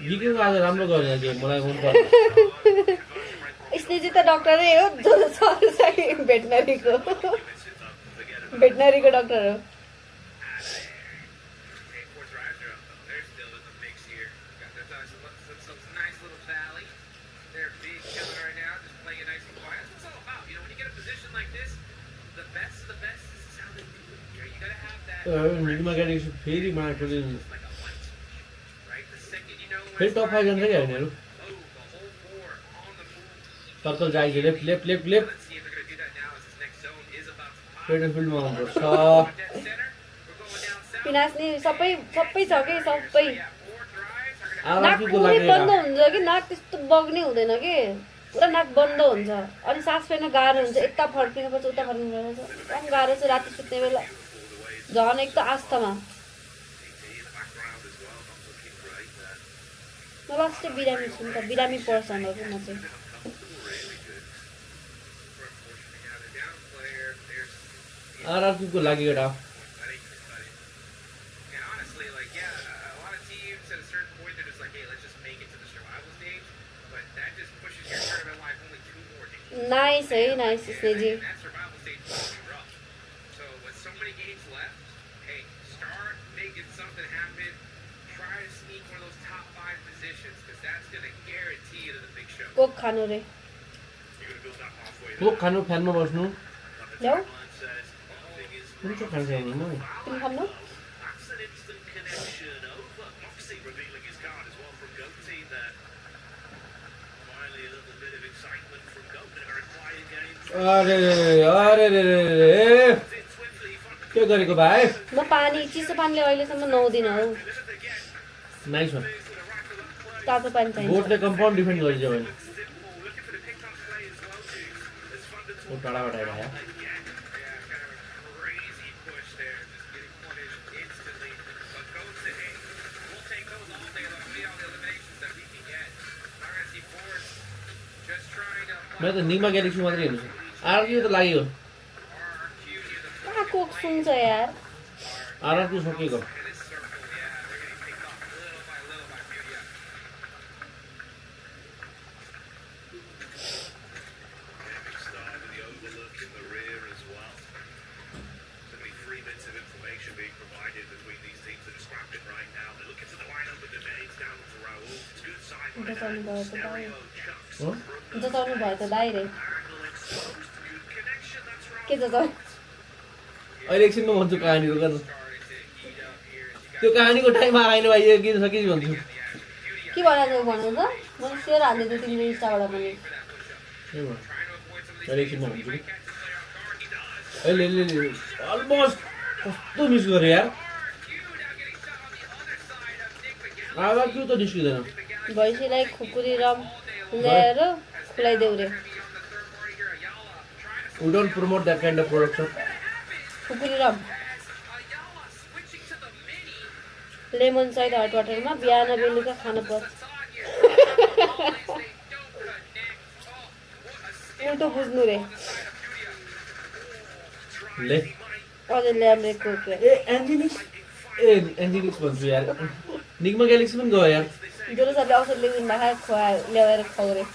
जिक्यो आज राम्रो गर्यो गेम मलाई मन पर्छ स्नेजी त डक्टरै हो जो भेटनरीको डक्टर हो निगमा गाडी फेरि मार्को फेरि टप 5 जान्छ क्या यिनीहरू सर्कल जाइज लेफ्ट फिल्डमा आउनुपर्छ पिनास नि सबै छ कि सबै नाक पुरै बन्द हुन्छ कि नाक त्यस्तो बग्ने हुँदैन कि पुरा नाक बन्द हुन्छ अनि सास फेर्न गाह्रो हुन्छ यता फर्किनुपर्छ उता फर्किनुपर्छ एकदम गाह्रो छ राति सुत्ने बेला झन् एक त आस्थामा मलाई चाहिँ बिरामी छु नि त बिरामी पर्सन हो म चाहिँ आरआरक्यू को लागि एउटा नाइस है नाइस स्नेजी कोक खानु रे कोक खानु फ्यानमा बस्नु ल्याउ कुन चाहिँ खान्छ नि म तिमी खानु अरे अरे रे रे के गरेको भाइ म पानी चिसो पानीले अहिलेसम्म 9 दिन हो नाइस वन तातो पानी चाहिन्छ बोटले कम्पाउन्ड डिफेन्ड गरिन्छ भने ओ टाढाबाट आइरह्यो मैं तो निगमा गैलेक्सी मात्रै हेर्छु आरआरक्यू त लाग्यो कहाँ कोक सुन्छ यार आरआरक्यू सकिएको जताउनु भयो त दाइरे के जताउ अहिले एकछिनमा भन्छु कहानीको गर्नु त्यो कहानीको टाइममा आएन भाइ यो गीत सकिन्छ भन्छु के भइरहेको भन्नु त म सेयर हाल्दै थिएँ तिम्रो इन्स्टाबाट पनि अहिले एकछिनमा भन्छु अहिले अलमोस्ट कस्तो मिस गरेँ यार आरआरक्यू त निस्किँदैन भैँसीलाई खुकुरी रम ल्याएर खुलाइदेऊ रे We don't promote that kind of production. Khukuri rum lemon side हट वाटरमा बिहान बेलुका खान पर्छ उल्टो बुझ्नु रे ले अझै ल्याम रे कोक ए एन्जिनिक्स भन्छु यार निगमा ग्यालेक्सी पनि गयो यार जसले सबले अवसर ल्याउनु भए ल्याएर खुवाउ रे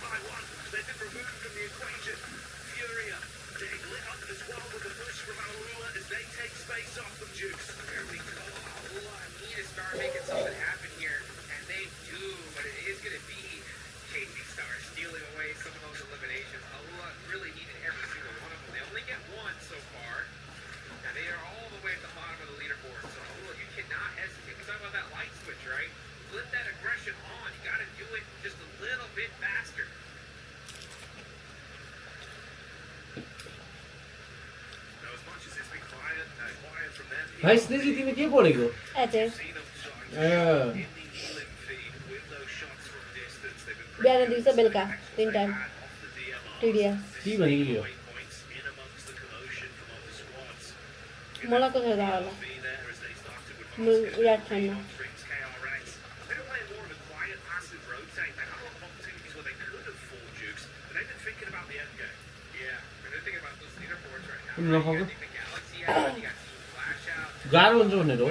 भाइ स्नेजी तिमी के पढेको बिहान दिउँसो बेलुका 3 टाइम टिडिएस के भनेको यो मलाई कसरी थाहा होला म याद छैन गाह्रो हुन्छ भनेर हो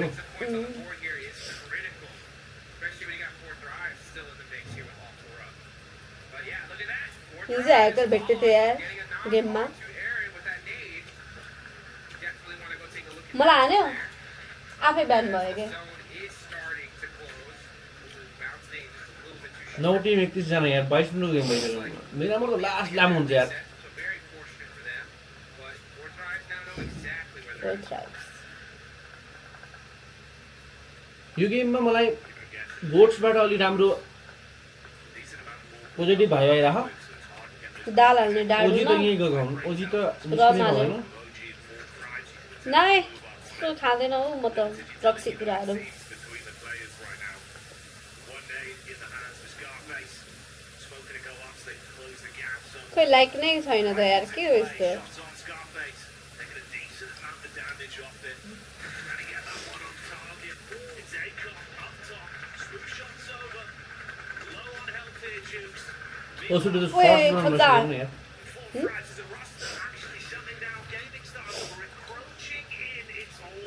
हिजो ह्याकर भेट्दै थियो यार गेममा मलाई हान्यो आफै ब्यान भयो क्या 9 टिम 31 जना यार 22 मिनेटको गेम भइसक्यो मेरामा त लास्ट लामो हुन्छ यार यो गेममा मलाई बोट्सबाट अलि राम्रो पोजिटिभ भयो आइरह दाल हाल्ने डाल ओजी त यही गएको हुन् ओजी त निस्किनै भएन नाइ त्यस्तो खाँदैन हौ म त रक्सी कुराहरू खोइ लाइक नै छैन त यार के हो यस्तो Also to the Wait, short run what's was that? wrong, yeah.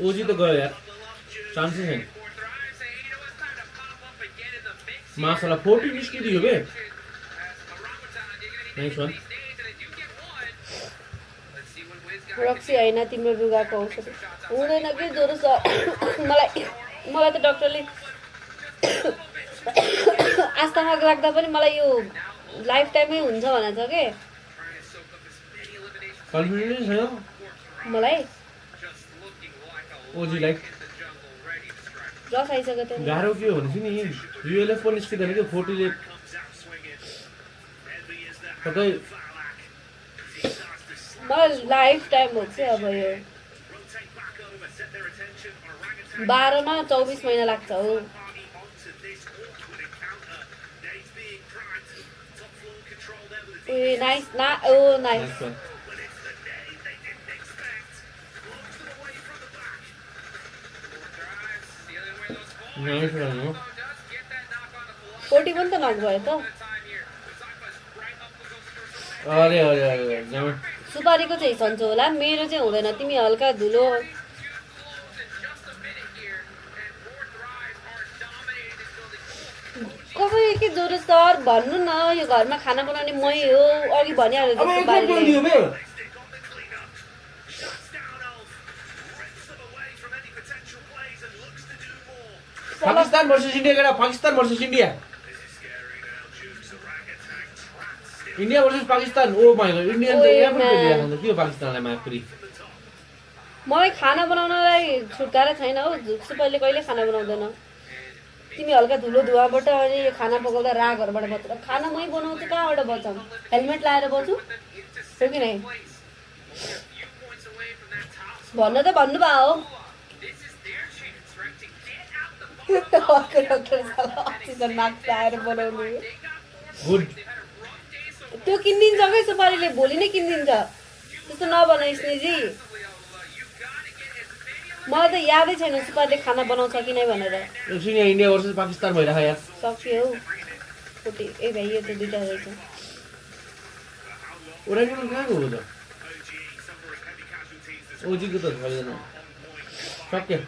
ओजी त गयो यार चान्सै छैन मासला 40 निस्किदियो बे नाइस वन रक्सी हैन तिम्रो रुगाको औषध हुँदैन के ज्वरो छ मलाई त डाक्टरले आस्थमा लाग्दा पनि मलाई यो लाइफ टाइमै हुन्छ भनेछ के कन्फिडेन्स छैन मलाई ओजी लाइक रस आइसक्यो त गाह्रो के हो भने नि युएलएफ पनि निस्किदैन के 40 ले कतै मलाई लाइफ टाइम हो कि अब यो 12 मा 24 महिना लाग्छ हो ए नाइस ना ओ नाइस नाइस रन हो 41 त नक भयो त अरे अरे अरे जाम सुपारीको चाहिँ सन्चो होला मेरो चाहिँ हुँदैन तिमी हल्का धुलो कबै के जोरो सर भन्नु न यो घरमा खाना बनाउने मै हो अघि भनिहाल्यो जस्तो बारीले पाकिस्तान वर्सेस इंडिया केटा Pakistan versus India India versus Pakistan O my God Indian त यहाँ पनि खेलिरहेको छ के हो पाकिस्तानलाई माफरी मलाई खाना बनाउनलाई छुटकारा छैन हौ सुपारीले कहिले खाना बनाउँदैन तिमी हल्का धुलो धुवाबाट अनि खाना पकाउँदा रागहरुबाट बच्छ खाना मै बनाउँछु कहाँबाट बचाम हेलमेट लाएर बस्छु हो कि नै भन्न त भन्नु भा हो डाक्टर साला अक्सिजन मास्क लाएर बनाउनु गुड त्यो किनिदिन्छ के सुपारीले भोलि नै किनिदिन्छ त्यस्तो नबनाइस् नि जी मलाई त यादै छैन सुपारीले खाना बनाउँछ कि नै भनेर एकछिन यहाँ इन्डिया वर्सेस पाकिस्तान भइरहेको यार सक्यो हौ फोटी ए भाइ यो त दुईटा रहेछ ओराइनो कहाँ गयो त ओजीको त छैन सक्यो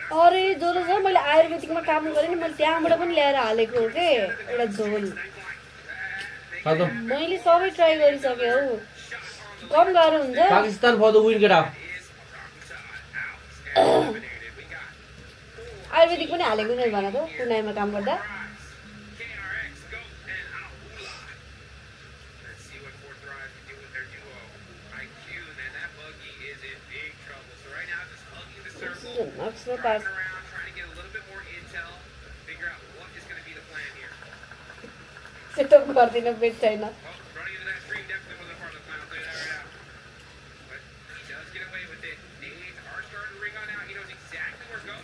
अरे जोरो छ मैले आयुर्वेदिकमा काम गरेँ नि मैले त्यहाँबाट पनि ल्याएर हालेको हो के एउटा झोल मैले सबै ट्राई गरिसकेँ हौ कम गाह्रो हुन्छ Pakistan for the win get out Ayurvedic पनि हालेको नि भनेको कुनाइमा काम गर्दा सेटअप गर्दिन बेट छैन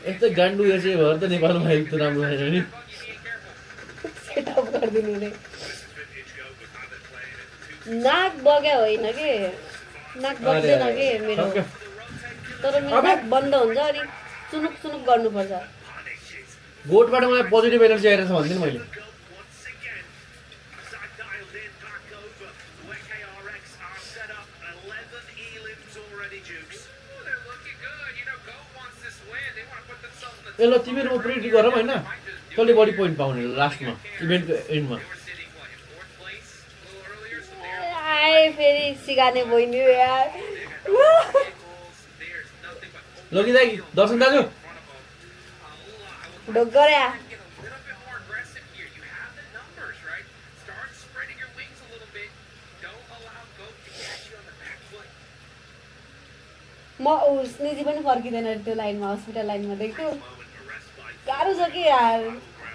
यस्तो गान्डु यसै भएर त नेपालमा हेल्थ राम्रो छैन नि सेटअप गर्दिनु रे नाक बग्या होइन के नाक बग्दैन के मेरो तर मेरो नाक बन्द हुन्छ अनि सुनुक सुनुक गर्नुपर्छ गोठबाट मलाई पोजिटिभ एनर्जी आइरहेछ भन्दिनँ मैले ए ल तिमीहरू प्रिडिक्ट गरौँ होइन कसले बढी पोइन्ट पाउने लास्टमा इभेन्टको एन्डमा आए फेरि सिगाने बहिनी यार लगी दाइ दर्शन दाजु ढोगर्या म स्नेजी पनि फर्किँदैन त्यो लाइनमा हस्पिटल लाइनमा देख्छु गाह्रो छ कि यार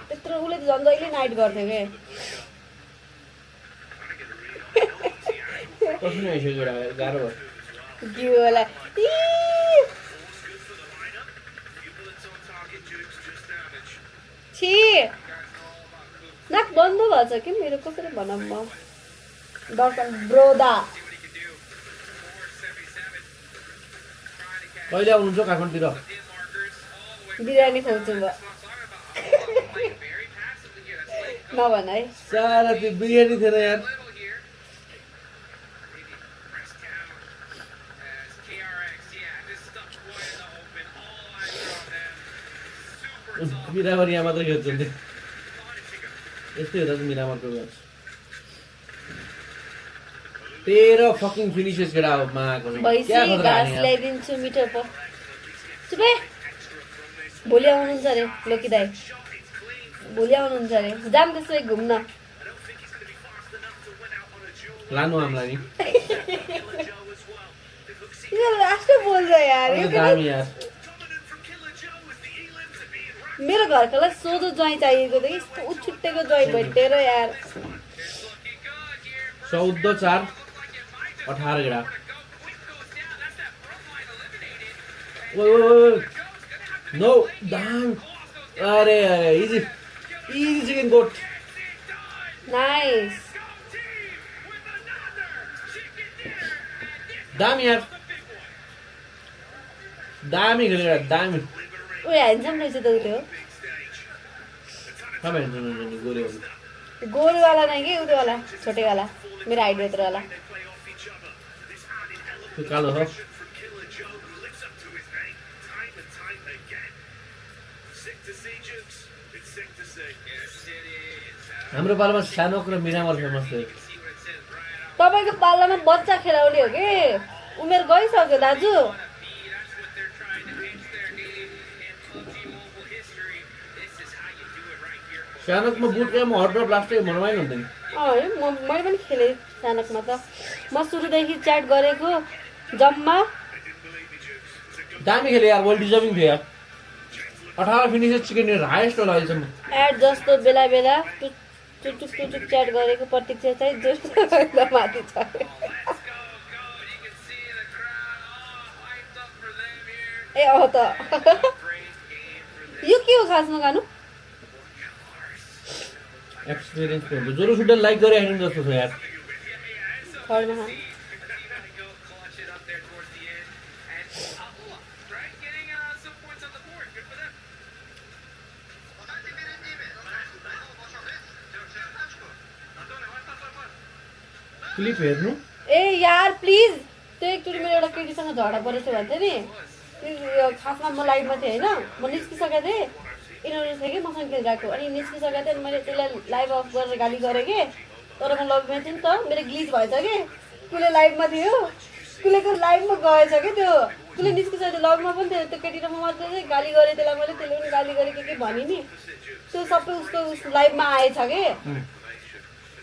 त्यत्रो उसले त झन् जहिले नाइट गर्थ्यो के गाह्रो भयो के होला छि नाक बन्द भएछ कि मेरो कसरी भनौँ म दर्शन ब्रोदा कहिले आउनुहुन्छ काठमाडौँतिर बिरयानी खुवाउँछु म नभन है सारा त्यो बिरियानी थिएन यार मिरामर यहाँ मात्र खेल्छ नि यस्तै हुँदा चाहिँ मिरामरको म्याच 13 फकिङ फिनिसेस केटा हो माको भैसी घाँस ल्याइदिन्छु मिठो पो चुपे भोलि आउनुहुन्छ अरे लोकी दाई भोलि आउनुहुन्छ अरे जाम त्यसै घुम्न लानु हामीलाई नि लास्ट बोल्छ यार मेरो घरकोलाई सोधो ज्वाइँ चाहिएको थियो यस्तो उछुट्टेको ज्वाइँ भेटेर यार 14-4 18 केटा नो damn अरे इजी चिकन गोट नाइस दामी यार दामी खेलेर दामी ऊ ह्यान्डसम रहेछ त ऊ त्यो तपाईँ हेर्नु गोरे गोरु वाला नै के उयो वाला छोटे वाला मेरो हाइट यत्रो वाला त्यो कालो हो हाम्रो पालामा सानोक र मिरामर फेमस थियो तपाईको पालामा बच्चा खेलाउने हो के उमेर गइसक्यो दाजु सानोकमा बुट क्याम्प हट ड्रप लास्टै मनमाइ हुँदैन मैले पनि खेलेँ सानोकमा त म सुरुदेखि च्याट गरेको जम्मा दामी खेले यार वेल डिजर्भिङ थियो यार 18 फिनिसेस चिकन डिनर हाईएस्ट होला अहिलेसम्म एड जस्तो बेला बेला टुटुक च्याट गरेको प्रतीक्षा चाहिँ जस्तो माथि छ ए त यो के हो खासमा गानु एक्सपिरियन्स हो जोरो सुडर लाइक गरे हेर्नु जस्तो छ यार खरमा क्लिप हेर्नु ए यार प्लिज त्यो एकचोटि मेरो एउटा केटीसँग झगडा परेको थियो भन्थ्यो नि खासमा म लाइभमा थिएँ होइन म निस्किसकेको थिएँ यिनीहरू थिएँ कि मसँग खेलिरहेको अनि निस्किसकेको थिएँ अनि मैले त्यसलाई लाइभ अफ गरेर गाली गरेँ कि तर म लबमा थिएँ नि त मेरो ग्लिच भएछ कि कुले लाइभमा थियो कुलेको लाइभमा गएछ कि त्यो कुले निस्किसकेको थियो लबमा पनि थियो त्यो केटी र म मात्रै चाहिँ गाली गरेँ त्यसलाई मैले त्यसले पनि गाली गरेँ के भने नि त्यो सबै उसको लाइभमा आएछ कि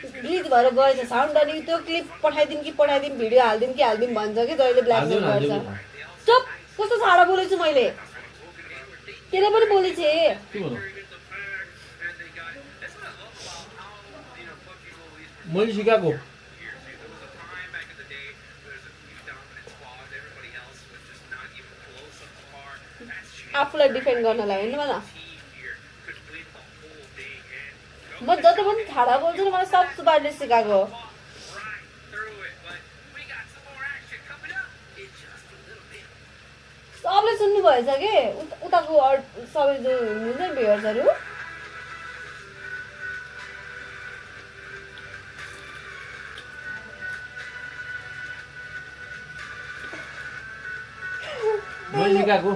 ग्लिच भएर गएछ साउन्ड अनि त्यो क्लिप पठाइदिउँ कि पठाइदिउँ भिडियो हालिदिउँ कि हालिदिउँ भन्छ कि जहिले ब्ल्याकमेल गर्छ चुप कस्तो साह्रो बोलेछु मैले त्यसले पनि बोलेछ मैले सिकाएको आफूलाई डिफेन्ड गर्नलाई होइन भन म जति पनि ठाडा बोल्छु नि मलाई सब सुबारले सिकाएको सबले सुन्नु भएछ कि उताको सबै जो हुनुहुन्छ नि भ्युअर्सहरू मैले सिकाएको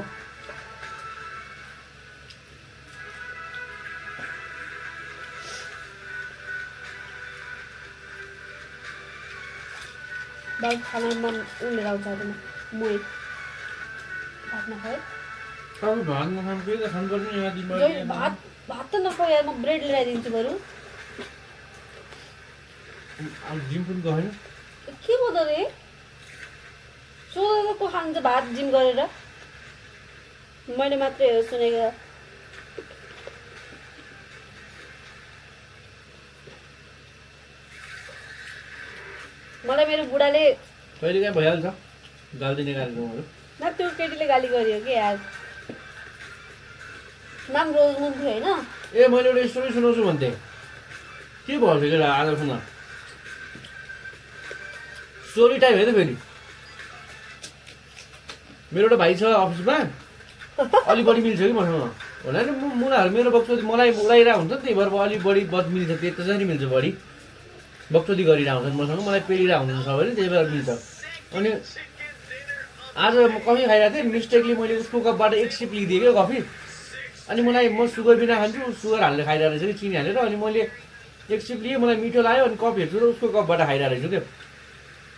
भात खाना मन उनीहरू आउँछ मै भात नखाए भात त नखाऊ यार म ब्रेड लिएर दिन्छु बरु जिम पनि गएन के बोल्दो रे सोधेको को खान्छ भात जिम गरेर मैले मात्रै हो सुनेको मलाई मेरो बुढाले कहिले कहाँ भइहाल्छ गाली दिने कार्यक्रमहरू न त्यो केटीले गाली गरियो कि यार नाम रोजमुन थियो होइन ए मैले एउटा स्टोरी सुनाउँछु भन्थेँ के भन्छ कि आज सुन स्टोरी टाइम हेर्नु फेरि मेरो एउटा भाइ छ अफिसमा अलि बढी मिल्छ कि मसँग होला नि मुलाहरू मेरो बक्चोदी मलाई उडाइरहेको हुन्छ नि त्यही भएर अलि बढी मिल्छ त्यसरी मिल्छ बढी बक्चोदी गरिरहेको हुन्छ मसँग मलाई पेलिरहेको हुन्छ सबैले त्यही भएर मिल्छ अनि आज म कफी खाइरहेको थिएँ मिस्टेकली मैले उसको कपबाट एक सिप लिइदिएँ क्या कफी अनि मलाई म सुगर बिना खान्छु सुगर हालेर खाइरहेको रहेछ कि चिनी हालेर अनि मैले एक सिप लिएँ मलाई मिठो लाग्यो अनि कप हेर्छु र उसको कपबाट खाइरहेको रहेछु क्या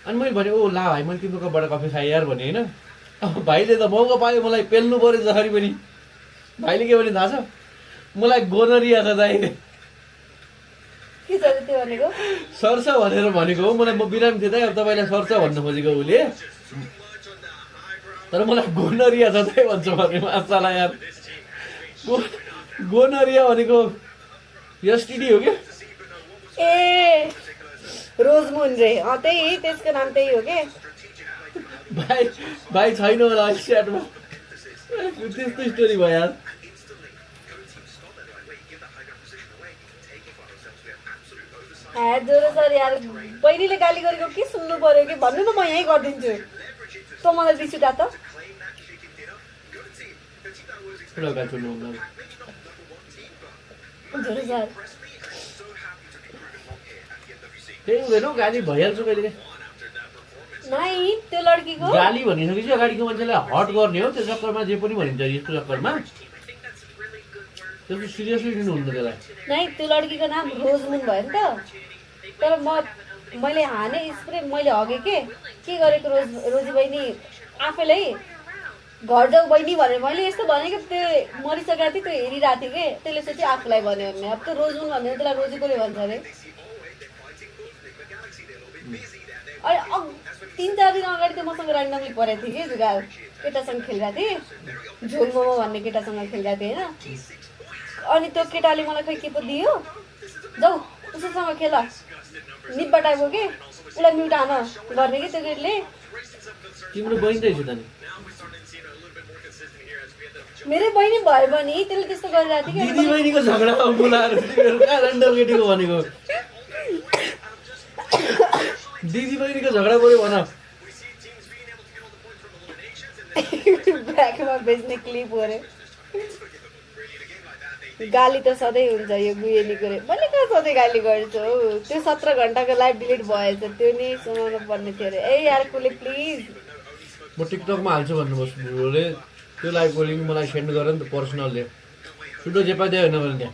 अनि मैले भने ओ ला भाइ मैले तिम्रो कपबाट कफी खाएँ यार भने होइन भाइले त मौका पायो मलाई पेल्नु पऱ्यो जसरी पनि भाइले के भने थाहा छ मलाई गोनरिया छ दाइ सर्छ भनेर भनेको हो मलाई म बिरामी थिएँ दाइ अब तपाईँलाई सर्छ भन्न खोजेको उसले तर मलाई गोनरिया छ दाइ भन्छ भने माछालाई यार गोनरिया भनेको एसटिडी हो क्या ए रोजमुन रे त्यही त्यसको नाम त्यही हो के भाइ छैन होला स्ट्याटमा त्यस्तो स्टोरी भयो यार जोरो सर यार बहिनीले गाली गरेको के सुन्नु पर्यो कि भन्नु न म यहीँ गरिदिन्छु त मलाई रिस उठा त जोरो सर त्यही हुँदैन हौ गाली भइहाल्छ कहिले नाइ त्यो लड्कीको गाली भनिसकेपछि अगाडिको मान्छेलाई हट गर्ने हो त्यो चक्करमा जे पनि भनिन्छ यस्तो चक्करमा त्यस्तो सिरियसली लिनुहुन्न त्यसलाई नाइ त्यो लड्कीको नाम रोजमुन भयो नि त तर मैले हाने स्प्रे मैले हगेँ के गरेको रोजी बहिनी आफैलाई घर जाऊ बहिनी भनेर मैले यस्तो भनेको त्यो मरिसकेको थिएँ त्यो हेरिरहेको थिएँ कि त्यसले चाहिँ आफूलाई भन्यो भने अब त्यो रोजमुन भन्यो त्यसलाई रोजी कसले भन्छ अरे अनि 3-4 दिन अगाडि त्यो मसँग ऱ्यान्डमली परेको थिएँ कि जुगाल केटासँग खेलिरहेको थिएँ झोल मोमो भन्ने केटासँग खेलिरहेको थिएँ होइन अनि त्यो केटाले मलाई खै के पो दियो जाऊ उसैसँग खेल निब्बा टाइपको के उसलाई म्युट हान गर्ने कि त्यो केटले तिम्रो बहिनी रहेछ त नि मेरो बहिनी भयो भने त्यसले त्यस्तो गरिरहेको थियो दिदी बहिनीको झगडामा बोलाएर ऱ्यान्डम केटीको भनेको दिदी बहिनीको झगडा पऱ्यो भन ब्याकमा बेच्ने क्लिप हो अरे गाली त सधैँ हुन्छ यो गुएनीको रे मैले कहाँ सधैँ गाली गर्छु हौ त्यो 17 घन्टाको लाइभ डिलिट भएछ त्यो नि सुनाउनु पर्ने थियो अरे ए यार कुले प्लिज म टिकटकमा हाल्छु भन्नुभयो बुढोले त्यो लाइभको लिङ्क मलाई सेन्ड गर नि त पर्सनलले सुडो जे पाइदियो होइन भने त्यहाँ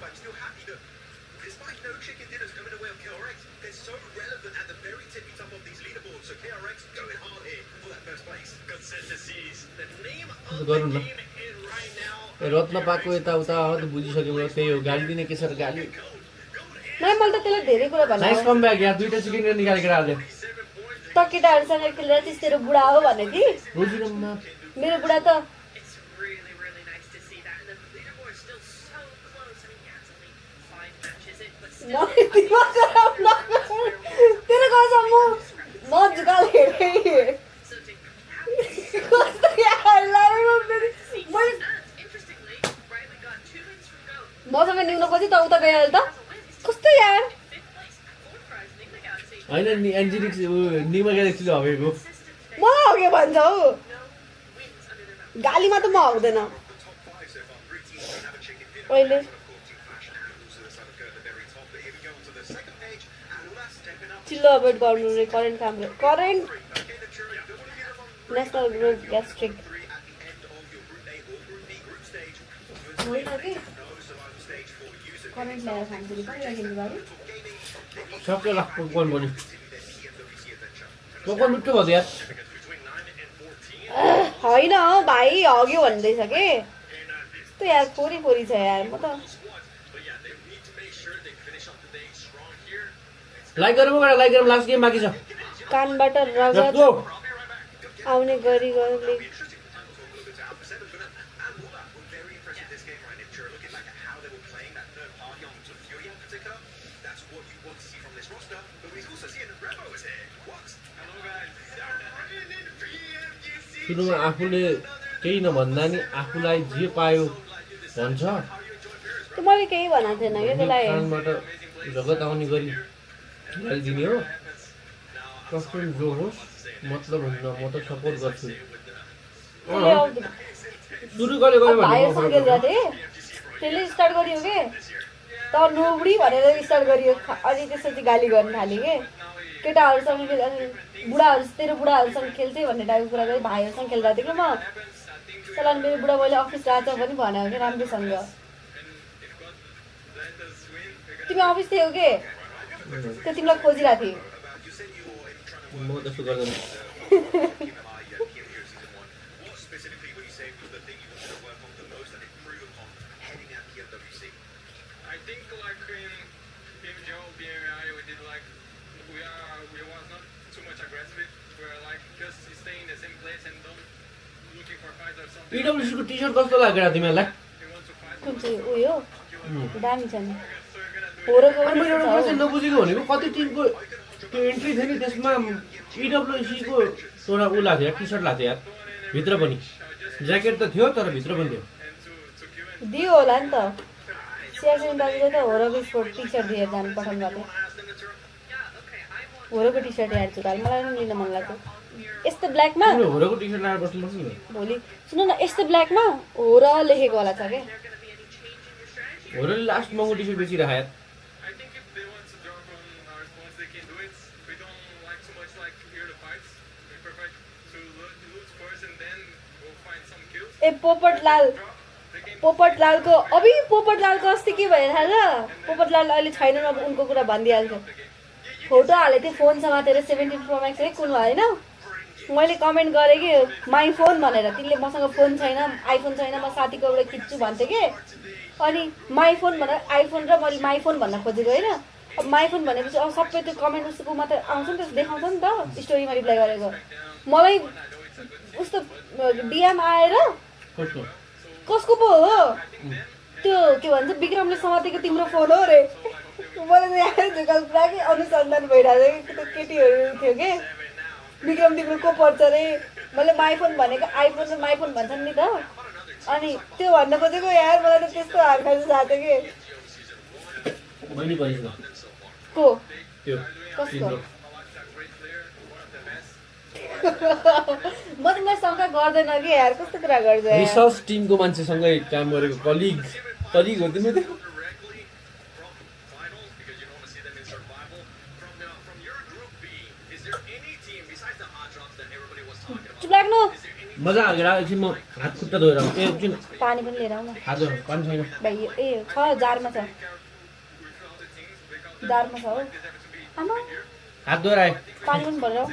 गरौँ न रत्न पाएको यताउता बुझिसकेको त्यही हो गाली दिने के सर गाली नै मैले त त्यसलाई धेरै कुरा भने नाइस कम ब्याक यार दुईटा चिकन निकालेर हाल्यो त केटाहरूसँग खेलेर चाहिँ तेरो बुढा हो भने कि मेरो बुढा त तेरो कसम म जुगाल हेरेँ मसँग न्युन खोजी त उता गयो त कस्तो यार होइन नि एन्जिनिक्स निमा ग्यालेक्सीले हगेको मलाई हग्यो भन्छ हौ गालीमा त म हग्दैन अहिले चिल्लो अभोइड गर्नु रे करेन्ट हाम्रो current national group gastric current ल्याएर खान्छु नि कहिले राखिनु बाबु सबले राख पकवान बन्यो पकवान मिठो भयो यार होइन भाइ हग्यो भन्दैछ के यस्तो यार फोरी फोरी छ यार म त लाइक गरौँ लास्ट गेम बाँकी छ कानबाट रगत आउने गरी गर्दै सुरुमा आफूले केही नभन्दा नि आफूलाई जे पायो भन्छ त्यो मैले केही भनेको थिएन क्या त्यसलाई कानबाट रगत आउने गरी हालिदिने हो कस्तो जो होस् मतलब हुन्न म त सपोर्ट गर्छु सुरु गरे गरे भाइहरूसँग खेल्दा थिएँ त्यसले स्टार्ट गरियो के त नोबडी भनेर स्टार्ट गरियो अनि त्यसपछि गाली गर्न थाल्यो के केटाहरूसँग खेल्दा बुढाहरू तेरो बुढाहरूसँग खेल्थेँ भन्ने टाइपको कुरा गरेँ भाइहरूसँग खेल्दा थिएँ कि म चला मेरो बुढा मैले अफिस गएको पनि भनेको कि राम्रोसँग तिमी अफिस थियौ के त्यो तिमीलाई खोजिरहेको थिएँ म त्यसो गर्दैन I think like in PMWC, we did like we was not too much aggressive. We were like just staying in the same place and don't looking for fights or something. PWC को T-shirt कस्तो लाग्यो तिमीलाई कुन चाहिँ उयो दामी छ नि होरोको अनि मैले एउटा क्वेशन नबुझेको भनेको कति टिमको त्यो एन्ट्री थियो नि त्यसमा PWC को एउटा उ लाग्यो टी-शर्ट लाग्यो यार भित्र पनि ज्याकेट त थियो तर भित्र पनि थियो दियो होला नि त सियासिन दाजुले त होरोको स्पोर्ट टी-शर्ट दिएर जानु पठाउनु भएको होरोको टी-शर्ट हेर्छु काल मलाई पनि लिन मन लाग्यो यस्तो ब्ल्याकमा होरोको टी-शर्ट लगाएर बस्नुपर्छ नि भोलि सुन न यस्तो ब्ल्याकमा होरो लेखेको होला छ के होरोले लास्ट महँगो टी-शर्ट बेचिरहेको यार ए पोपटलालको अभि पोपटलालको अस्ति के भयो थाहा छ पोपटलाल अहिले छैन अब उनको कुरा भनिदिइहाल्छ फोटो हालेको थिएँ फोन समातेर 17 Pro Max है कुन होइन मैले कमेन्ट गरेँ कि माई फोन भनेर तिमीले मसँग फोन छैन आइफोन छैन म साथीकोबाट खिच्छु भन्थेँ कि अनि माई फोन भनेर आइफोन र मैले माई फोन भन्न खोजेको होइन अब माई फोन भनेपछि अब सबै त्यो कमेन्ट उसको मात्र आउँछ नि त देखाउँछ नि त स्टोरीमा रिप्लाई गरेको मलाई उस्तो डिएम आएर कसको पो हो त्यो के भन्छ विक्रमले समातेको तिम्रो फोन हो रे मलाई यहाँ झुकाल पुरा कि अनुसन्धान भइरहेको थियो केटीहरू थियो कि विक्रम तिम्रो को पर्छ रे मैले माइफोन भनेको आइफोन र माइफोन भन्छन् नि त अनि त्यो भन्न खोजेको यार मलाई त त्यस्तो हार खान्छ जाथ्यो कि को त्यो कसको म तिमीलाई शङ्का गर्दैन कि यार कस्तो कुरा गर्छ रिसर्च टिमको मान्छेसँगै काम गरेको कलिग हो तिमी त चुप लाग्नु मजा आयो एकछिन म हात खुट्टा धोएर एकछिन पानी पनि लिएर आऊ न हात धोएर पानी छैन भाइ ए छ जारमा छ हो आमा हात धोएर आए पानी पनि भरेर आऊ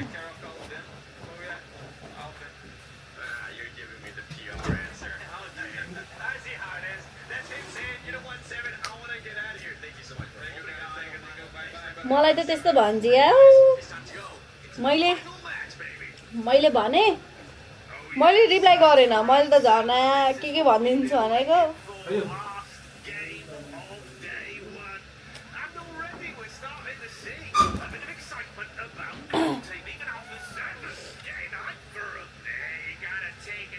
मलाई त त्यस्तो भन्छ यार मैले भने मैले रिप्लाई गरेन मैले त झर्ना के भनिदिन्छु भनेको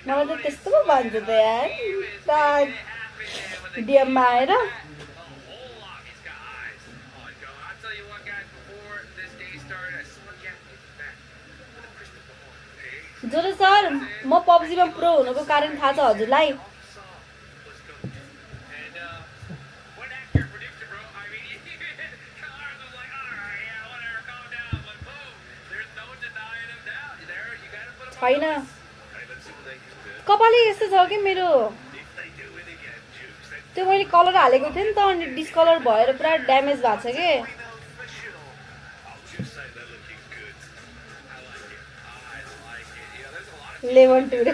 मलाई त त्यस्तो पो भन्छ त यार डिएममा आएर जोरो सर म पब्जीमा प्रो हुनुको कारण थाहा छ हजुरलाई छैन कपालै यस्तो छ कि मेरो त्यो मैले कलर हालेको थिएँ नि त अनि डिस्कलर भएर पुरा ड्यामेज भएको छ कि 11-2 रे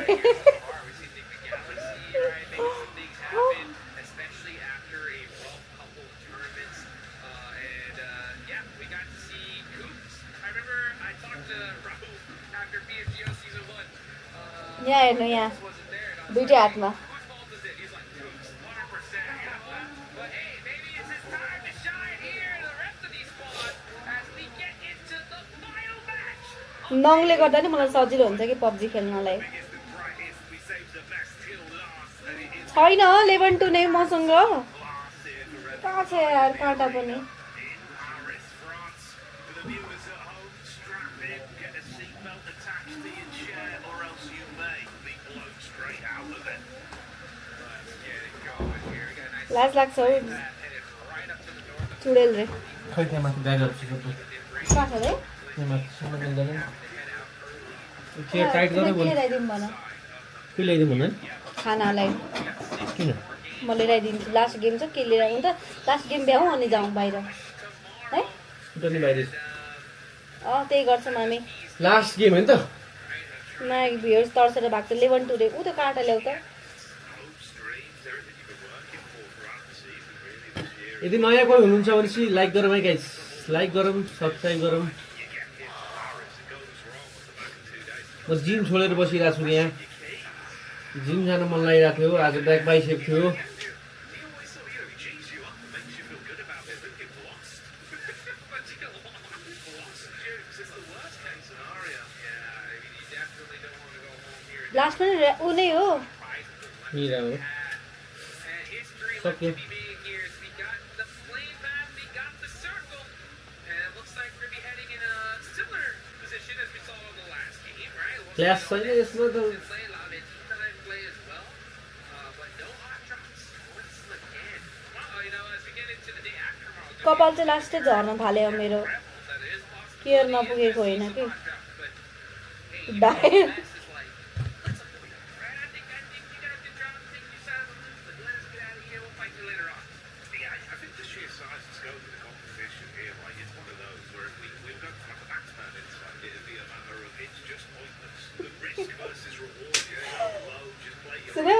यहाँ हेर्नु यहाँ दुईटै हातमा नङले गर्दा नि मलाई सजिलो हुन्छ कि पब्जी खेल्नलाई छैन 11-2 नै मसँग कहाँ छ यार काँटा पनि लाज लाग्छ हौ चुडेल रे खै त्यहाँ माथि ड्राइभर छु कहाँ छ रे त्यहाँ माथि सुन्न मिल्दैन के टाइट गरे बोल के ल्याइदिउँ भन के ल्याइदिउँ भन खानालाई किन म ल्याइदिन्छु लास्ट गेम छ के लिएर आउँ त लास्ट गेम भ्याउँ अनि जाउँ बाहिर है उता नि बाहिर त्यही गर्छौँ हामी लास्ट गेम हैन त नयाँ भ्युर्स तर्सेर भएको छ 11-2 रे ऊ त्यो काँटा ल्याउ त यदि नयाँ कोही हुनुहुन्छ भने चाहिँ लाइक गरौँ है गाइस लाइक गरौँ सब्स्क्राइब गरौँ म जिम छोडेर बसिरहेको छु यहाँ जिम जान मन लागिरहेको थियो आज ब्याक बाइसेप थियो लास्ट पनि ऊ नै हो मिरा हो सक्यो क्लास छैन यसमा त कपाल चाहिँ लास्टै झर्न थाल्यो मेरो केयर नपुगेको होइन कि डायर सुन्यौ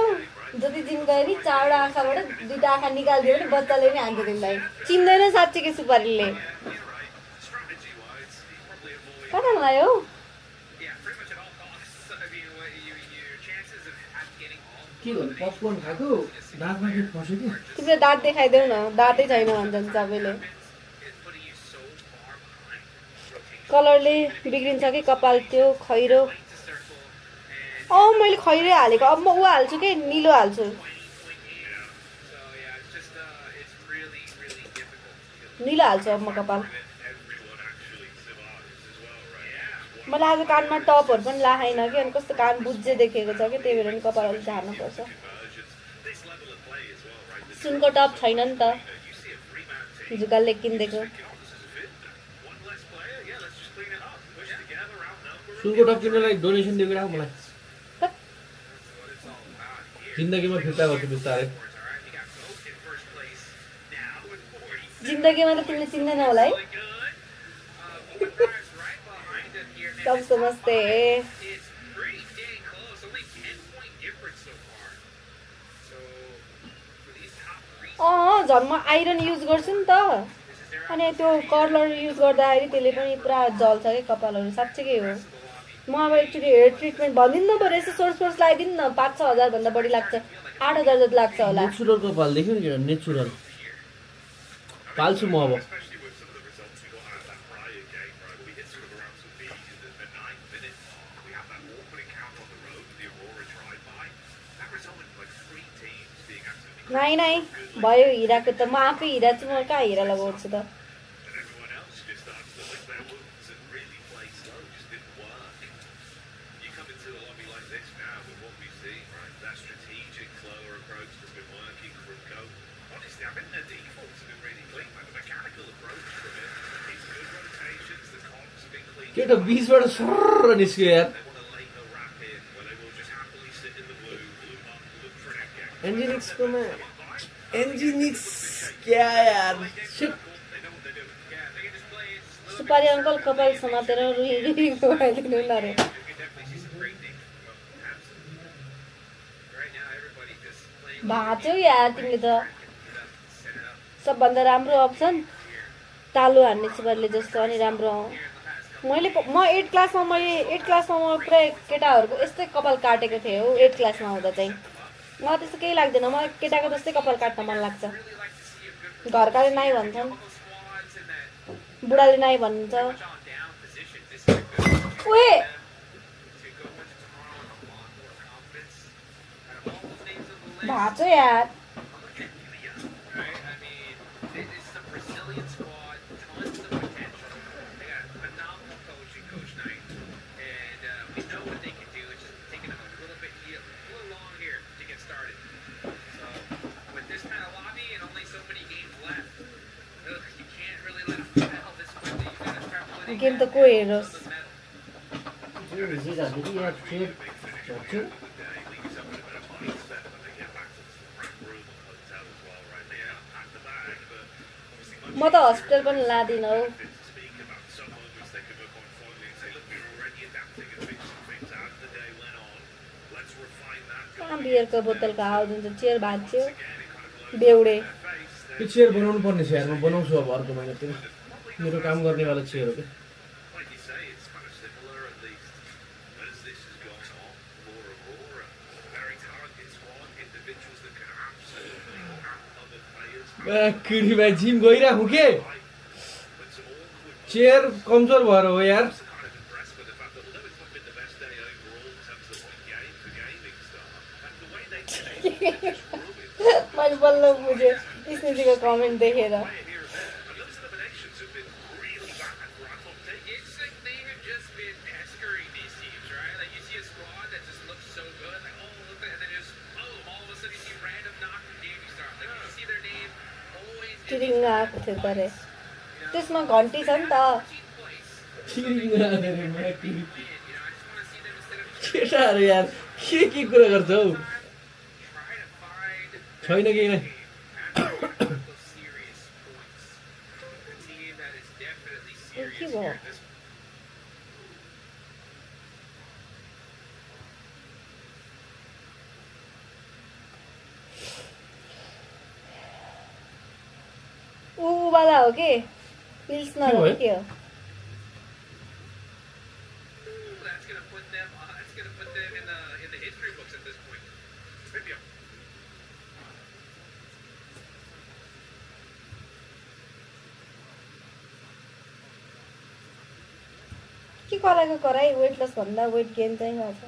जति जिम गयो नि 4वटा आँखाबाट 2टा आँखा निकालिदियो भने बच्चाले नै हान्छ तिमीलाई चिन्दैन साँच्चीकै सुपारीले कता लाग्यो हौ के भन्नु पपकर्न खाएको दाँतमा के फस्यो कि तिमीले दाँत देखाइदेऊ न दाँतै छैन भन्छन् सबैले कलरले बिग्रिन्छ कि कपाल त्यो खैरो मैले खैरो हालेको अब म ऊ हाल्छु कि निलो हाल्छु निलो हाल्छु अब म कपाल मलाई आज कानमा टपहरू पनि लाएन कि अनि कस्तो कान बुझ्जे देखेको छ कि त्यही भएर नि कपाल अलिक झार्नुपर्छ सुनको टप छैन नि त जुगालले किनिदिएको सुनको टप किन्नलाई डोनेसन दिएको राख मलाई जिन्दगीमा फिर्ता गर्छु बिस्तारै जिन्दगीमा त तिमीले चिन्दैन होला है सब समझते झन् म आइरन युज गर्छु नि त अनि त्यो कर्लर युज गर्दाखेरि त्यसले पनि पुरा जल्छ कि कपालहरू साँच्चै हो म अब एक्चुअली हेयर ट्रिटमेन्ट भनिदिनु पऱ्यो यसो सोर्स लगाइदिनु न 5-6 हजार भन्दा बढी लाग्छ 8 हजार जति लाग्छ होला नेचुरल कपाल देख्यो नि नेचुरल पाल्छु म अब नाइ भयो हिराको त म आफै हिरा छु म कहाँ हिरा लगाउँछु त के त बीचबाट सर्र निस्क्यो यार एन्जिनिक्स क्या यार सुपारी अङ्कल कपाल समातेर रुई घुमाइदिनु न रे भाँच्यौ यार तिमीले त सबभन्दा राम्रो अप्सन तालु हान्ने सुपारीले जस्तो अनि राम्रो म 8 क्लासमा म पुरा केटाहरूको यस्तै कपाल काटेको थिएँ हो 8 क्लासमा हुँदा चाहिँ मलाई त्यस्तो केही लाग्दैन मलाई केटाको जस्तै कपाल काट्न मन लाग्छ घरकाले नाइ भन्छन् बुढाले नाइ भन्छ ओए भाँच्यो यार गेम त को हेरोस् म त हस्पिटल पनि लादिन हौ बियरको बोतलको आवाज हुन्छ चेयर भाँच्यो बेउडे त्यो चेयर बनाउनु पर्ने छ यार म बनाउँछु अब अर्को महिनातिर मेरो काम गर्नेवाला चेयर हो के किडी भाइ जिम गइराखौँ के चेयर कमजोर भएर हो यार मैले बल्ल बुझेँ स्मृतिको कमेन्ट देखेर चिरिङ्ग आएको थियो गरे त्यसमा घन्टी छ नि त केटाहरू यार के कुरा गर्छ हौ छैन कि नै के भयो वाला हो के पिल्सनर हो के हो के कराई वेट लस भन्दा वेट गेन चाहिँ गर्छ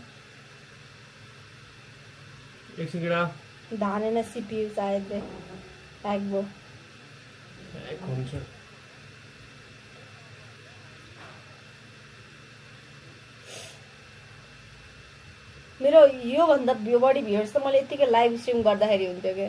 धानेन सीपीयू सायद एक्बो मेरो यो भन्दा बढी भ्युअर्स त मैले यतिकै लाइभ स्ट्रिम गर्दाखेरि हुन्थ्यो के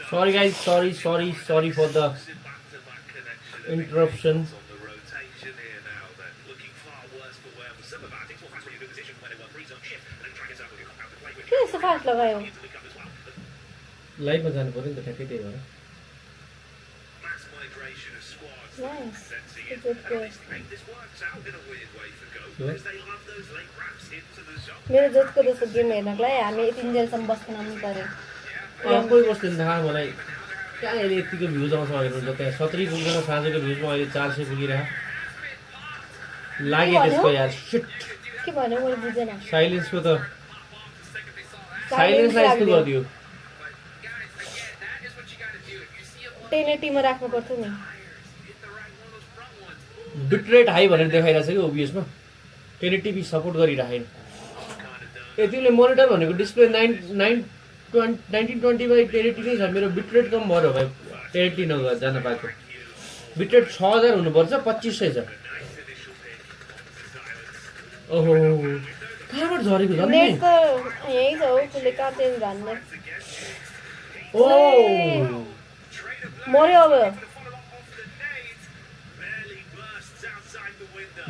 Sorry guys, sorry for the interruption. के यस्तो फास्ट लगायो लाइभमा जानु पर्यो नि त ठ्याक्कै त्यही भएर मेरो जतिको जस्तो गेम हेर्नलाई हामी तिनजनासम्म बस्न आउनु पर्यो कोही बस्दैन थाहा मलाई कहाँ अहिले यतिको भ्युज आउँछ हेर्नुहुन्छ त्यहाँ 70 पुग्दैन साँझको भ्युजमा अहिले 400 पुगिरह लाग्यो त्यसको यार शिट के भन्यो मैले बुझेन साइलेन्सको त साइलेन्स यस्तो गरिदियो 1080 राख्नु पर्थ्यो नि बिटरेट हाई भनेर देखाइरहेछ कि ओबिएसमा 1080p सपोर्ट गरिराखेन ए तिमीले मोनिटर भनेको डिस्प्ले 1920 by 1080 नै छ मेरो बिटरेट कम भएर हो भाइ 1080 नगएर जान पाएको बिटरेट 6000 हुनुपर्छ 2500 छ ओहो कहाँबाट झरेको झन् नेट त यही छ हो कुले काटेर जान्ने ओ मर्यो अब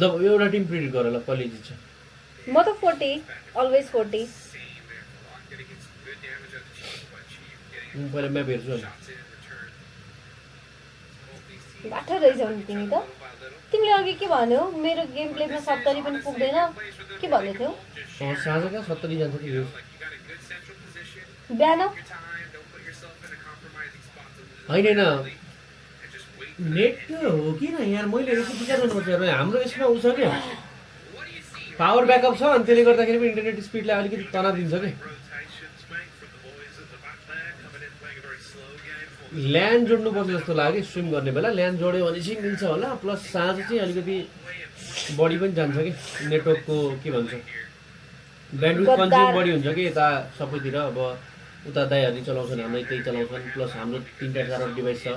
जब एउटा टिम प्रिडिक्ट गर ल कसले जित्छ म त 40 अलवेज 40 पहिला म्याप हेर्छु अनि बाठो रहेछ नि तिमी त तिमीले अघि के भन्यौ मेरो गेम प्लेमा 70 पनि पुग्दैन के भन्दै थियौ साँझका 70 जान्छ कि बिहान हैन नेट हो कि न यार मैले यसो विचार गर्नुपर्छ हाम्रो यसमा उ छ क्या पावर ब्याकअप छ अनि त्यसले गर्दाखेरि पनि इन्टरनेट स्पिडलाई अलिकति तनाव दिन्छ के ल्यान्ड जोड्नुपर्छ जस्तो लाग्यो स्ट्रिम गर्ने बेला ल्यान्ड जोड्यो भने चाहिँ मिल्छ होला प्लस साँझ चाहिँ अलिकति बढी पनि जान्छ कि नेटवर्कको के भन्छ ब्यान्डविड्थ कन्ज्युम बढी हुन्छ कि यता सबैतिर अब उता दाइहरूले चलाउँछन् हामीले त्यही चलाउँछन् प्लस हाम्रो 3-4 डिभाइस छ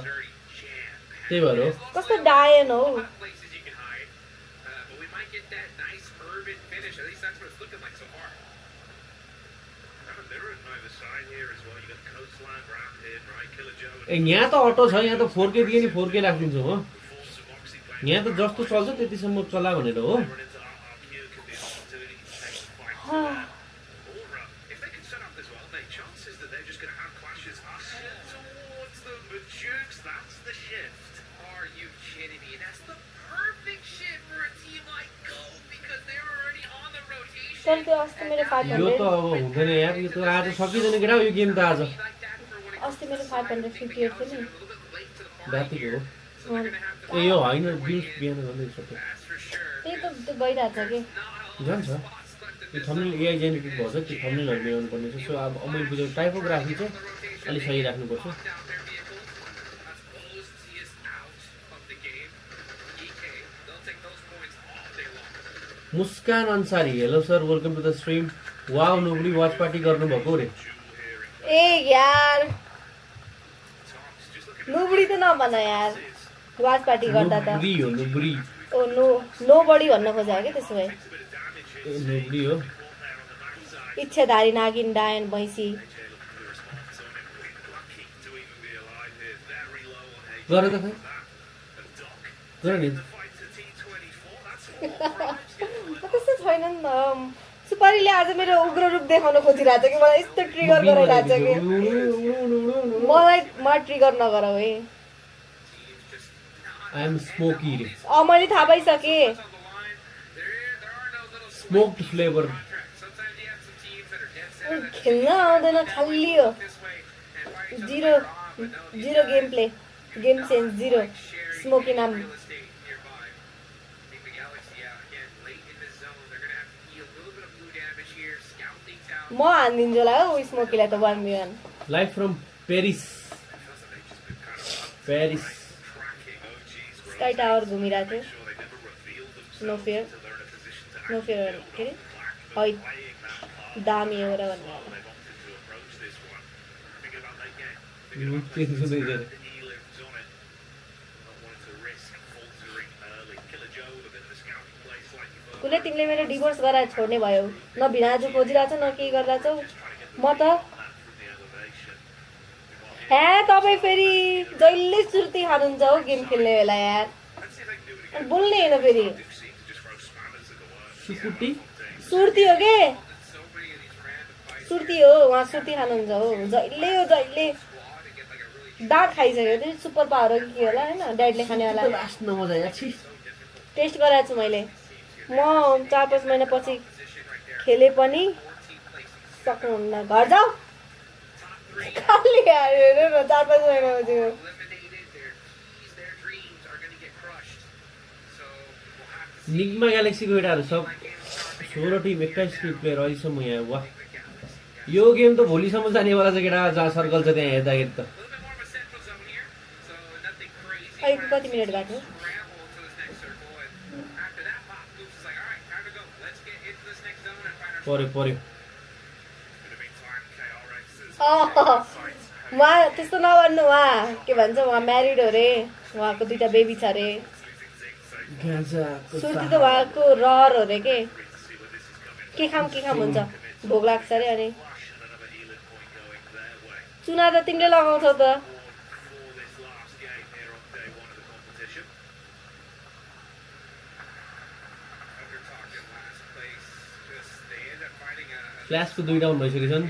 त्यही भएर हो कस्तो डायन हो ए यहाँ त अटो छ यहाँ त 4K दिए नि 4K राखिदिन्छु हो यहाँ त जस्तो चल्छ त्यतिसम्म चला भनेर हो यो त अब हुँदैन यार यो त आज सकिँदैन केटा यो गेम त आज अस्ति मेरो 558 थियो नि रातिको हो ए यो होइन बिस बिहान गर्दै सक्यो त्यही त गइरहेछ के जान्छ यो थम्बनेल एआई जेनेरेटेड भन्छ त्यो थम्बनेलहरु मिलाउनु पर्ने छ सो अब मैले बुझेको टाइपोग्राफी चाहिँ अलि सही राख्नुपर्छ Muskan Ansari hello sir welcome to the stream wow nobody watch party गर्नु भएको रे ए यार नोबडी त नभन यार वाच पार्टी गर्दा त नोबडी हो नोबडी ओ नोबडी भन्न खोजेको के त्यसो भए नोबडी हो इच्छाधारी नागिन डायन भैँसी गर त खै गर नि त्यस्तो छैन नि त सुपारीले आज मेरो उग्र रूप देखाउन खोजिरहेछ कि मलाई यस्तो ट्रिगर गरिरहेछ कि मलाई ट्रिगर नगर है आई एम स्मोकी रे मैले थाहा पाइसके स्मोक्ड फ्लेभर खेल्न आउँदैन खाली हो zero game play game sense zero Smoky नाम म हानिदिन्छु होला हो स्मोकीलाई त 1v1 live from Paris sky tower घुमिरहेको थियो नो फियर के अरे है दामी हो र भन्ने कुनै तिमीले मेरो डिभोर्स गराएर छोड्ने भयो न भिनाजु खोजिरहेछ न के गरिरहेछौ म त हे तपाईँ फेरि जहिले सुर्ती खानुहुन्छ हो गेम खेल्ने बेला यार बोल्ने होइन फेरि सुर्ती हो के सुर्ती हो उहाँ सुर्ती खानुहुन्छ हो जहिले दाँत खाइसक्यो त्यो सुपर पावर हो कि के होला होइन ड्याडले खानेवाला टेस्ट गराएको छु मैले म 4-5 महिना पछि खेले पनि सक्नुहुन्न घर जाऊ खाली हेरेर न 4-5 महिना पछि निग्मा ग्यालेक्सीको केटाहरू सब 16 टिम 21 टिम प्लेयर अहिलेसम्म यहाँ वाह यो गेम त भोलिसम्म जानेवाला छ केटा जहाँ सर्कल छ त्यहाँ हेर्दाखेरि त अहिले कति मिनट भएको पर्यो उहाँ त्यस्तो नभन्नु उहाँ के भन्छ उहाँ म्यारिड हो रे उहाँको 2टा बेबी छ रे सुर्ती त उहाँको रहर हो रे के खाम हुन्छ भोग लाग्छ अरे अनि चुना त तिमीले लगाउँछौ त फ्ल्यासको 2 डाउन भइसकेको छन्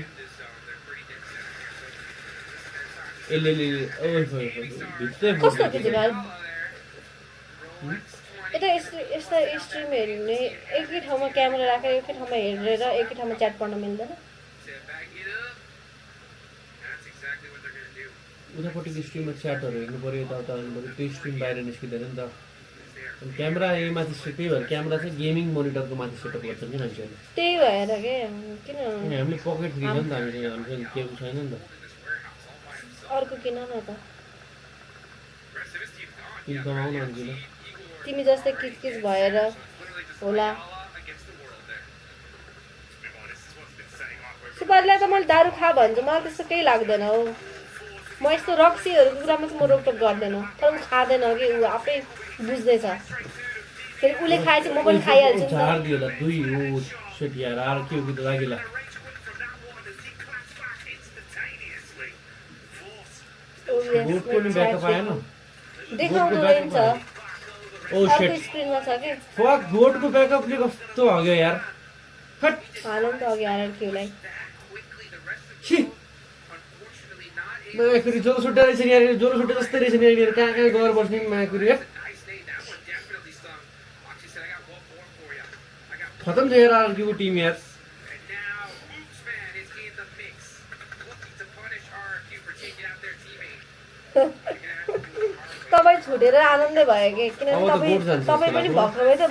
यता यस्ता स्ट्रिम हेर्ने एकै ठाउँमा क्यामेरा राखेर एकै ठाउँमा हेरेर एकै ठाउँमा च्याट पढ्न मिल्दैन उतापट्टिको स्ट्रिममा च्याटहरू हेर्नु पर्यो यताउता हेर्नु पर्यो त्यो स्ट्रिम बाहिर निस्किँदैन नि त क्यामेरा यही माथि त्यही भएर क्यामेरा चाहिँ गेमिङ मोनिटरको माथि सेटअप गर्छ कि मान्छेहरूले त्यही भएर के किन हामीले पकेट फ्री छ नि त हामीले केही छैन नि त अर्को किन न त किन कमाउन अनि किन तिमी जस्तै किचकिच भएर होला सुपारीलाई त मैले दारू खा भन्छु मलाई त्यस्तो केही लाग्दैन हो म यस्तो रक्सीहरूको कुरामा चाहिँ म रोकटोक गर्दैन तर ऊ खाँदैन कि ऊ आफै बुझ्दैछ फेरि उसले खाएपछि म पनि खाइहाल्छु नि त झार दियो दुई हो सेट यार आर के हो कि लागिला गोटको नि ब्याकअप आएन देखाउनु छ ओ सेट स्क्रिनमा छ के फक गोटको ब्याकअपले कस्तो हग्यो यार हट हाल नि त अघि आएर क्यूलाई मायाकुरी जोरो सुट्टा रहेछ नि यार जोरो सुट्टा जस्तै रहेछ नि यार कहाँ कहाँ गएर बस्ने मायाकुरी खतम छ यार आरक्यूको टिम यार तपाईँ छुटेर आनन्दै भयो कि किनभने तपाईँ पनि भक्कै त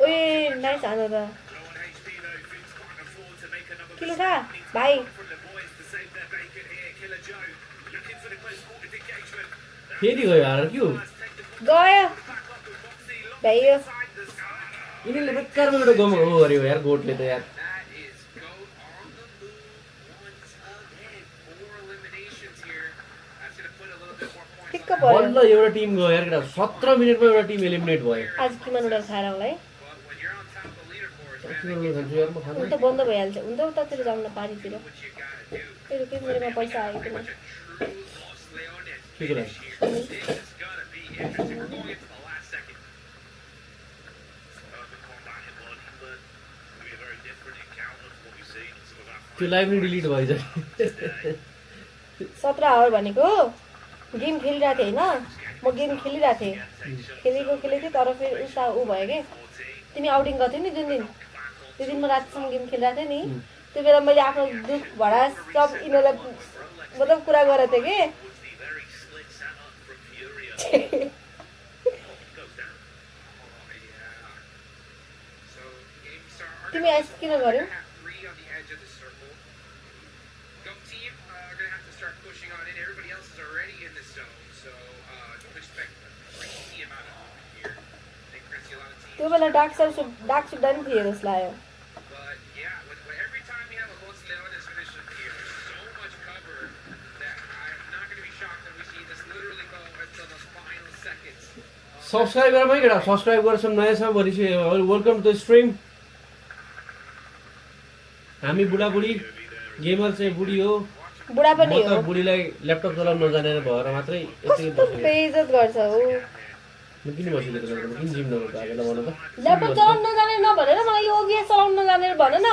ओए नाइस आनो त किलो खा भाइ फेरि गयो आरक्यू गयो भ्याइयो यिनीहरूले बेकारमा एउटा गम गर्यो यार गोटले त यार बल्ल एउटा टिम गयो यार केटा 17 मिनेटमा एउटा टिम एलिमिनेट भयो आज किमान उडा खाएर होला है उन त बन्द भइहाल्छ हुन्छ उतातिर जाउँ न पानीतिर मेरो के मेरोमा पैसा आयो किन के कुरा त्यो लाइभ नि डिलिट भइसक्यो 17 आवर भनेको गेम खेलिरहेको थिएँ होइन म गेम खेलिरहेको थिएँ खेलेको थिएँ तर फेरि उता ऊ भयो कि तिमी आउटिङ गर्थ्यौ नि जुन दिन त्यो दिन म रातिसम्म गेम खेलिरहेको थिएँ नि त्यो बेला मैले आफ्नो दुःख भडास सब यिनीहरूलाई मतलब कुरा गरेको थिएँ कि तिमी आइस किन गर्यौ त्यो बेला डार्क सुट्दा नि थिए जस्तो लाग्यो सब्सक्राइब गर भाइ केटा सब्सक्राइब गर्छौँ नयाँ छ भनेपछि वेलकम टु स्ट्रिम हामी बुढाबुढी गेमर चाहिँ बुढी हो बुढा पनि हो बुढीलाई ल्यापटप चलाउन नजानेर भएर मात्रै कस्तो बेइज्जत गर्छ ऊ म किन बसेको त किन जिम नगरेको आगेला भन त ल्यापटप चलाउन नजाने नभनेर मलाई यो ओबिएस चलाउन नजानेर भन न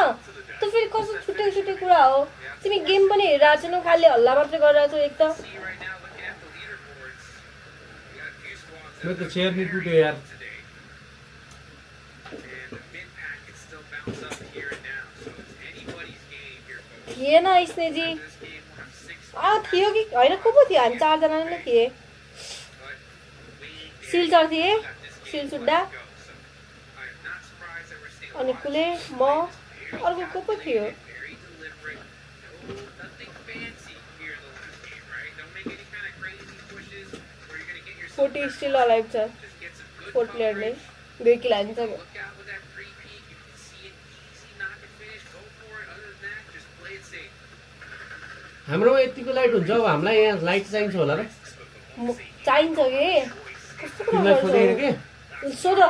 त्यो फेरि कस्तो छुट्टै कुरा हो तिमी गेम पनि हेरिरहेको छैनौ खालि हल्ला मात्रै गरिरहेको छौ एक त मेरो त चेयर नि टुट्यो यार थिएन स्नेजी थियो कि होइन को पो थियो हामी 4 जना नै थिए सिल्चर थिए सिलसुड्डा अनि कुले म अर्को को पो थियो फोर्टी स्टिल अलाइभ छ 4 प्लेयरले 2 किल हान्छ हाम्रोमा यतिको लाइट हुन्छ अब हामीलाई यहाँ लाइट चाहिन्छ होला र चाहिन्छ कि तिमीलाई सोधेर के सोध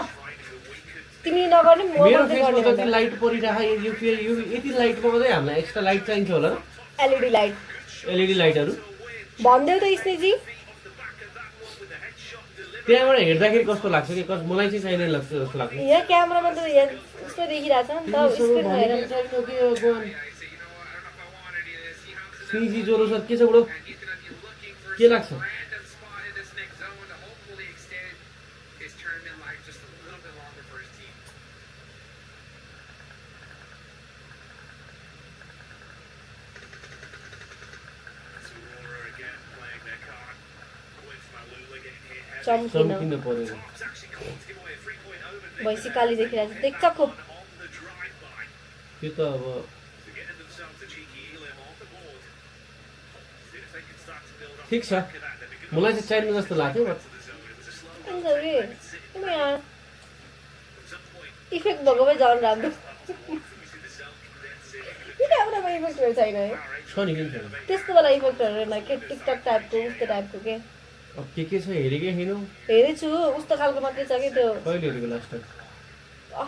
तिमी नगर्ने म मेरो फेसमा जति लाइट परिरहेको यो यति लाइटमा मात्रै हामीलाई एक्स्ट्रा लाइट चाहिन्छ होला र एलइडी लाइटहरू भन्देऊ त स्नेजी त्यहाँबाट हेर्दाखेरि कस्तो लाग्छ कि मलाई चाहिँ चाहिँदैन लाग्छ जस्तो लाग्छ यहाँ क्यामेरामा त यस्तो देखिरहेछ नि त स्क्रिन हेरेर स्निजी ज्वरो छ के छ बुढो के लाग्छ चम्किन पर्यो भैँसी काली देखिरहेको छ देख्छ खुब त्यो त अब ठिक छ मलाई चाहिँ चाहिने जस्तो लाग्यो इफेक्ट भएको भए झन् राम्रो किन एउटामा इफेक्टहरू छैन है छ नि किन छैन त्यस्तो वाला इफेक्टहरू न के टिकटक टाइपको उस्तो टाइपको के अब के छ हेरेकै छैनौ हेरेछु उस्तो खालको मात्रै छ कि त्यो कहिले हेरेको लास्ट टाइम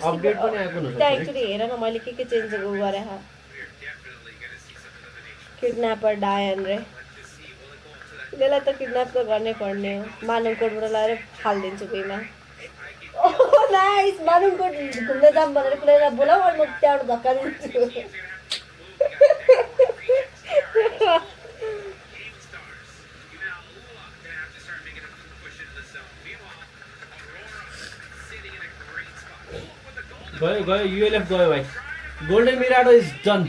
अपडेट पनि आएको नछ त्यहाँ एक्चुअली हेर न मैले के चेन्ज गरे हा किडन्यापर डायन रे त्यसलाई त किडन्याप त गर्नै पर्ने हो मानवकोटबाट लगाएर फालिदिन्छु कोहीमा नाइस मानवकोट घुम्न जाम भनेर कुनैलाई बोलाऊ अनि म त्यहाँबाट धक्का दिन्छु गयो युएलएफ गयो भाइ गोल्डन मिराडो इज डन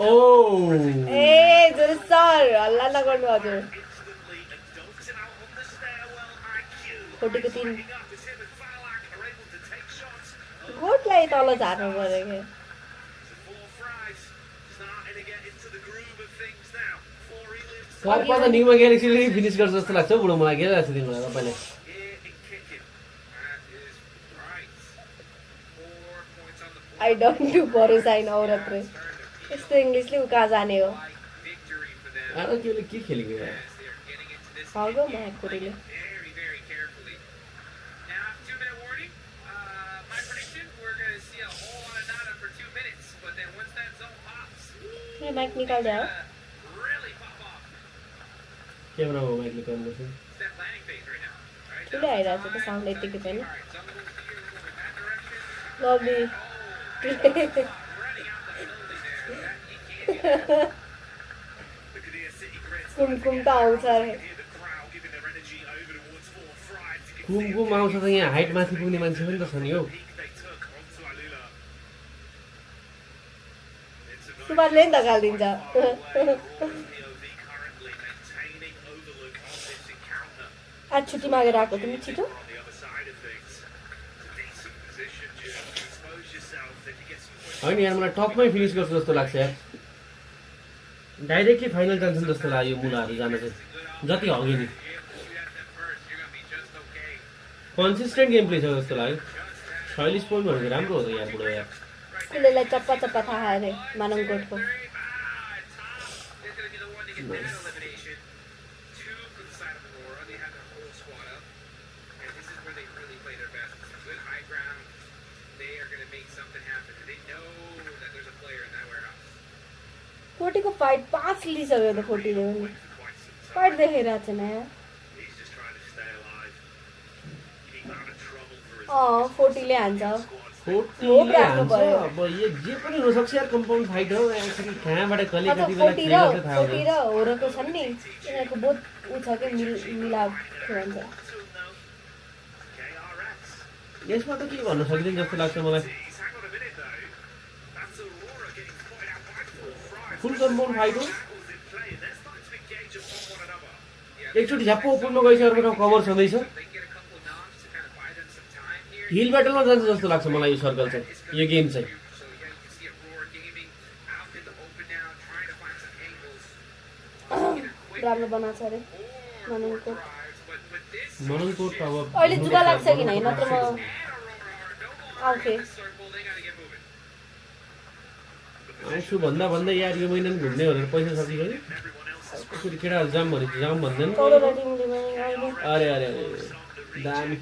ए जोर सर हल्ला नगर्नु हजुर 40 को 3 गोटलाई तल झार्नु पर्यो के कर्पा त निगमा ग्यालेक्सीले फिनिस गर्छ जस्तो लाग्छ बुढो मलाई के लाग्छ तिमीलाई तपाईले आई डोन्ट डु भरोसा इन औरत रे यस्तो इंग्लिशले उ कहाँ जाने हो अरे केले के खेलेको यार हगो म कुरीले ये माइक निकाल दे क्यामेरा हो माइक निकाल्नु पर्छ ठुलो आइरहेको छ त साउन्ड यतिकै पनि लभी कुमकुम त आउँछ रे कुमकुम आउँछ त यहाँ हाइट माथि पुग्ने मान्छे पनि त छ नि हौ सुबारले नि धकालिदिन्छ आज छुट्टी मागेर आएको तिमी छिटो होइन यार मलाई टपमै फिनिस गर्छु जस्तो लाग्छ यार डाइरेक्टली फाइनल जान्छन् जस्तो लाग्यो मुलाहरू जान चाहिँ जति हग्यो नि कन्सिस्टेन्ट गेम प्ले छ जस्तो लाग्यो 46 पोइन्ट भनेको राम्रो हो त यार बुढो यार स्कुललाई चप्पा चप्पा थाहा अरे मानवकोटको फोर्टी को फाइट 5 लिइसक्यो त 40 ले पनि फाइट देखिरहेको छैन यार 40 ले हान्छ अब यो जे पनि हुनसक्छ यार कम्पाउन्ड फाइट हो एक्चुअली कहाँबाट कहिले कति बेला के गर्छ थाहा हुँदैन 40 र होराको छन् नि यिनीहरूको बहुत उ छ के मिलाप के भन्छ यसमा त के भन्न सकिँदैन जस्तो लाग्छ मलाई फुल कम्पाउन्ड फाइट हो एकचोटि झ्याप्प ओपनमा गइसक्यो अर्को ठाउँ कभर छँदैछ हिल ब्याटलमा जान्छ जस्तो लाग्छ मलाई यो सर्कल चाहिँ यो गेम चाहिँ राम्रो बनाएको छ अरे मननकोट अब अहिले जुगा लाग्छ कि नै नत्र म आउँथे आउँछु भन्दा यार यो महिना पनि घुम्ने भनेर पैसा सकियो नि कसरी केटाहरू जाम भने जाम भन्दैन अरे अरे अरे दामी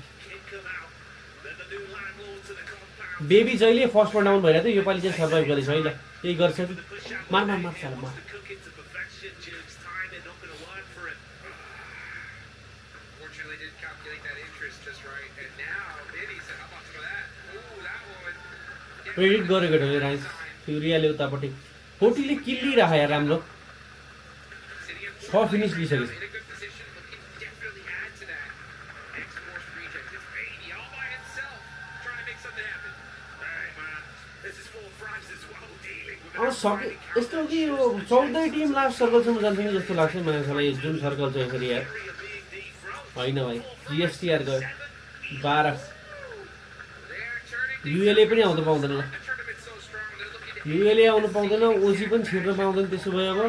बेबी जहिले फर्स्टमा डाउन भइरहेको थियो योपालि चाहिँ सर्भाइभ गरेछ है ल केही गर्छ कि मार मार मार साला मार क्रेडिट गरेको केटाले राइस फ्युरियाले उतापट्टि 40 ले किल्लिरहेको यार राम्रो 6 फिनिस लिइसक्यो यस्तो कि यो 14 टिम लास्ट सर्कलसम्म जान्छ नि जस्तो लाग्छ मलाई सबै जुन सर्कल छ यसरी यार होइन भाइ जीएसटीआर गयो 12 युएलए पनि आउनु पाउँदैन ल युएलए आउनु पाउँदैन ओसी पनि छिर्न पाउँदैन त्यसो भए अब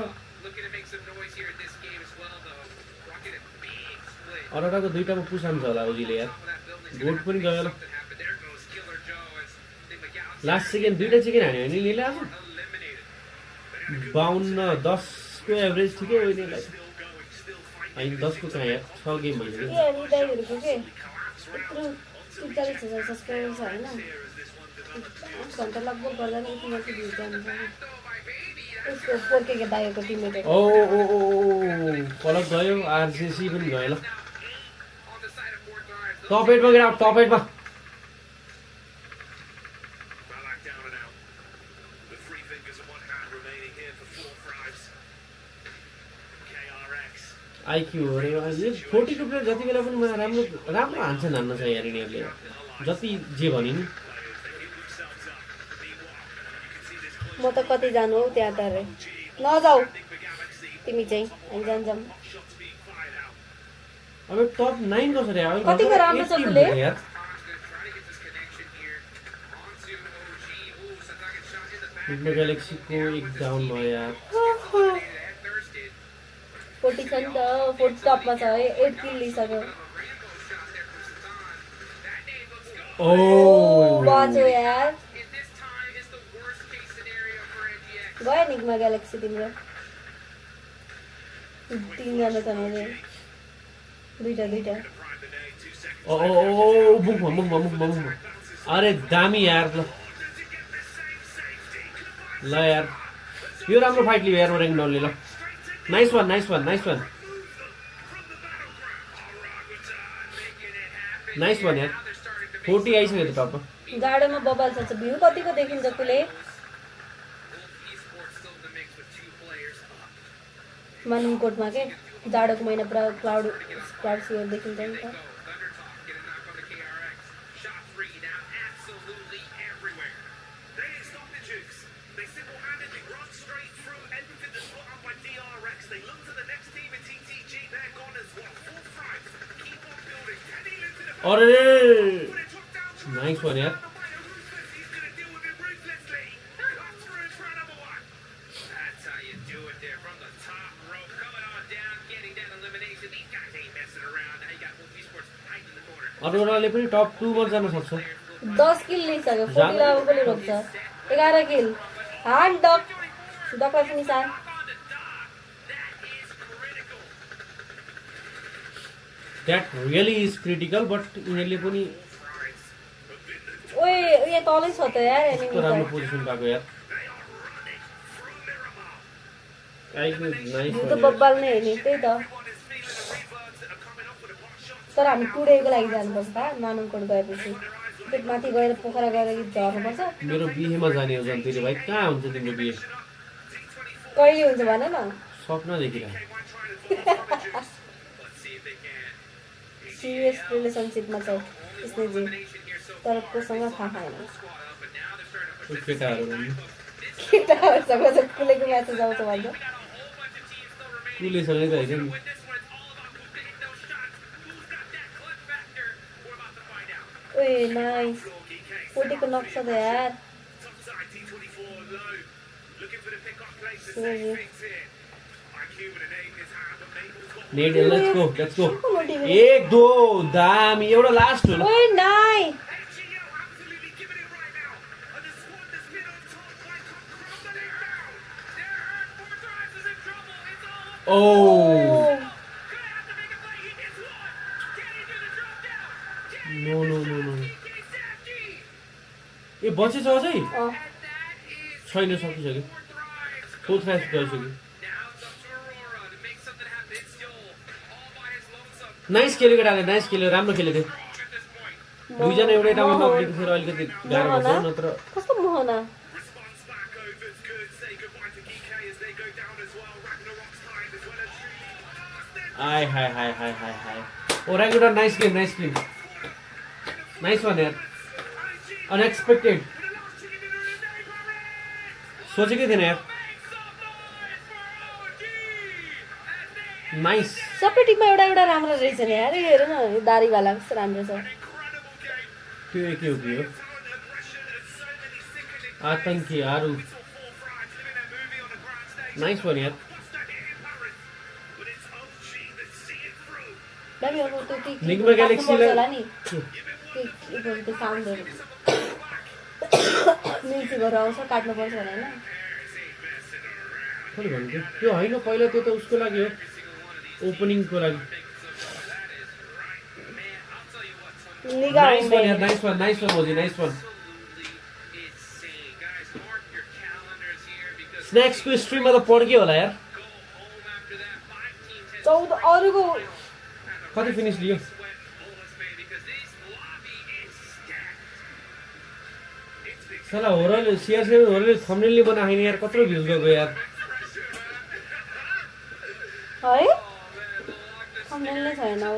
अरोराको दुईटामा पुसान्छ होला ओजीले यार गोट पनि गयो ल लास्ट सेकेन्ड दुईटा चिकन हान्यो भने लिले आज 52-10 को एभरेज ठिकै हो नि लाइक होइन 10 को कहाँ यार 6 गेम भइसक्यो ए रिदाइहरुको के यत्रो 43,000 सब्स्क्राइबर छ हैन 5 घण्टा लगभग गर्दा नि यति मात्र भ्यू जान्छ उसको 4K के दाइको टिममेट ओ पलक गयो आरसीसी पनि गयो ल टप 8 मा गएर टप 8 मा आइक्यू हो रे 40 को प्लेयर जति बेला पनि राम्रो राम्रो हान्छन् हान्न छ यार यिनीहरुले जति जे भने नि म त कति जानु हो त्यहाँ त रे नजाऊ तिमी चाहिँ हामी जान्छौँ अब टप 9 कसरी आयो कतिको राम्रो छ तुले यार पिगमा ग्यालेक्सी को एक डाउन भयो यार 40 छ नि त 40 टपमा छ है 8 किल लिइसक्यो ओ बाजो यार गयो निगमा ग्यालेक्सी तिम्रो 3 जना छन् अरे दुईटा ओ बुक अरे दामी यार ल यार यो राम्रो फाइट लियो यार रेङ्क डाउनले ल नाइस वान नाइस वान यार 40 आइसक्यो त टपमा गाडोमा बबाल छ भ्यू कतिको देखिन्छ कुले मानुकोटमा के जाडोको महिना पुरा क्लाउड सियर देखिन्छ नि त अरे नाइस वान यार अरोराले पनि टप 2 मा जान सक्छ 10 किल लिइसक्यो 40 लाभ पनि रोक्छ 11 किल हान डक डकलाई पनि सान That really is critical, but यिनीहरुले पनि ओए यो तलै छ त यार कस्तो राम्रो पोजिसन पाएको यार आइको नाइस यो त बब्बाल नै हो नि त्यही त तर हामी टुडेको लागि जानुपर्छ त मानुकोट गएपछि त्यो माथि गएर पोखरा गएर झर्नुपर्छ मेरो बिहेमा जाने हो जन्तीले भाइ कहाँ हुन्छ तिम्रो बिहे कहिले हुन्छ भन न सपना देखिरा सिरियस रिलेसनशिपमा छ यसले जी तर कोसँग थाहा छैन केटाहरूसँग चाहिँ कुलेको म्याचेस आउँछ भन्छ कुलेसँग त होइन नि ओए नाइस 40 को नक्सा त यार नेट लेट्स गो 1 2 दामी एउटा लास्ट हो ल ओए नाइ ओ नो ए बचेछ अझै छैन सकिसक्यो 4 फ्ल्यास गइसक्यो नाइस खेल्यो केटाले नाइस खेल्यो राम्रो खेलेको थियो दुईजना एउटै ठाउँमा नक्लिएको थियो र अलिकति गाह्रो भयो नत्र कस्तो Mohana hi oh right nice game nice one यार अनएक्सपेक्टेड सोचेकै थिएन यार नाइस सबै टिममा एउटा एउटा राम्रो रहेछ नि यार हेर न दारीवाला कस्तो राम्रो छ त्यो के हो आतंकीहरू नाइस one यार दामी अब त्यो निग्मा ग्यालेक्सीलाई होला नि के त्यो साउन्डहरु मिल्सी भएर आउँछ काट्नु पर्छ होला हैन कसले भन्यो त्यो हैन पहिला त्यो त उसको लागि हो ओपनिङको लागि nice one Rosy nice one snacks को स्ट्रीममा त पड्क्यो होला यार 14 अरुको कति फिनिश लियो साला होराले सीआरसी होराले थम्बनेल बनाएन यार कत्रो भ्युज गयो यार है थम्बनेल नै छैन हो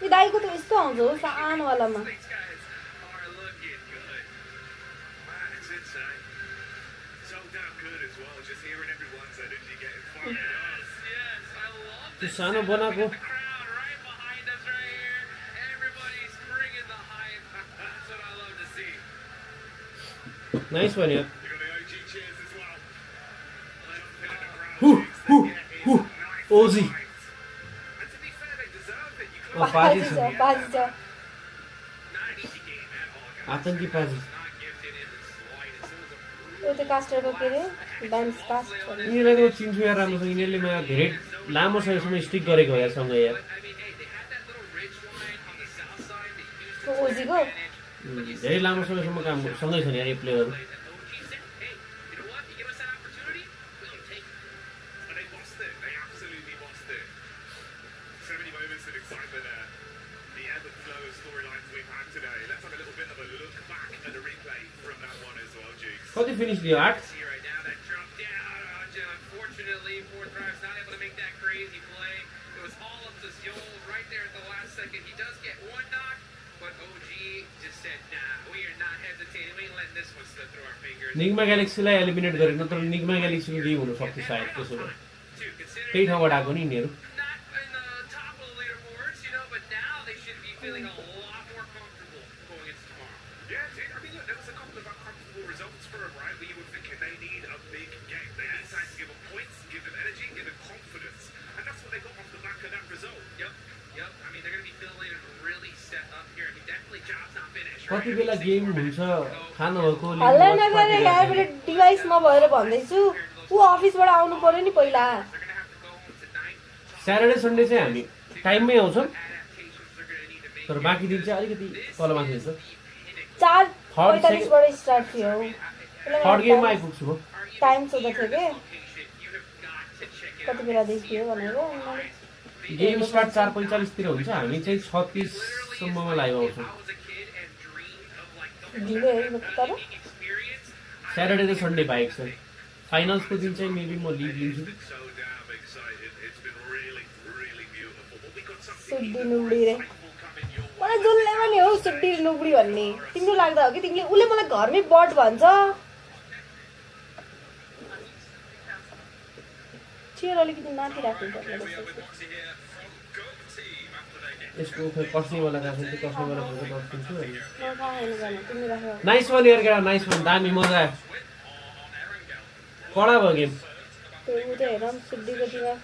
यो दाइको त यस्तो आउँछ हो सानो वालामा त्यो सानो बनाको नाइस one यार ओजी पाजी छ आतंकी पाजी यो त कास्टरको के रे डान्स कास्ट यिनीलाई त चिन्छु यार राम्रोसँग यिनीहरूले मलाई धेरै लामो समयसम्म स्टिक गरेको हो यार सँगै यार ओजीको धेरै लामो समयसम्म काम सँगै छन् यार यो प्लेयरहरू कति फिनिश दियो 8 निग्मा ग्यालेक्सीलाई एलिमिनेट गरे नत्र निग्मा ग्यालेक्सीको गेम हुन सक्छ सायद त्यसो भए त्यही ठाउँबाट आएको नि यिनीहरू कति बेला गेम हुन्छ खानु भएको हल्ला नगरे यार मेरो डिभाइस नभएर भन्दैछु उ अफिसबाट आउनु पर्यो नि पहिला स्याटरडे सन्डे चाहिँ हामी टाइममै आउँछौँ तर बाँकी दिन चाहिँ अलिकति तलमाथि हुन्छ 4:45 बाट स्टार्ट थियो थर्ड गेममा आइपुग्छु म टाइम सोध्दै थियो के कति बेला देखियो भनेको गेम स्टार्ट 4:45 तिर हुन्छ हामी चाहिँ 36 सम्ममा लाइभ आउँछौँ स्याटरडे र सन्डे बाहेक चाहिँ फाइनल्सको दिन चाहिँ मेबी म लिभ लिन्छु सुड्डी नुब्डी रे मलाई जसले पनि हो सुड्डी नुब्डी भन्ने तिम्रो लाग्दा हो कि तिमीले उसले मलाई घरमै बट भन्छ चेयर अलिकति माथि राख्नुपर्छ यसको कस्नेवाला राख्नु चाहिँ कस्नेवाला भन्छ राख्छु तिमी राख नाइस वन यार केटा नाइस वन दामी मजा आयो कडा भयो गेम त्यो चाहिँ हेरम सुड्डीको तिमा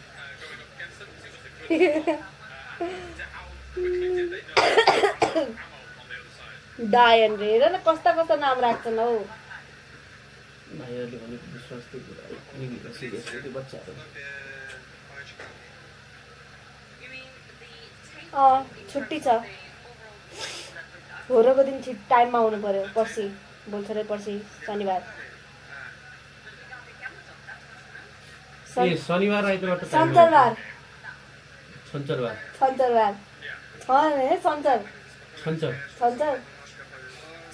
डायन रे हेर न कस्ता कस्ता नाम राख्छन् हौ भाइहरूले भनेको विश्वास त्यो कुरा लिनु सिरियसली त्यो बच्चाहरू छुट्टी छ होरोको दिन टाइममा आउनु पर्यो पर्सि बोल्छ पर्सि शनिबार शनिबार आइतबार त सञ्चरबार सञ्चरबार सञ्चरबार सञ्चर सञ्चर सञ्चर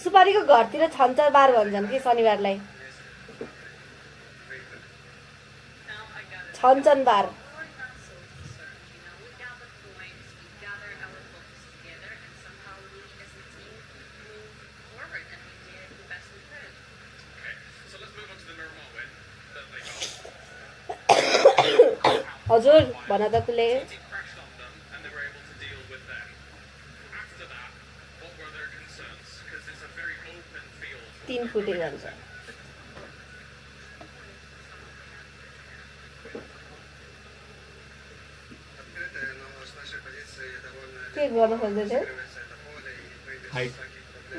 सुपारीको घरतिर छञ्चरबार भन्छन् कि शनिबारलाई छञ्चनबार भन त कुले तीन फुटे भन्छ के गर्न खोज्दै थियो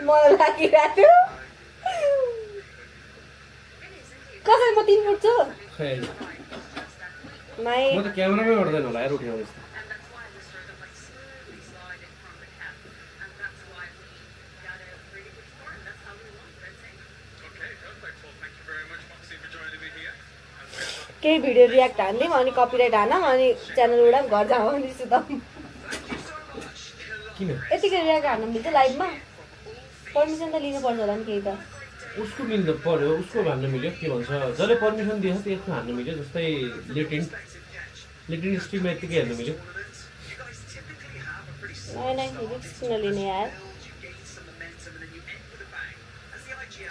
मलाई लागिरहेको थियो कसरी म 3 फुट छु माइ म त क्यामेरामै गर्दैन होला यार उठ्यो जस्तो केही भिडियो रियाक्ट हान्दिउँ अनि कपिराइट हानौँ अनि च्यानल उडाम घर जाउँ अनि सुताउँ किन यतिकै रियाक्ट हान्न मिल्छ लाइभमा पर्मिसन त लिनु पर्छ होला नि केही त उसको मिल्नु पर्यो उसको भन्न मिल्यो के भन्छ जसले पर्मिसन दिएछ त्यसको हान्न मिल्यो जस्तै लेटेन्ट स्ट्रिममा यतिकै हेर्नु मिल्यो नयाँ रिस्क नलिने यार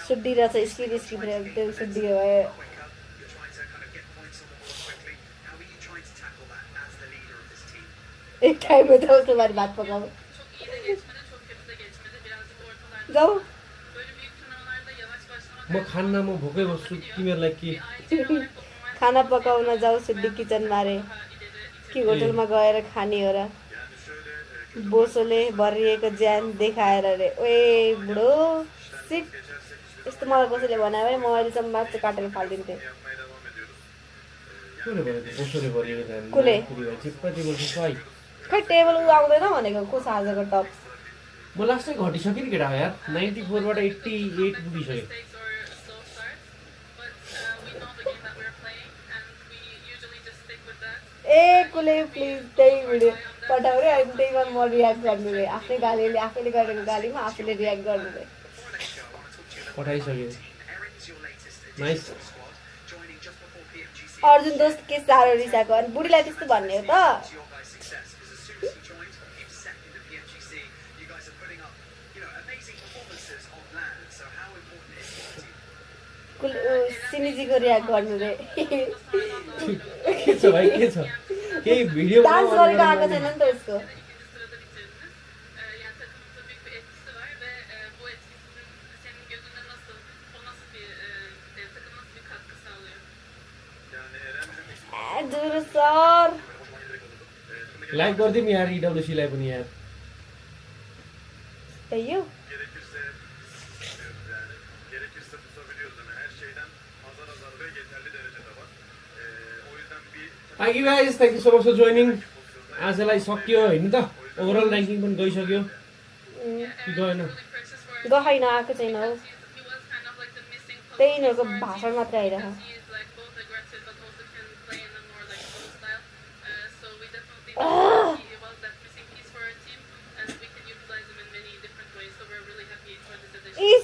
सुड्डिरहेछ स्किप त्यो सुड्डियो भयो एक टाइम में तो तुम्हारी बात पकाओ जाऊ म खाना म भोकै बस्छु तिमीहरुलाई के खाना पकाउन जाऊ सिद्धि किचन मारे कि होटलमा गएर खाने हो र बोसोले भरिएको ज्यान देखाएर रे ओए बुढो सिट यस्तो मलाई कसैले भन्यो भने म अहिलेसम्म मात्र काटेर फाल्दिन्थे कुले खै टेबल आउँदैन भनेको को आजको टप म लास्टै घटिसक्यो नि केटा यार 94 बाट 88 पुगिसक्यो ए कुले प्लिज त्यही भिडियो पठाउ रे अनि त्यहीमा म रियाक्ट गर्नु रे आफ्नै गालीले आफैले गरेको गालीमा आफैले रियाक्ट गर्नु रे पठाइसक्यो नाइस अर्जुन दोस्त के साह्रो रिसाएको अनि बुढीलाई त्यस्तो भन्ने हो त सिनिजीको रियाक्ट गर्नु रे के छ भाइ के छ केही भिडियो डान्स गरेको आएको छैन नि त यसको सर लाइक गर्दिम यार ईडब्ल्यूसी लाई पनि यार त्यही Thank you guys, thank you so much for joining. आजलाई सक्यो हैन त ओभरअल र्याङ्किङ पनि गइसक्यो कि गएन गएन आएको छैन हो त्यही यिनीहरूको भाषण मात्र आइरहेको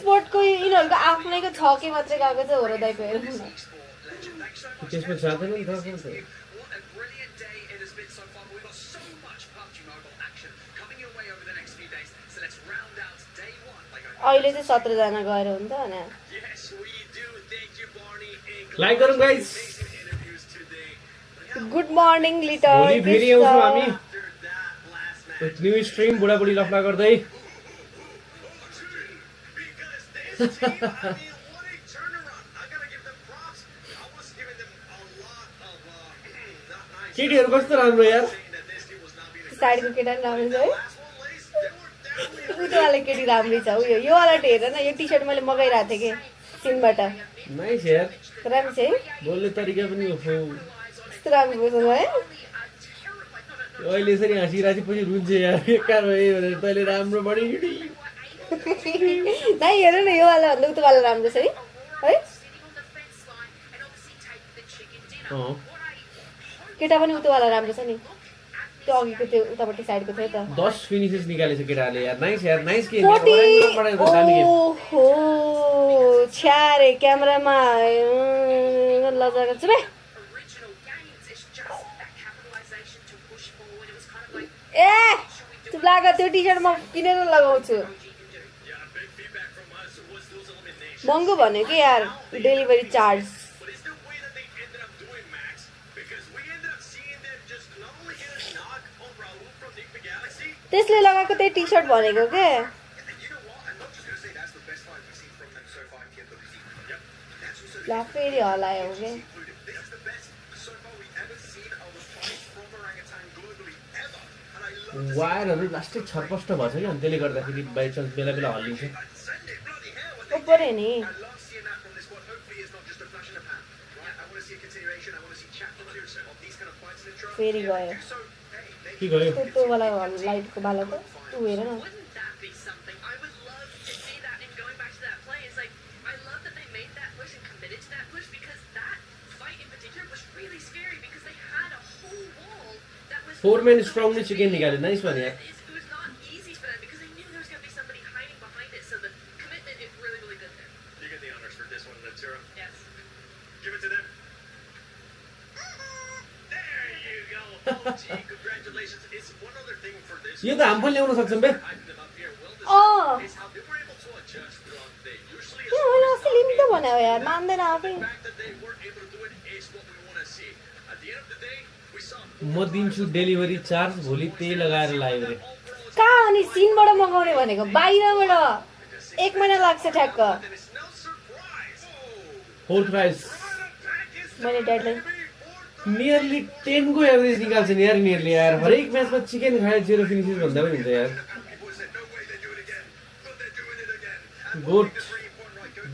स्पोर्टको यिनीहरूको आफ्नैको छ कि मात्रै गएको छ होरोदाइको हेर्नु त्यसमा जाँदैन नि त अहिले चाहिँ 17 जना गएर हुन्छ हैन लाइक गरौँ गाइस गुड मर्निङ लिटर भोलि फेरि आउँछौँ हामी न्यू स्ट्रिम बुढाबुढी लफडा गर्दै केटीहरू कस्तो राम्रो यार साइडको केटा पनि राम्रो छ है उतोवाला केटी राम्रै छ उयो यो वाला हेर न यो टी शर्ट मैले मगाइरहेको थिएँ कि सिनबाट नाइस यार राम्रो छ है बोल्ने तरिका पनि ओहो कस्तो राम्रो छ है अहिले यसरी हाँसिरहेको पछि रुन्छ यार बेकार भयो भनेर तैँले राम्रो बढी नाइ हेर न यो वाला भन्दा उतोवाला राम्रो छ है केटा पनि उतोवाला राम्रो छ नि त्यो अघिको त्यो उतापट्टि साइडको थियो त 10 फिनिशेस निकालेछ केटाले यार नाइस के ओहो छ्यारे क्यामेरामा लजाएको छु बे ए चुप लाग त्यो टी शर्ट म किनेर लगाउँछु महँगो भन्यो कि यार डेलिभरी चार्ज त्यसले लगाएको त्यही टी-शर्ट भनेको के ला फेरि हलायो के वायरहरु लास्टै छरपष्ट भछ कि अनि त्यसले गर्दाखेरि बाइ चान्स बेला बेला हल्लिन्छ उपरे नि फेरि गयो के गयो त्यो वाला लाइटको बाला त तु हेर न फोरमैन स्ट्रॉन्ग ने चिकन निकाले नाइस वन यार ये तो हम ल्याउन सक्छौं बे के होला स्लिम त भन्यो यार मान्दैन आफै म दिन्छु डेलिभरी चार्ज भोलि त्यही लगाएर लाइभ रे कहाँ अनि सिनबाट मगाउने भनेको बाहिरबाट 1 महिना लाग्छ ठ्याक्क फोर्थ प्राइस मैले ड्याडलाई नियरली 10 को एभरेज निकाल्छ नि यार नियरली यार हरेक म्याचमा चिकन खाएर 0 फिनिशेस भन्दा पनि हुन्छ यार गोट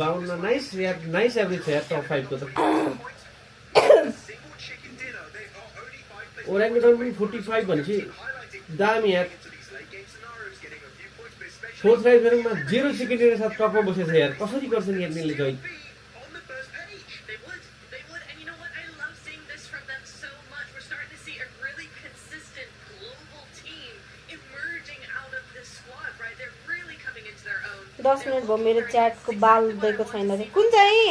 52 नाइस यार नाइस एभरेज छ यार टप 5 को त ओराङ्गुटान पनि 45 भनेपछि दामी यार फोर्थ प्राइस मा 0 सेकेन्डको साथ टपमा बसेछ यार कसरी गर्छन् यार निले जय दस मिनट भयो मेरो च्याटको बाल दिएको छैन रे कुन चाहिँ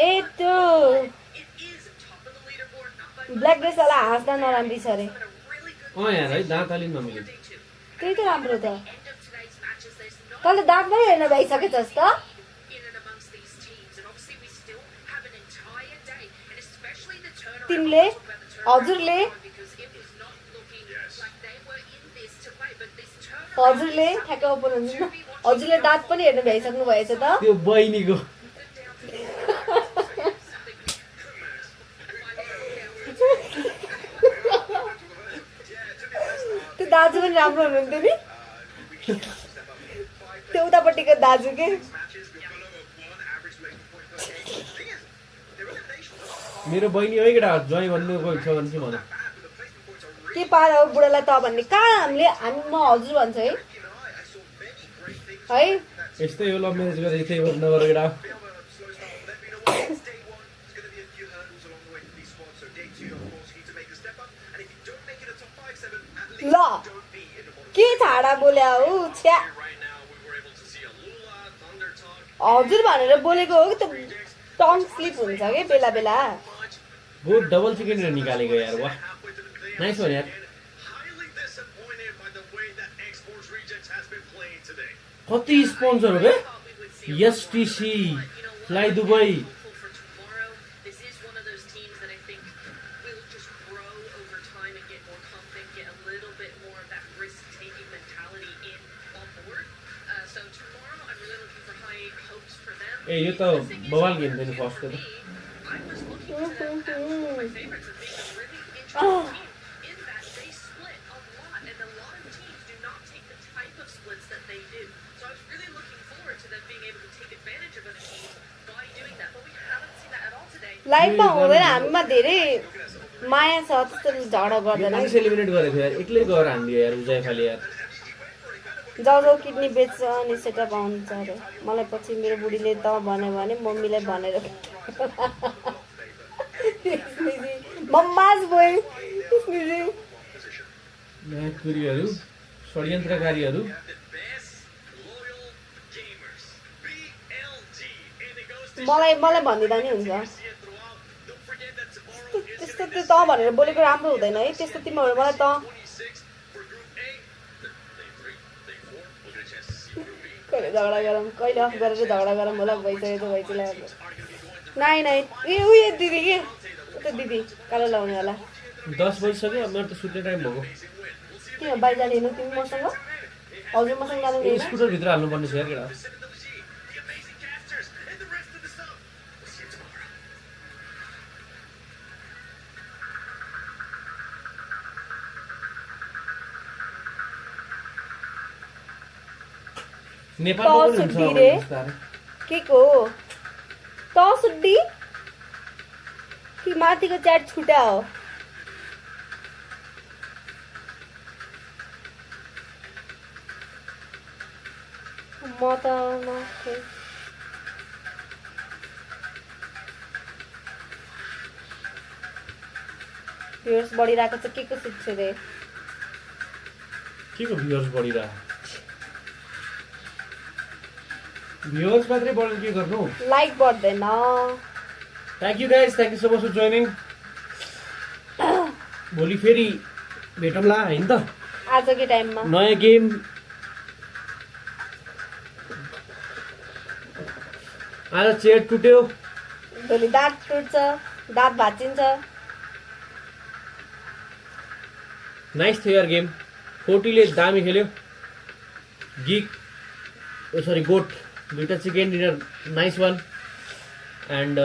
ए त्यो ब्ल्याक ड्रेस वाला हाँस्दा नराम्री छ रे यार है दाँत अलि नमिल्यो त्यही त राम्रो त तँले दाँत पनि हेर्न भइसकेछस् त तिमीले हजुरले ठ्याक्क ओपन हुन्छ हजुरले दाँत पनि हेर्न भ्याइसक्नु भएछ त त्यो बहिनीको त्यो दाजु पनि राम्रो हुनुहुन्थ्यो नि त्यो उतापट्टिको दाजु के मेरो बहिनी हो केटा ज्वाइँ भन्नु कोही छ भने चाहिँ भन के पार हो बुढालाई त भन्ने कहाँ हामी म हजुर भन्छ है यस्तै हो लभ म्यारेज गरेर त्यही भन्नु नगर केटा ल के छाडा बोल्या हो छ्या हजुर भनेर बोलेको हो कि त टङ स्लिप हुन्छ के बेला बेला बहुत डबल चिकन निकालेको यार वाह नाइस वन यार कति स्पोन्सर हो बे एसटीसी फ्लाई दुबई ए यो त बवाल गेम थियो नि फर्स्ट त लाइभमा हुँदैन हामीमा धेरै माया छ त्यस्तो झगडा गर्दैन सेलिब्रेट गरेको थियो यार एक्लै गएर हान्दियो यार उजाय खाली यार जाउ किडनी बेच्छ अनि सेटअप आउँछ अरे मलाई पछि मेरो बुढीले त भन्यो भने मम्मीलाई भनेर मम्माज बोय नायकपुरीहरू षड्यन्त्रकारीहरू मलाई भनिदिँदा नि हुन्छ त्यस्तो त्यो त भनेर बोलेको राम्रो हुँदैन है त्यस्तो तिमीहरू मलाई त कहिले झगडा गरौँ कहिले अफ गरेर झगडा गरौँ होला भइसकेको नाइ उयो दिदी के त्यो दिदी कालो लाउने होला 10 बजिसक्यो मेरो त सुत्ने टाइम भएको के बाहिर जाने हेर्नु तिमी मसँग हजुर मसँग जानु ए स्कुटर भित्र हाल्नु पर्ने छ यार केटा नेपालमा पनि हुन्छ रे के को तसुड्डी कि माथिको च्याट छुटा हो म त माथि भ्युअर्स बढिरहेको छ के को सिक्छु रे के को भ्युअर्स बढिरहेको भ्युअर्स मात्रै बढ्नु के गर्नु लाइक बढ्दैन thank you guys thank you so much for joining भोलि फेरि भेटौँला हैन त आजकै टाइममा नयाँ गेम आज चेयर टुट्यो भोलि दाँत टुट्छ दाँत भाँचिन्छ नाइस थियो यार गेम 40ले दामी खेल्यो गिक सरी गोट दुईटा chicken dinner nice one and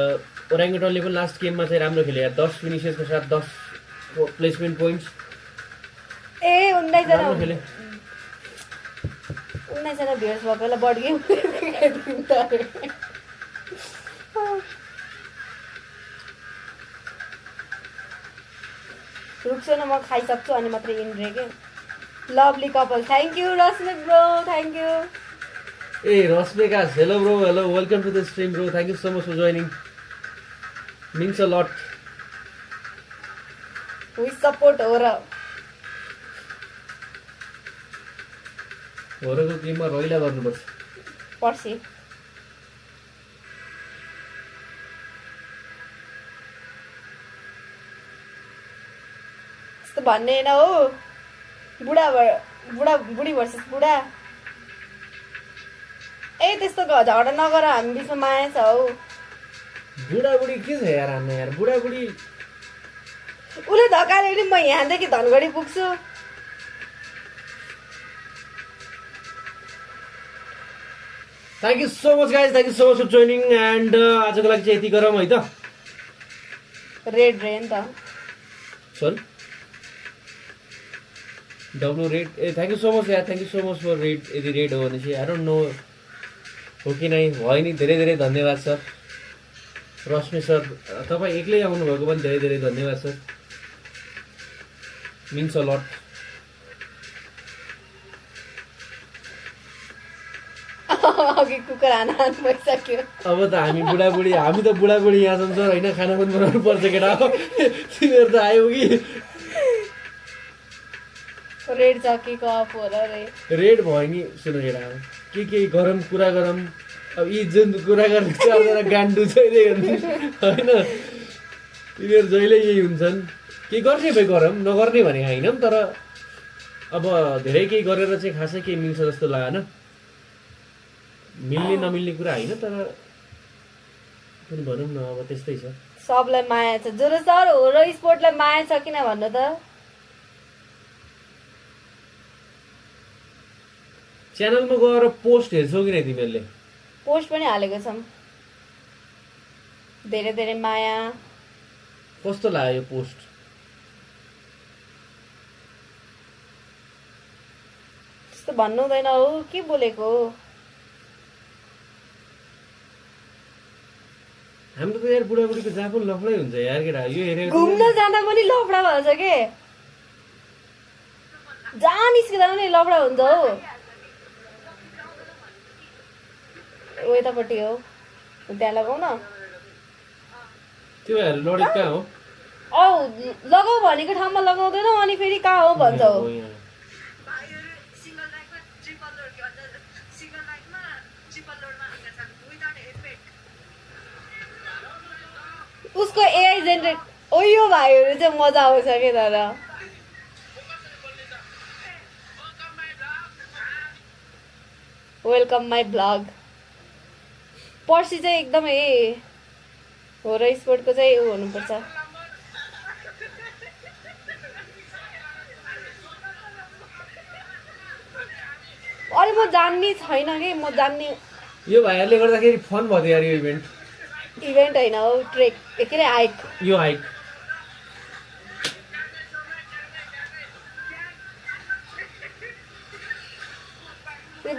ओराङ्गुटानले पनि लास्ट गेममा चाहिँ राम्रो खेल्यो यार 10 फिनिसेसको साथ 10 प्लेसमेन्ट पोइन्ट्स ए 19 जना खेल्यो 19 जना भ्युअर्स भएकोलाई बढ गेम रुक्छु न म खाइसक्छु अनि मात्रै इन्ड्रे के lovely couple thank you Rashmi bro thank you ए रश्मिकास hello bro hello welcome to the stream bro thank you so much for joining means a lot we support होरको गेममा रैला गर्नुपर्छ पर्सि यस्तो भन्ने हैन हो बुढी भर्सेस बुढा ए त्यस्तो झगडा नगर हामी बिचमा माया छ हौ बुढाबुढी के छ यार हामी यार बुढाबुढी उसले धकाल्यो भने म यहाँदेखि धनगढी पुग्छु thank you so much guys thank you so much for joining and आजको लागि चाहिँ यति गरौँ है त रेड रे नि त sorry W red ah thank you so much यार thank you so much for red यदि रेड हो भने चाहिँ आई डोन्ट नो हो कि नै भयो नि धेरै धेरै धन्यवाद सर रश्मि सर तपाईँ एक्लै आउनुभएको पनि धेरै धेरै धन्यवाद सर मिन्स अ लट अघि कुकुर हान भइसक्यो अब त हामी बुढाबुढी यहाँ छौँ सर होइन खाना पनि बनाउनु पर्छ केटा हो तिमीहरू त आयो कि रेड छ के कप हो र रे रेड भयो नि सुन केटा के गरम कुरा गरम अब यी जुन कुरा गर्ने चारजना गान्डु छैन होइन यिनीहरू जहिले यही हुन्छन् केही गर्ने भए गरौँ नगर्ने भने होइन तर अब धेरै केही गरेर चाहिँ खासै केही मिल्छ जस्तो लागेन मिल्ने नमिल्ने कुरा होइन तर पनि भनौँ न अब त्यस्तै छ सबलाई माया छ जो सर हो र स्पोर्टलाई माया छ किन भन्नु त च्यानलमा गएर पोस्ट हेर्छौ कि नै तिमीहरूले पोस्ट पनि हालेको छौँ धेरै धेरै माया कस्तो लाग्यो पोस्ट त्यस्तो भन्नु हुँदैन हो के बोलेको हाम्रो त यार बुढाबुढीको जहाँ पनि लफडै हुन्छ यार केटा यो हेरेर घुम्न जाँदा पनि लफडा भन्छ के जहाँ निस्किँदा पनि लफडा हुन्छ हो यतापट्टि हो त्यहाँ लगाऊ न त्यो हेर लडेको कहाँ हो औ लगाऊ भनेको ठाउँमा लगाउँदैन अनि फेरि कहाँ हो भन्छौ उसको एआई जेनरेट ओयो भाइहरू चाहिँ मजा आउँछ के तर वेलकम माई ब्लग पर्सि चाहिँ एकदमै हो र स्पोर्टको चाहिँ ऊ हुनुपर्छ अरे म जान्ने छैन के म जान्ने यो भाइहरुले गर्दाखेरि फन भयो यार यो इभेन्ट हैन हो ट्रेक के रे हाइक यो हाइक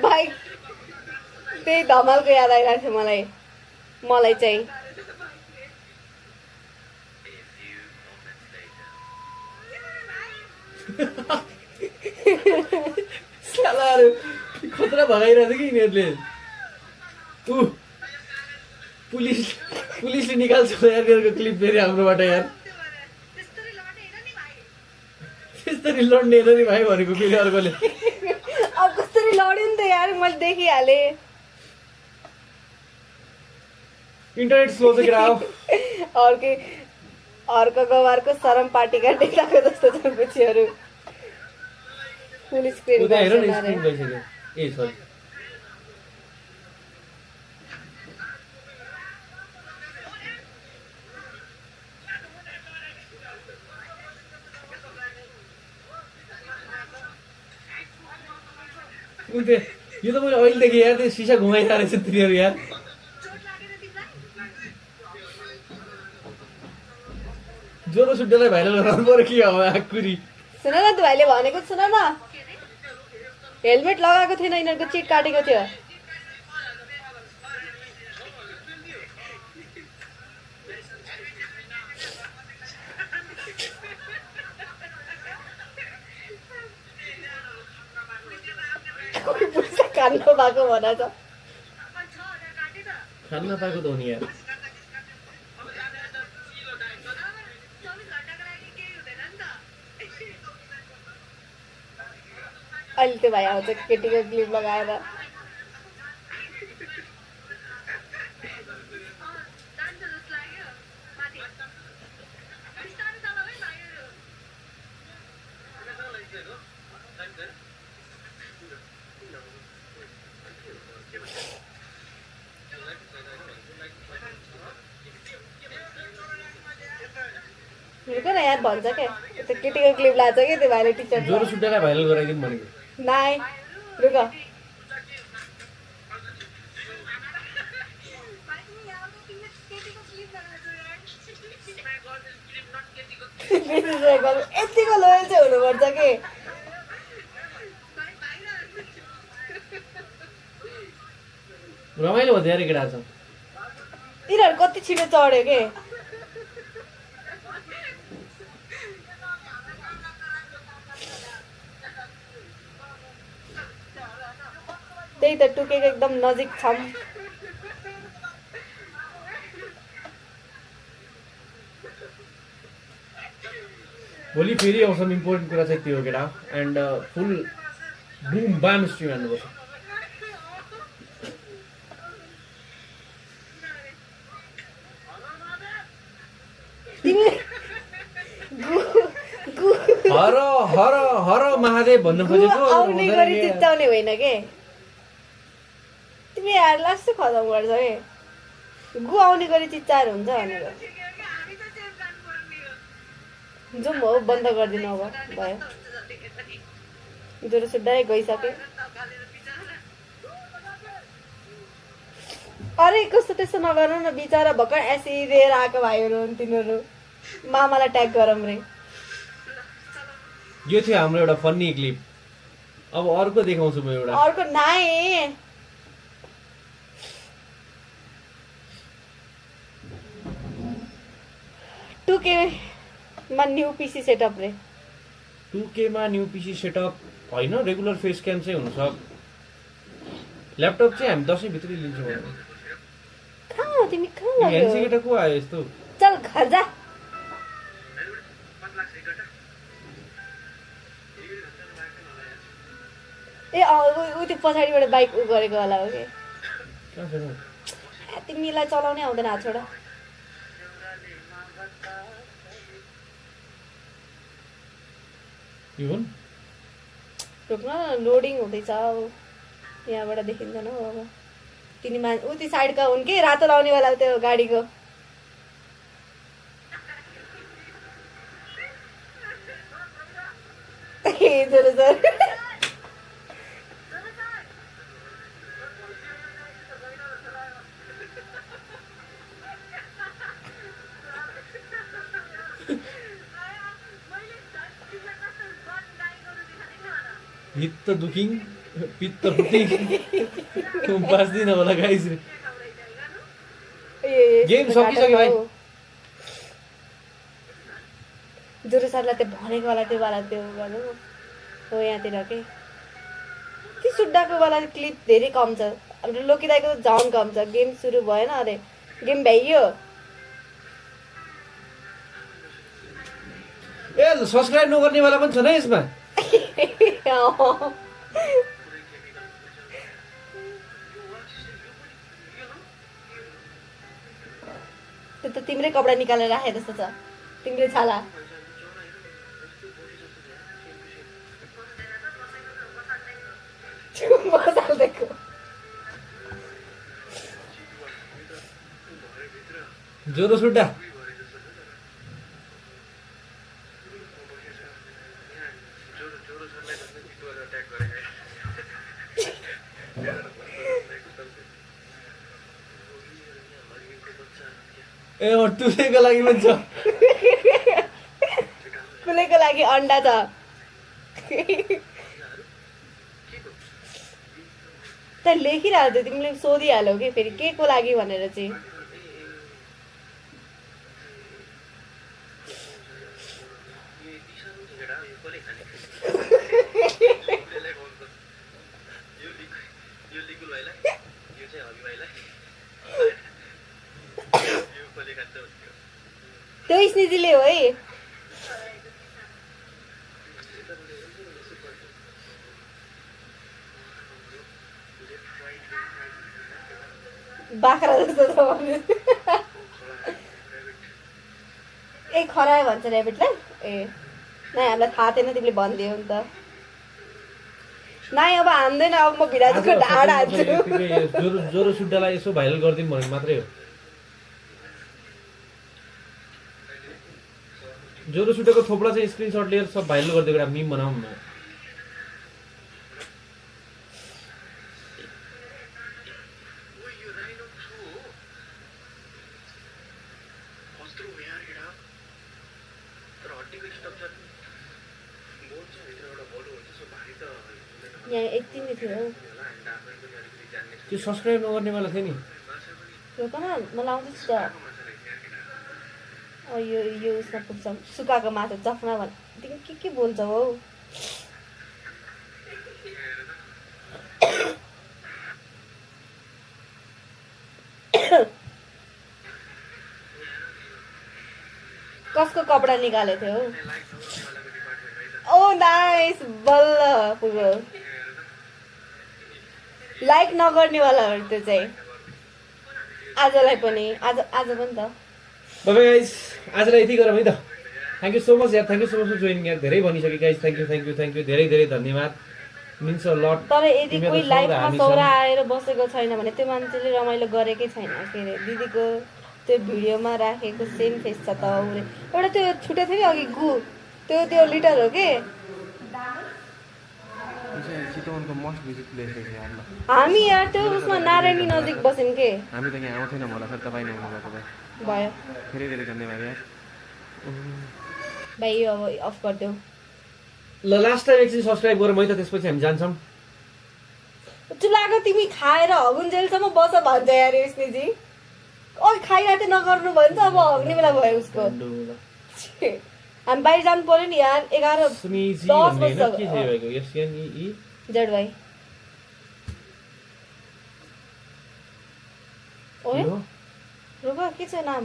बाइक त्यही धमालको याद आइरहेको थियो मलाई चाहिँ सालाहरु खतरा भगाइरहेछ कि यिनीहरुले पुलिसले निकाल्छ यार यिनीहरुको क्लिप फेरि हाम्रोबाट यार त्यसरी लड्ने हेर नि भाइ भनेको फेरि अर्कोले अब कसरी लड्यो नि त यार मैले देखिहाले इन्टरनेट स्लो छ गिराओ अर्को गवारको सरम पार्टीका डेटाको जस्तो छ पछिहरु फुल स्क्रिन हेर न स्क्रिन गइसक्यो ए सरी यो त मैले अहिलेदेखि यार त्यो सिसा घुमाइरहेको रहेछ तिनीहरू यार जोरो सुड्डेलाई भाइरल गराउनु पर्यो के हो आकुरी सुन न त भाइले भनेको सुन न हेलमेट लगाएको थिएन यिनीहरूको चिट काटेको थियो खान्न पाएको भना छ खान्न पाएको त हो नि यार अहिले त्यो भाइ आउँछ केटीको क्लिप लगाएर हेर यार भन्छ के त्यो केटीको क्लिप लान्छ के त्यो भाइले टिचर जोरो सुड्डेलाई भाइरल गराइदिनु भनेको नाइ रुक यतिको लोयल चाहिँ हुनुपर्छ के रमाइलो भयो धेरै केटा छ यिनीहरू कति छिटो चढ्यो के त्यही त टुकेको एकदम नजिक छम भोलि फेरि आउँछौँ इम्पोर्टेन्ट कुरा चाहिँ त्यो हो केटा and full Bum balm stream हान्नुपर्छ हर हर हर महादेव भन्नु खोजेको आउने गरी चिच्चाउने होइन के तिमी यार लास्ट खतम गर्छ के गु आउने गरी चिच्चाएर हुन्छ भनेर जाउँ हो बन्द गरिदिनु अब भयो जोरो सुड्डाइ गइसके अरे कस्तो त्यस्तो नगर्नु न बिचरा भर्खर एसिदिएर आएको भाइहरू हुन् तिनीहरू मामालाई ट्याग गरौँ रे यो थियो हाम्रो एउटा फन्नी क्लिप अब अर्को देखाउँछु म एउटा अर्को नाइ टुके मा न्यू पीसी सेटअप रे 2K मा न्यू पीसी सेटअप हैन रेगुलर फेस क्याम चाहिँ हुन सक्छ ल्यापटप चाहिँ हामी 10 भित्रै लिन्छौँ कहाँ तिमी कहाँ लाग्यो हेन्सी केटा को आयो यस्तो चल घर जा ए उ त्यो पछाडिबाट बाइक उ गरेको होला हो के कहाँ छ तिमीलाई चलाउनै आउँदैन हात छोडा यो हुन् रोक्न लोडिङ हुँदैछ यहाँबाट देखिँदैन हो अब तिनी उति साइडका हुन् कि रातो लाउनेवाला त्यो गाडीको हित दुखिङ पित्त फुटिङ बास्दिन होला गाइस गेम सकिसक्यो भाइ जोरो सरलाई त्यो भनेको वाला त्यो गर्नु हो यहाँतिर के ती सुड्डाको वाला क्लिप धेरै कम छ हाम्रो लोकिदाइको त झन् कम छ गेम सुरु भएन अरे गेम भ्याइयो ए सब्स्क्राइब नगर्ने वाला पनि छ न यसमा त्यो त तिम्रै कपडा निकालेर राखे जस्तो छ तिमीले छाला बसाल्दैको जोरो सुड्डा ए टुलेको लागि पनि छ कुलेको लागि अन्डा छ त लेखिरहेको थियो तिमीले सोधिहाल्यौ कि फेरि के को लागि भनेर चाहिँ त्यो स्निजीले हो है बाख्रा जस्तो छ ए खरायो भन्छ ऱ्याबिटलाई ए नाइ हामीलाई थाहा थिएन तिमीले भनिदियो नि त नाइ अब हान्दैन अब म भिराजको ढाड हान्छु जोरो सुड्डालाई यसो भाइरल गरिदिउँ भनेको मात्रै हो जोरो सुड्डाको थोप्ला चाहिँ स्क्रिनसट लिएर सब भाइरल गरिदिएको एउटा मिम बनाउँ न त्यो सब्स्क्राइब नगर्ने वाला थियो नि रोकन मलाई आउँदैछ त यो उसमा पुग्छ सुकाएको माछा चफ्ना भन् तिमी के बोल्छौ हौ कसको कपडा निकालेको थियो ओ नाइस बल्ल पुग्यो लाइक नगर्नेवालाहरू त्यो चाहिँ आजलाई पनि आज पनि त बाबा गाइस आजलाई यति गरौँ है त थ्याङ्क यू सो मच यार thank you so much for joining यार धेरै भनिसकेँ गाइस थ्याङ्क यू धेरै धेरै धन्यवाद मिन्स अ लट तर यदि कोही लाइफमा सौरा आएर बसेको छैन भने त्यो मान्छेले रमाइलो गरेकै छैन के अरे दिदीको त्यो भिडियोमा राखेको सेम फेस छ त एउटा त्यो छुटेको थियो नि अघि गु त्यो लिटर हो के चितवनको मोस्ट भिजिट प्लेस हो यार हामी यार त्यो उसमा नारायणी नजिक बस्यौँ के हामी त यहाँ आउँथेनौँ होला सर तपाईँ नै आउनुभएको भयो धेरै धेरै धन्यवाद यार भाइ यो अब अफ गरिदेऊ ल लास्ट टाइम एकछिन सब्स्क्राइब गरौँ है त त्यसपछि हामी जान्छौँ चुलाको तिमी खाएर हगुन्जेलसम्म बस भन्छ यार स्नेजी अघि खाइरहेको थियो नगर्नु भयो नि त अब हग्ने बेला भयो उसको हामी बाहिर जानु पर्यो नि यार 11:10 बज्छ जड भाइ ओए रुक के छ नाम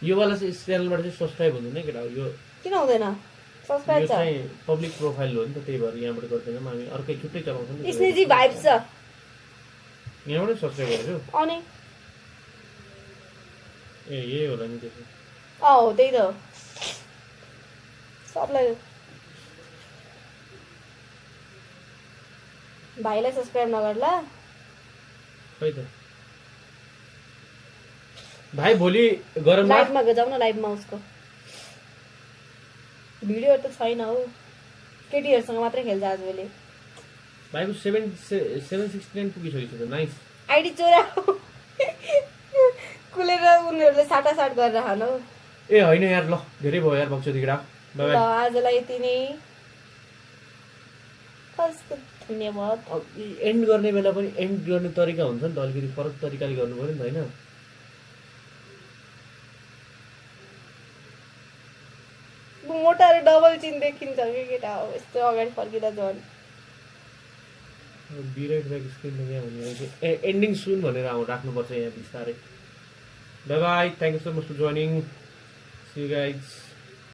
यो वाला चाहिँ च्यानलबाट चाहिँ सब्स्क्राइब हुँदैन केटा यो किन हुँदैन सब्स्क्राइब छ चाहिँ पब्लिक प्रोफाइल हो नि त त्यही भएर यहाँबाट गर्दैनौँ हामी अर्कै छुट्टै चलाउँछौँ नि स्नेजी भाइब्स छ यहाँबाट सब्स्क्राइब गरेछु अनि ए यही होला नि त्यसो हो त्यही त सबलाई भाइलाई सब्स्क्राइब नगर्ला खै त भाइ भोलि गरौँ लाइभमा जाऊ न लाइभमा उसको भिडियोहरु त छैन हौ केटीहरुसँग मात्रै खेल्छ आजभोलि भाइको 769 पुगिसकेको छ नाइस आइडी चोरा कुलेर उनीहरुले साटासाट गरेर खानु ए हैन यार ल धेरै भयो यार बक्छु दिगडा बाइ बाइ ल आजलाई यति नै कस्तो धन्यवाद एन्ड गर्ने बेला पनि एन्ड गर्ने तरिका हुन्छ नि त अलिकति फरक तरिकाले गर्नु पर्यो नि त हैन मोटाले डबल चिन देखिन्छ के केटा हो यस्तो अगाडि फर्किँदा झन् बिराइट ब्याक स्क्रिन त यहाँ हुने एन्डिङ सुन भनेर राख्नुपर्छ यहाँ बिस्तारै bye bye thank you so much for joining see you guys